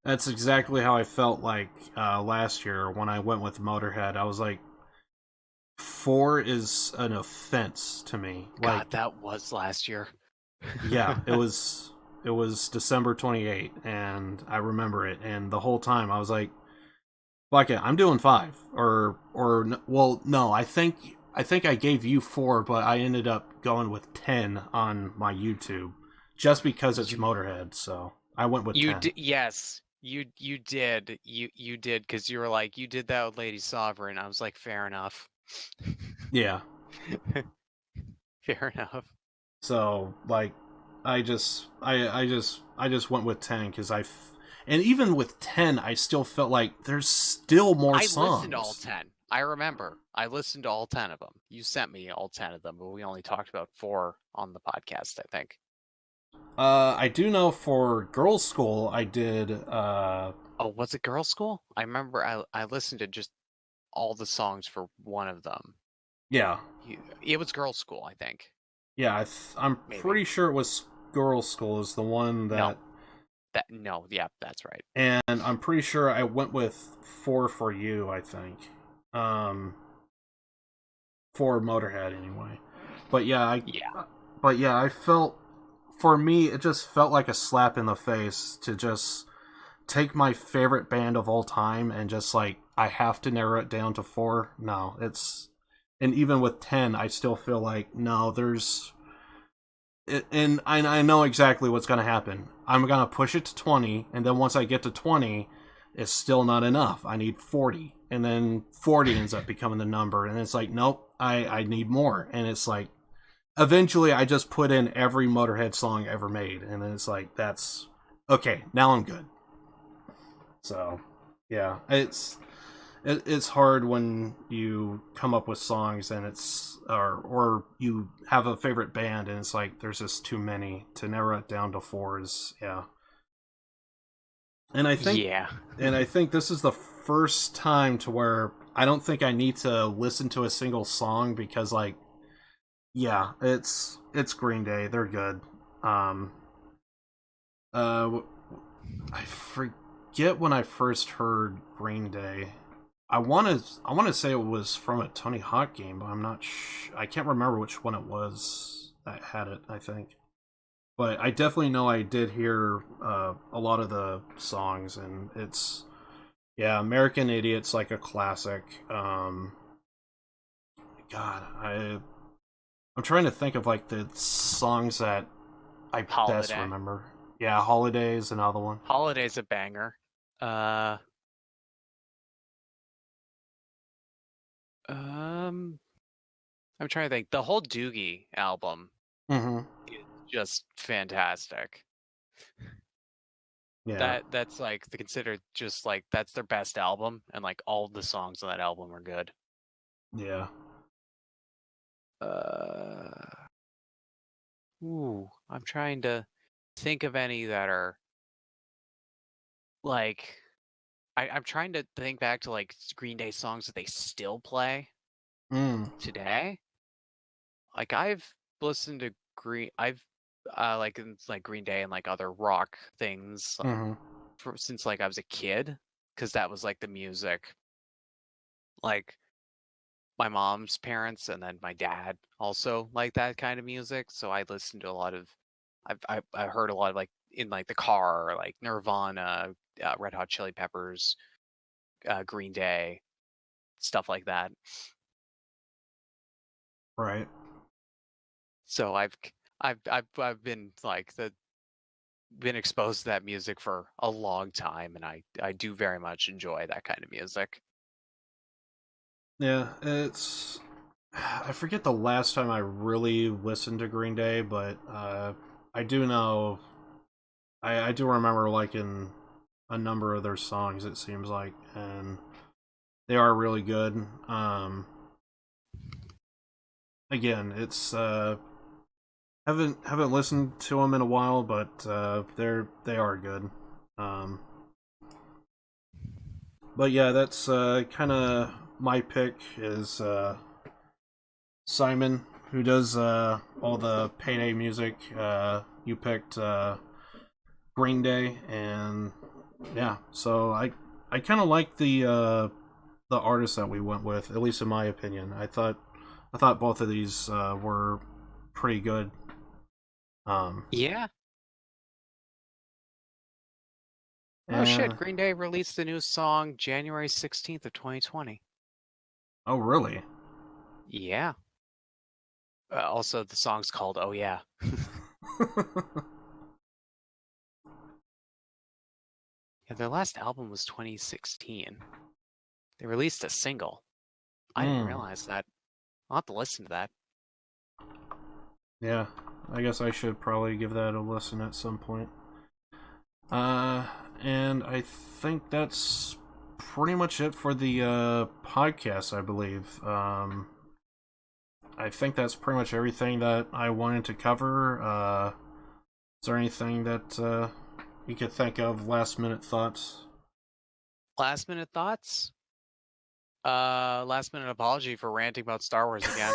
Speaker 1: That's exactly how I felt like last year when I went with Motorhead. I was like, 4 is an offense to me.
Speaker 2: God,
Speaker 1: Like,
Speaker 2: that was last year.
Speaker 1: yeah, it was December 28th, and I remember it. And the whole time I was like, fuck it, I'm doing 5. Or well, no, I think I gave you 4, but I ended up going with 10 on my YouTube just because it's Motorhead. So I went with 10.
Speaker 2: Yes. You did because you were like, you did that with Lady Sovereign. I was like, fair enough.
Speaker 1: Yeah.
Speaker 2: Fair enough.
Speaker 1: So like, I just went with 10 because and even with 10, I still felt like there's still more songs.
Speaker 2: I listened to all 10. I remember. I listened to all 10 of them. You sent me all 10 of them, but we only talked about 4 on the podcast, I think.
Speaker 1: I do know for Girls' School, I did.
Speaker 2: Oh, was it Girls' School? I remember I listened to just all the songs for one of them.
Speaker 1: Yeah.
Speaker 2: It was Girls' School, I think.
Speaker 1: Yeah, I'm pretty sure it was Girl School is the one that...
Speaker 2: Yeah, that's right.
Speaker 1: And I'm pretty sure I went with 4 for You, I think. For Motorhead, anyway. But yeah, I felt... For me, it just felt like a slap in the face to just take my favorite band of all time and just, like, I have to narrow it down to 4. No, it's... And even with 10, I still feel like, no, there's... And I know exactly what's going to happen. I'm going to push it to 20, and then once I get to 20, it's still not enough. I need 40. And then 40 ends up becoming the number. And it's like, nope, I need more. And it's like, eventually I just put in every Motorhead song ever made. And then it's like, that's... Okay, now I'm good. So, yeah, it's hard when you come up with songs and it's or you have a favorite band and it's like there's just too many. To narrow it down to 4 is and I think this is the first time to where I don't think I need to listen to a single song because, like, yeah, it's Green Day, they're good. I forget when I first heard Green Day. I want to say it was from a Tony Hawk game, but I'm not I can't remember which one it was that had it, I think. But I definitely know I did hear a lot of the songs, and it's... Yeah, American Idiot's like a classic. God, I'm trying to think of, like, the songs that I best remember. Yeah, Holiday's another one.
Speaker 2: Holiday's a banger. I'm trying to think. The whole Doogie album is just fantastic.
Speaker 1: Yeah.
Speaker 2: That's like considered just like that's their best album, and like all the songs on that album are good.
Speaker 1: Yeah.
Speaker 2: I'm trying to think of any that are like I'm trying to think back to like Green Day songs that they still play today. Like I've listened to I've like Green Day and like other rock things since like I was a kid, because that was like the music. Like my mom's parents and then my dad also like that kind of music, so I listened to a lot of. I heard a lot of like in like the car, like Nirvana, Red Hot Chili Peppers, Green Day, stuff like that.
Speaker 1: Right.
Speaker 2: So I've been like been exposed to that music for a long time, and I do very much enjoy that kind of music.
Speaker 1: Yeah, it's... I forget the last time I really listened to Green Day, but I do know... I do remember liking a number of their songs, it seems like, and they are really good. Again, it's... haven't listened to them in a while, but they are good. But yeah, that's kind of my pick is Simon, who does all the Payday music. You picked Green Day, and yeah, so I kind of like the artists that we went with, at least in my opinion. I thought both of these were pretty good.
Speaker 2: Yeah. Oh shit! Green Day released the new song January 16th of 2020.
Speaker 1: Oh really?
Speaker 2: Yeah. Also, the song's called "Oh Yeah." Yeah, their last album was 2016. They released a single. I didn't realize that. I'll have to listen to that.
Speaker 1: Yeah, I guess I should probably give that a listen at some point. And I think that's pretty much it for the podcast, I believe. I think that's pretty much everything that I wanted to cover. Is there anything that you could think of? Last minute thoughts?
Speaker 2: Last minute thoughts? Last minute apology for ranting about Star Wars again.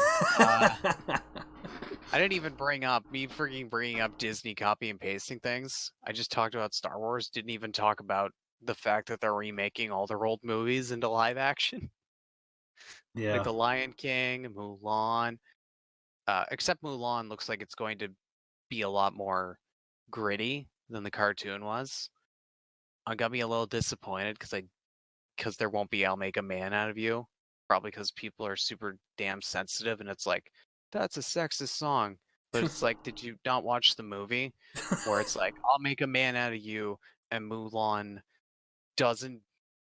Speaker 2: I didn't even bring up bringing up Disney copy and pasting things. I just talked about Star Wars. Didn't even talk about the fact that they're remaking all their old movies into live action.
Speaker 1: Yeah.
Speaker 2: Like The Lion King, Mulan. Except Mulan looks like it's going to be a lot more gritty than the cartoon was. I got me a little disappointed because there won't be "I'll Make a Man Out of You," probably because people are super damn sensitive, and it's like that's a sexist song. But it's like, did you not watch the movie where it's like "I'll make a man out of you," and Mulan doesn't.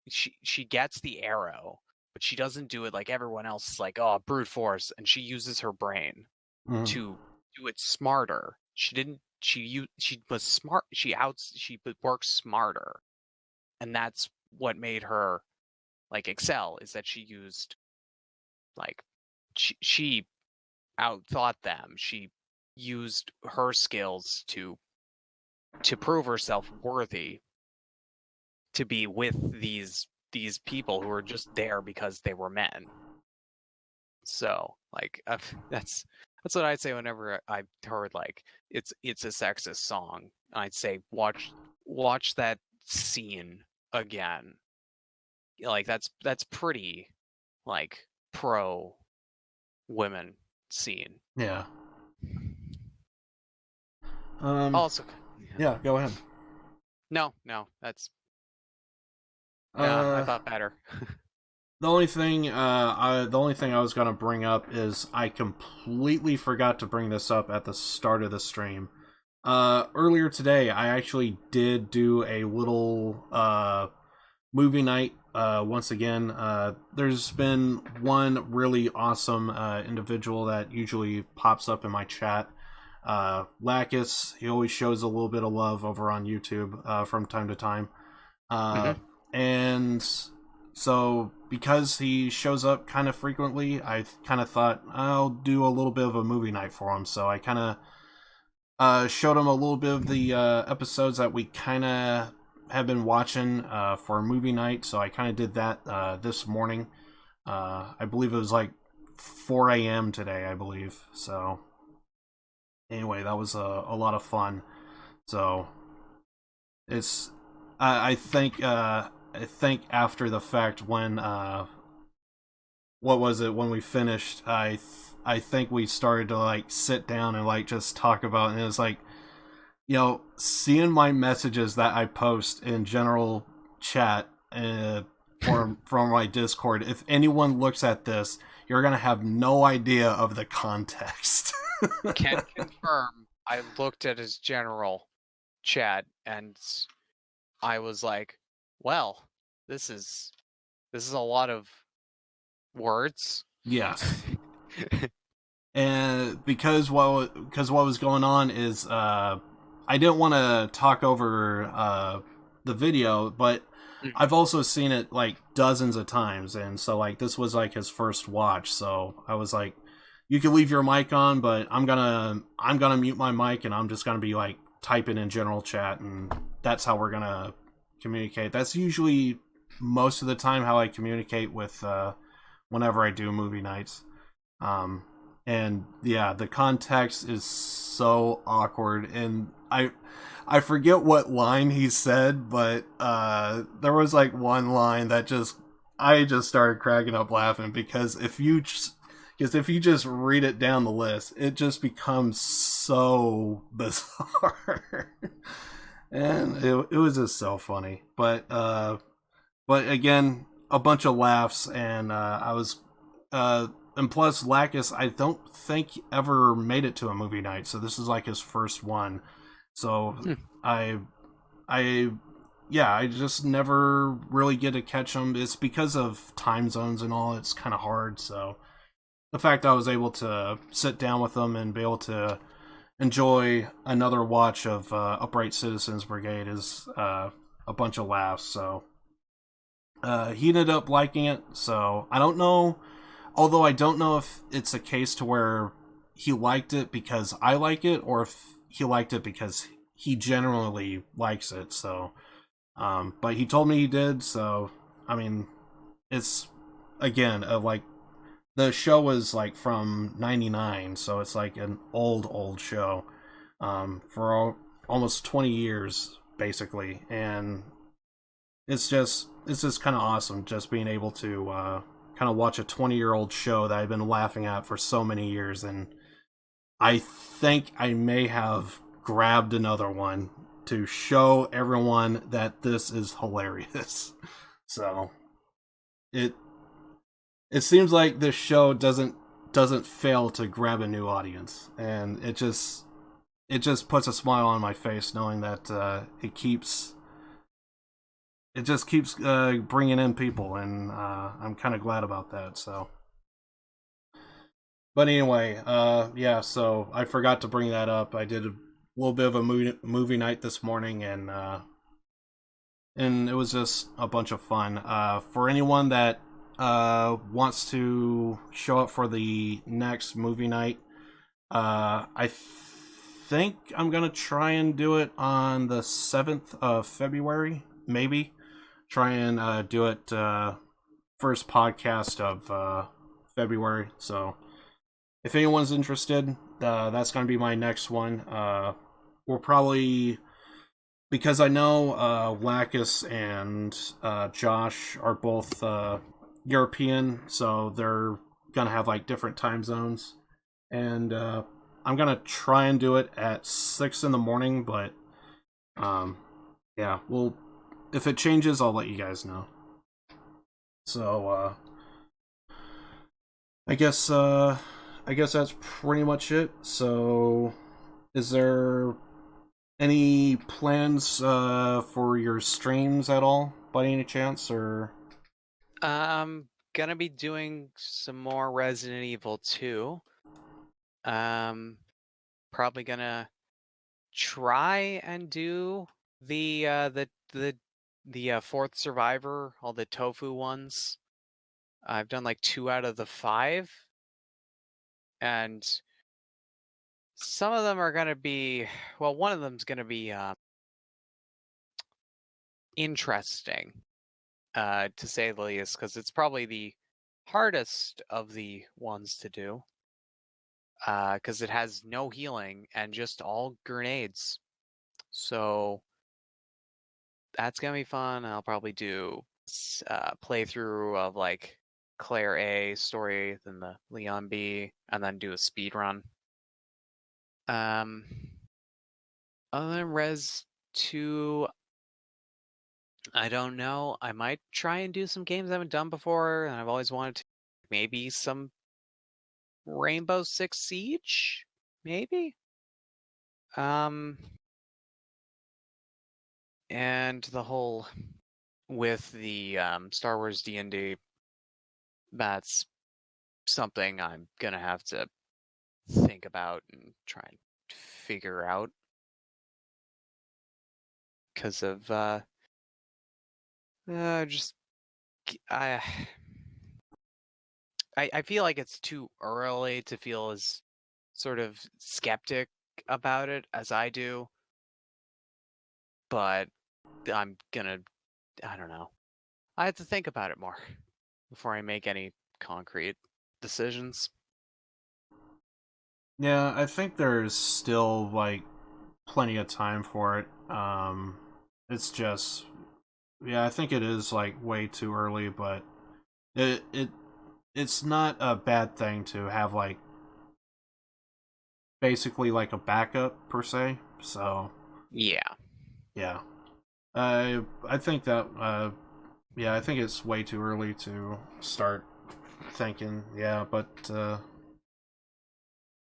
Speaker 2: She gets the arrow, but she doesn't do it like everyone else. It's like, oh, brute force, and she uses her brain to do it smarter. She didn't. She was smart. She works smarter, and that's what made her like excel. Is that she used like she outthought them. She used her skills to prove herself worthy to be with these people who are just there because they were men. So, like, that's what I'd say whenever I heard like it's a sexist song. I'd say watch that scene again. Like that's pretty like pro women scene.
Speaker 1: Yeah.
Speaker 2: Also,
Speaker 1: yeah, go ahead.
Speaker 2: No, that's. I thought better.
Speaker 1: The only thing I was gonna bring up is I completely forgot to bring this up at the start of the stream. Earlier today, I actually did do a little movie night. Once again, there's been one really awesome individual that usually pops up in my chat. Lacus, he always shows a little bit of love over on YouTube from time to time. And so because he shows up kind of frequently, I kind of thought I'll do a little bit of a movie night for him. So I kind of showed him a little bit of the episodes that we kind of have been watching for a movie night. So I kind of did that this morning. I believe it was like 4 a.m. today, I believe. So anyway, that was a lot of fun. So it's I think after the fact when what was it when we finished, I think we started to like sit down and like just talk about it, and it was like, you know, seeing my messages that I post in general chat from my Discord, if anyone looks at this, you're gonna have no idea of the context.
Speaker 2: Can confirm, I looked at his general chat and I was like, well, this is a lot of words.
Speaker 1: Yeah. And because what was going on is I didn't want to talk over the video, but I've also seen it like dozens of times, and so like this was like his first watch, so I was like, you can leave your mic on, but I'm gonna mute my mic and I'm just gonna be like typing in general chat, and that's how we're gonna communicate. That's usually most of the time how I communicate with whenever I do movie nights. And yeah, the context is so awkward, and I forget what line he said, but there was like one line that I just started cracking up laughing, because if you just read it down the list, it just becomes so bizarre. And it was just so funny. But again, a bunch of laughs, and I was and plus Lacus, I don't think ever made it to a movie night, so this is like his first one. So I just never really get to catch him. It's because of time zones and all, it's kind of hard. So the fact I was able to sit down with him and be able to enjoy another watch of Upright Citizens Brigade is a bunch of laughs. So he ended up liking it. So I don't know, although I don't know if it's a case to where he liked it because I like it, or if he liked it because he generally likes it. So but he told me he did, so I mean, it's again like the show was like from '99, so it's like an old show, for almost 20 years basically, and it's just kind of awesome just being able to kind of watch a 20-year-old show that I've been laughing at for so many years, and I think I may have grabbed another one to show everyone that this is hilarious. So it seems like this show doesn't fail to grab a new audience, and it just puts a smile on my face knowing that it just keeps bringing in people, and I'm kind of glad about that. So, but anyway, yeah. So I forgot to bring that up. I did a little bit of a movie night this morning, and it was just a bunch of fun. For anyone that wants to show up for the next movie night, I think I'm gonna try and do it on the 7th of February, maybe. Try and do it first podcast of February. So if anyone's interested, that's gonna be my next one. We'll probably, because I know Lacus and Josh are both European, so they're gonna have like different time zones, and I'm gonna try and do it at 6 in the morning, but yeah, if it changes, I'll let you guys know. So I guess that's pretty much it. So is there any plans for your streams at all, by any chance, or?
Speaker 2: I'm gonna be doing some more Resident Evil 2. Probably gonna try and do the fourth survivor, all the tofu ones. I've done like 2 out of the 5, and some of them are gonna be, well, one of them's gonna be interesting, to say the least, because it's probably the hardest of the ones to do, because it has no healing and just all grenades. So that's gonna be fun. I'll probably do playthrough of like Claire A story, then the Leon B, and then do a speed run. Other than Res 2, I don't know. I might try and do some games I haven't done before, and I've always wanted to. Maybe some Rainbow Six Siege? Maybe? And the whole with the Star Wars D&D, that's something I'm gonna have to think about and try and figure out, because of just I feel like it's too early to feel as sort of skeptic about it as I do, but I don't know. I have to think about it more before I make any concrete decisions.
Speaker 1: Yeah, I think there's still like plenty of time for it. It's just, yeah, I think it is like way too early, but it's not a bad thing to have like basically like a backup per se. So
Speaker 2: yeah.
Speaker 1: I think that I think it's way too early to start thinking. Yeah, but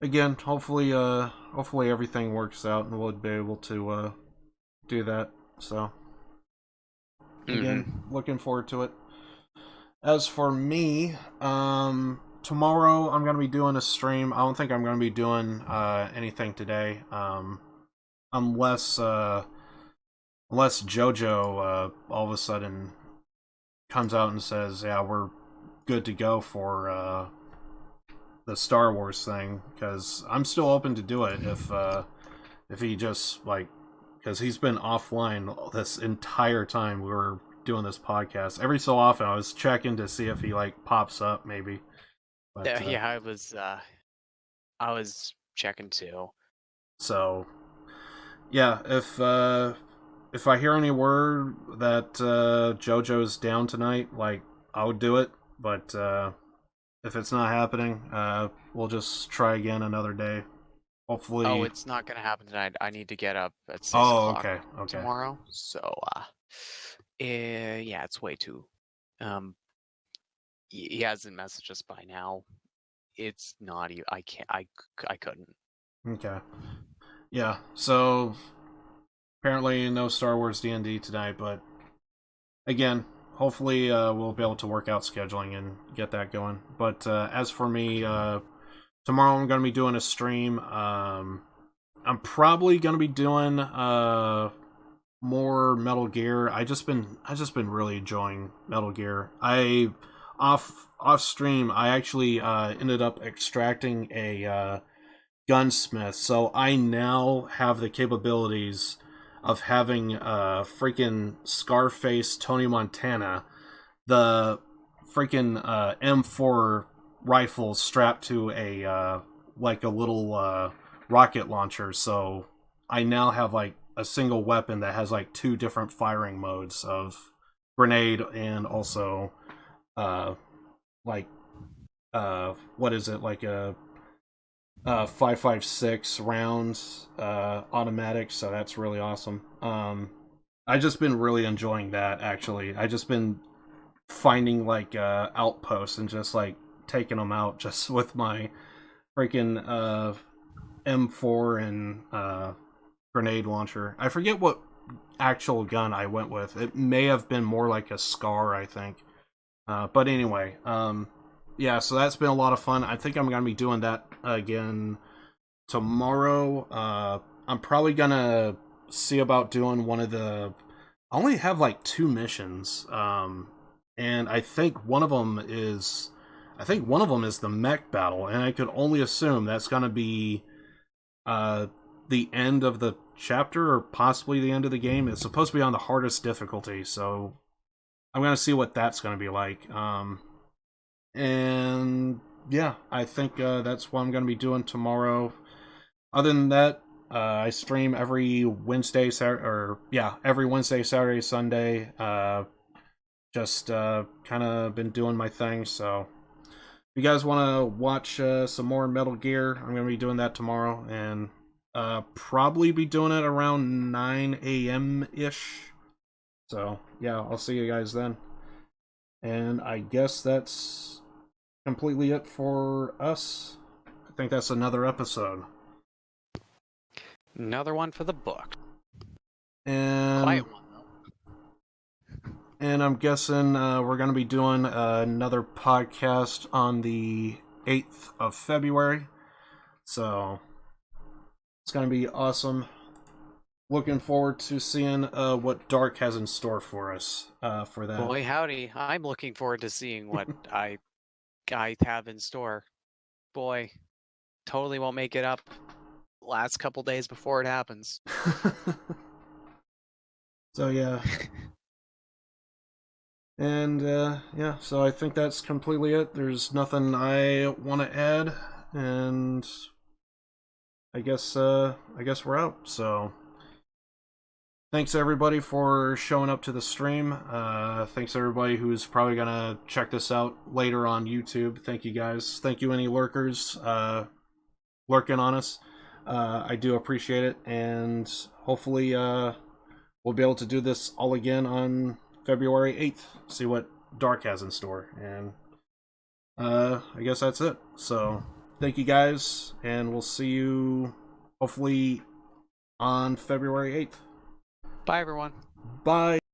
Speaker 1: again, hopefully everything works out and we'll be able to do that. So again, looking forward to it. As for me, tomorrow I'm gonna be doing a stream. I don't think I'm gonna be doing anything today, unless JoJo all of a sudden comes out and says, "Yeah, we're good to go for the Star Wars thing," because I'm still open to do it if he just like, because he's been offline this entire time we were doing this podcast. Every so often I was checking to see if he like pops up maybe, But,
Speaker 2: yeah, I was checking too.
Speaker 1: So, yeah, if I hear any word that JoJo's down tonight, like, I would do it. But if it's not happening, we'll just try again another day. Hopefully.
Speaker 2: Oh, it's not gonna happen tonight. I need to get up at 6
Speaker 1: Oh,
Speaker 2: o'clock
Speaker 1: okay.
Speaker 2: tomorrow. So, yeah, it's way too. He hasn't messaged us by now. It's not even. I can't. I couldn't.
Speaker 1: Okay. Yeah. So apparently no Star Wars D&D tonight, but again, hopefully we'll be able to work out scheduling and get that going. But as for me, tomorrow I'm going to be doing a stream. I'm probably going to be doing more Metal Gear. I just been really enjoying Metal Gear. Off stream, I actually ended up extracting a gunsmith, so I now have the capabilities of having freaking Scarface Tony Montana, the freaking M4 rifle strapped to a like a little rocket launcher. So I now have like a single weapon that has like 2 different firing modes of grenade and also what is it, like a 5.56 rounds automatic, so that's really awesome. I just been really enjoying that, actually. I just been finding like outposts and just like taking them out just with my freaking M4 and grenade launcher. I forget what actual gun I went with. It may have been more like a Scar, I think. But anyway, yeah, so that's been a lot of fun. I think I'm going to be doing that again tomorrow. I'm probably going to see about doing one of the... I only have like 2 missions. And I think one of them is... the mech battle, and I could only assume that's going to be the end of the chapter, or possibly the end of the game. It's supposed to be on the hardest difficulty, so I'm going to see what that's going to be like. And yeah, I think that's what I'm going to be doing tomorrow. Other than that, I stream every Wednesday, every Wednesday, Saturday, Sunday. Just kind of been doing my thing, so if you guys want to watch some more Metal Gear, I'm going to be doing that tomorrow, and probably be doing it around 9 a.m.-ish. So, yeah, I'll see you guys then. And I guess that's completely it for us. I think that's another episode.
Speaker 2: Another one for the book.
Speaker 1: And
Speaker 2: Quiet one, though.
Speaker 1: And I'm guessing we're going to be doing another podcast on the 8th of February. So it's going to be awesome. Looking forward to seeing what Dark has in store for us for that.
Speaker 2: Boy, howdy. I'm looking forward to seeing what I have in store. Boy, totally won't make it up last couple days before it happens.
Speaker 1: So, yeah. And, yeah, so I think that's completely it. There's nothing I want to add, and I guess we're out. So, thanks everybody for showing up to the stream. Thanks everybody who's probably gonna check this out later on YouTube. Thank you guys. Thank you any lurkers lurking on us. I do appreciate it, and hopefully we'll be able to do this all again on February 8th. See what Dark has in store. And I guess that's it. So thank you guys, and we'll see you hopefully on February 8th.
Speaker 2: Bye, everyone.
Speaker 1: Bye.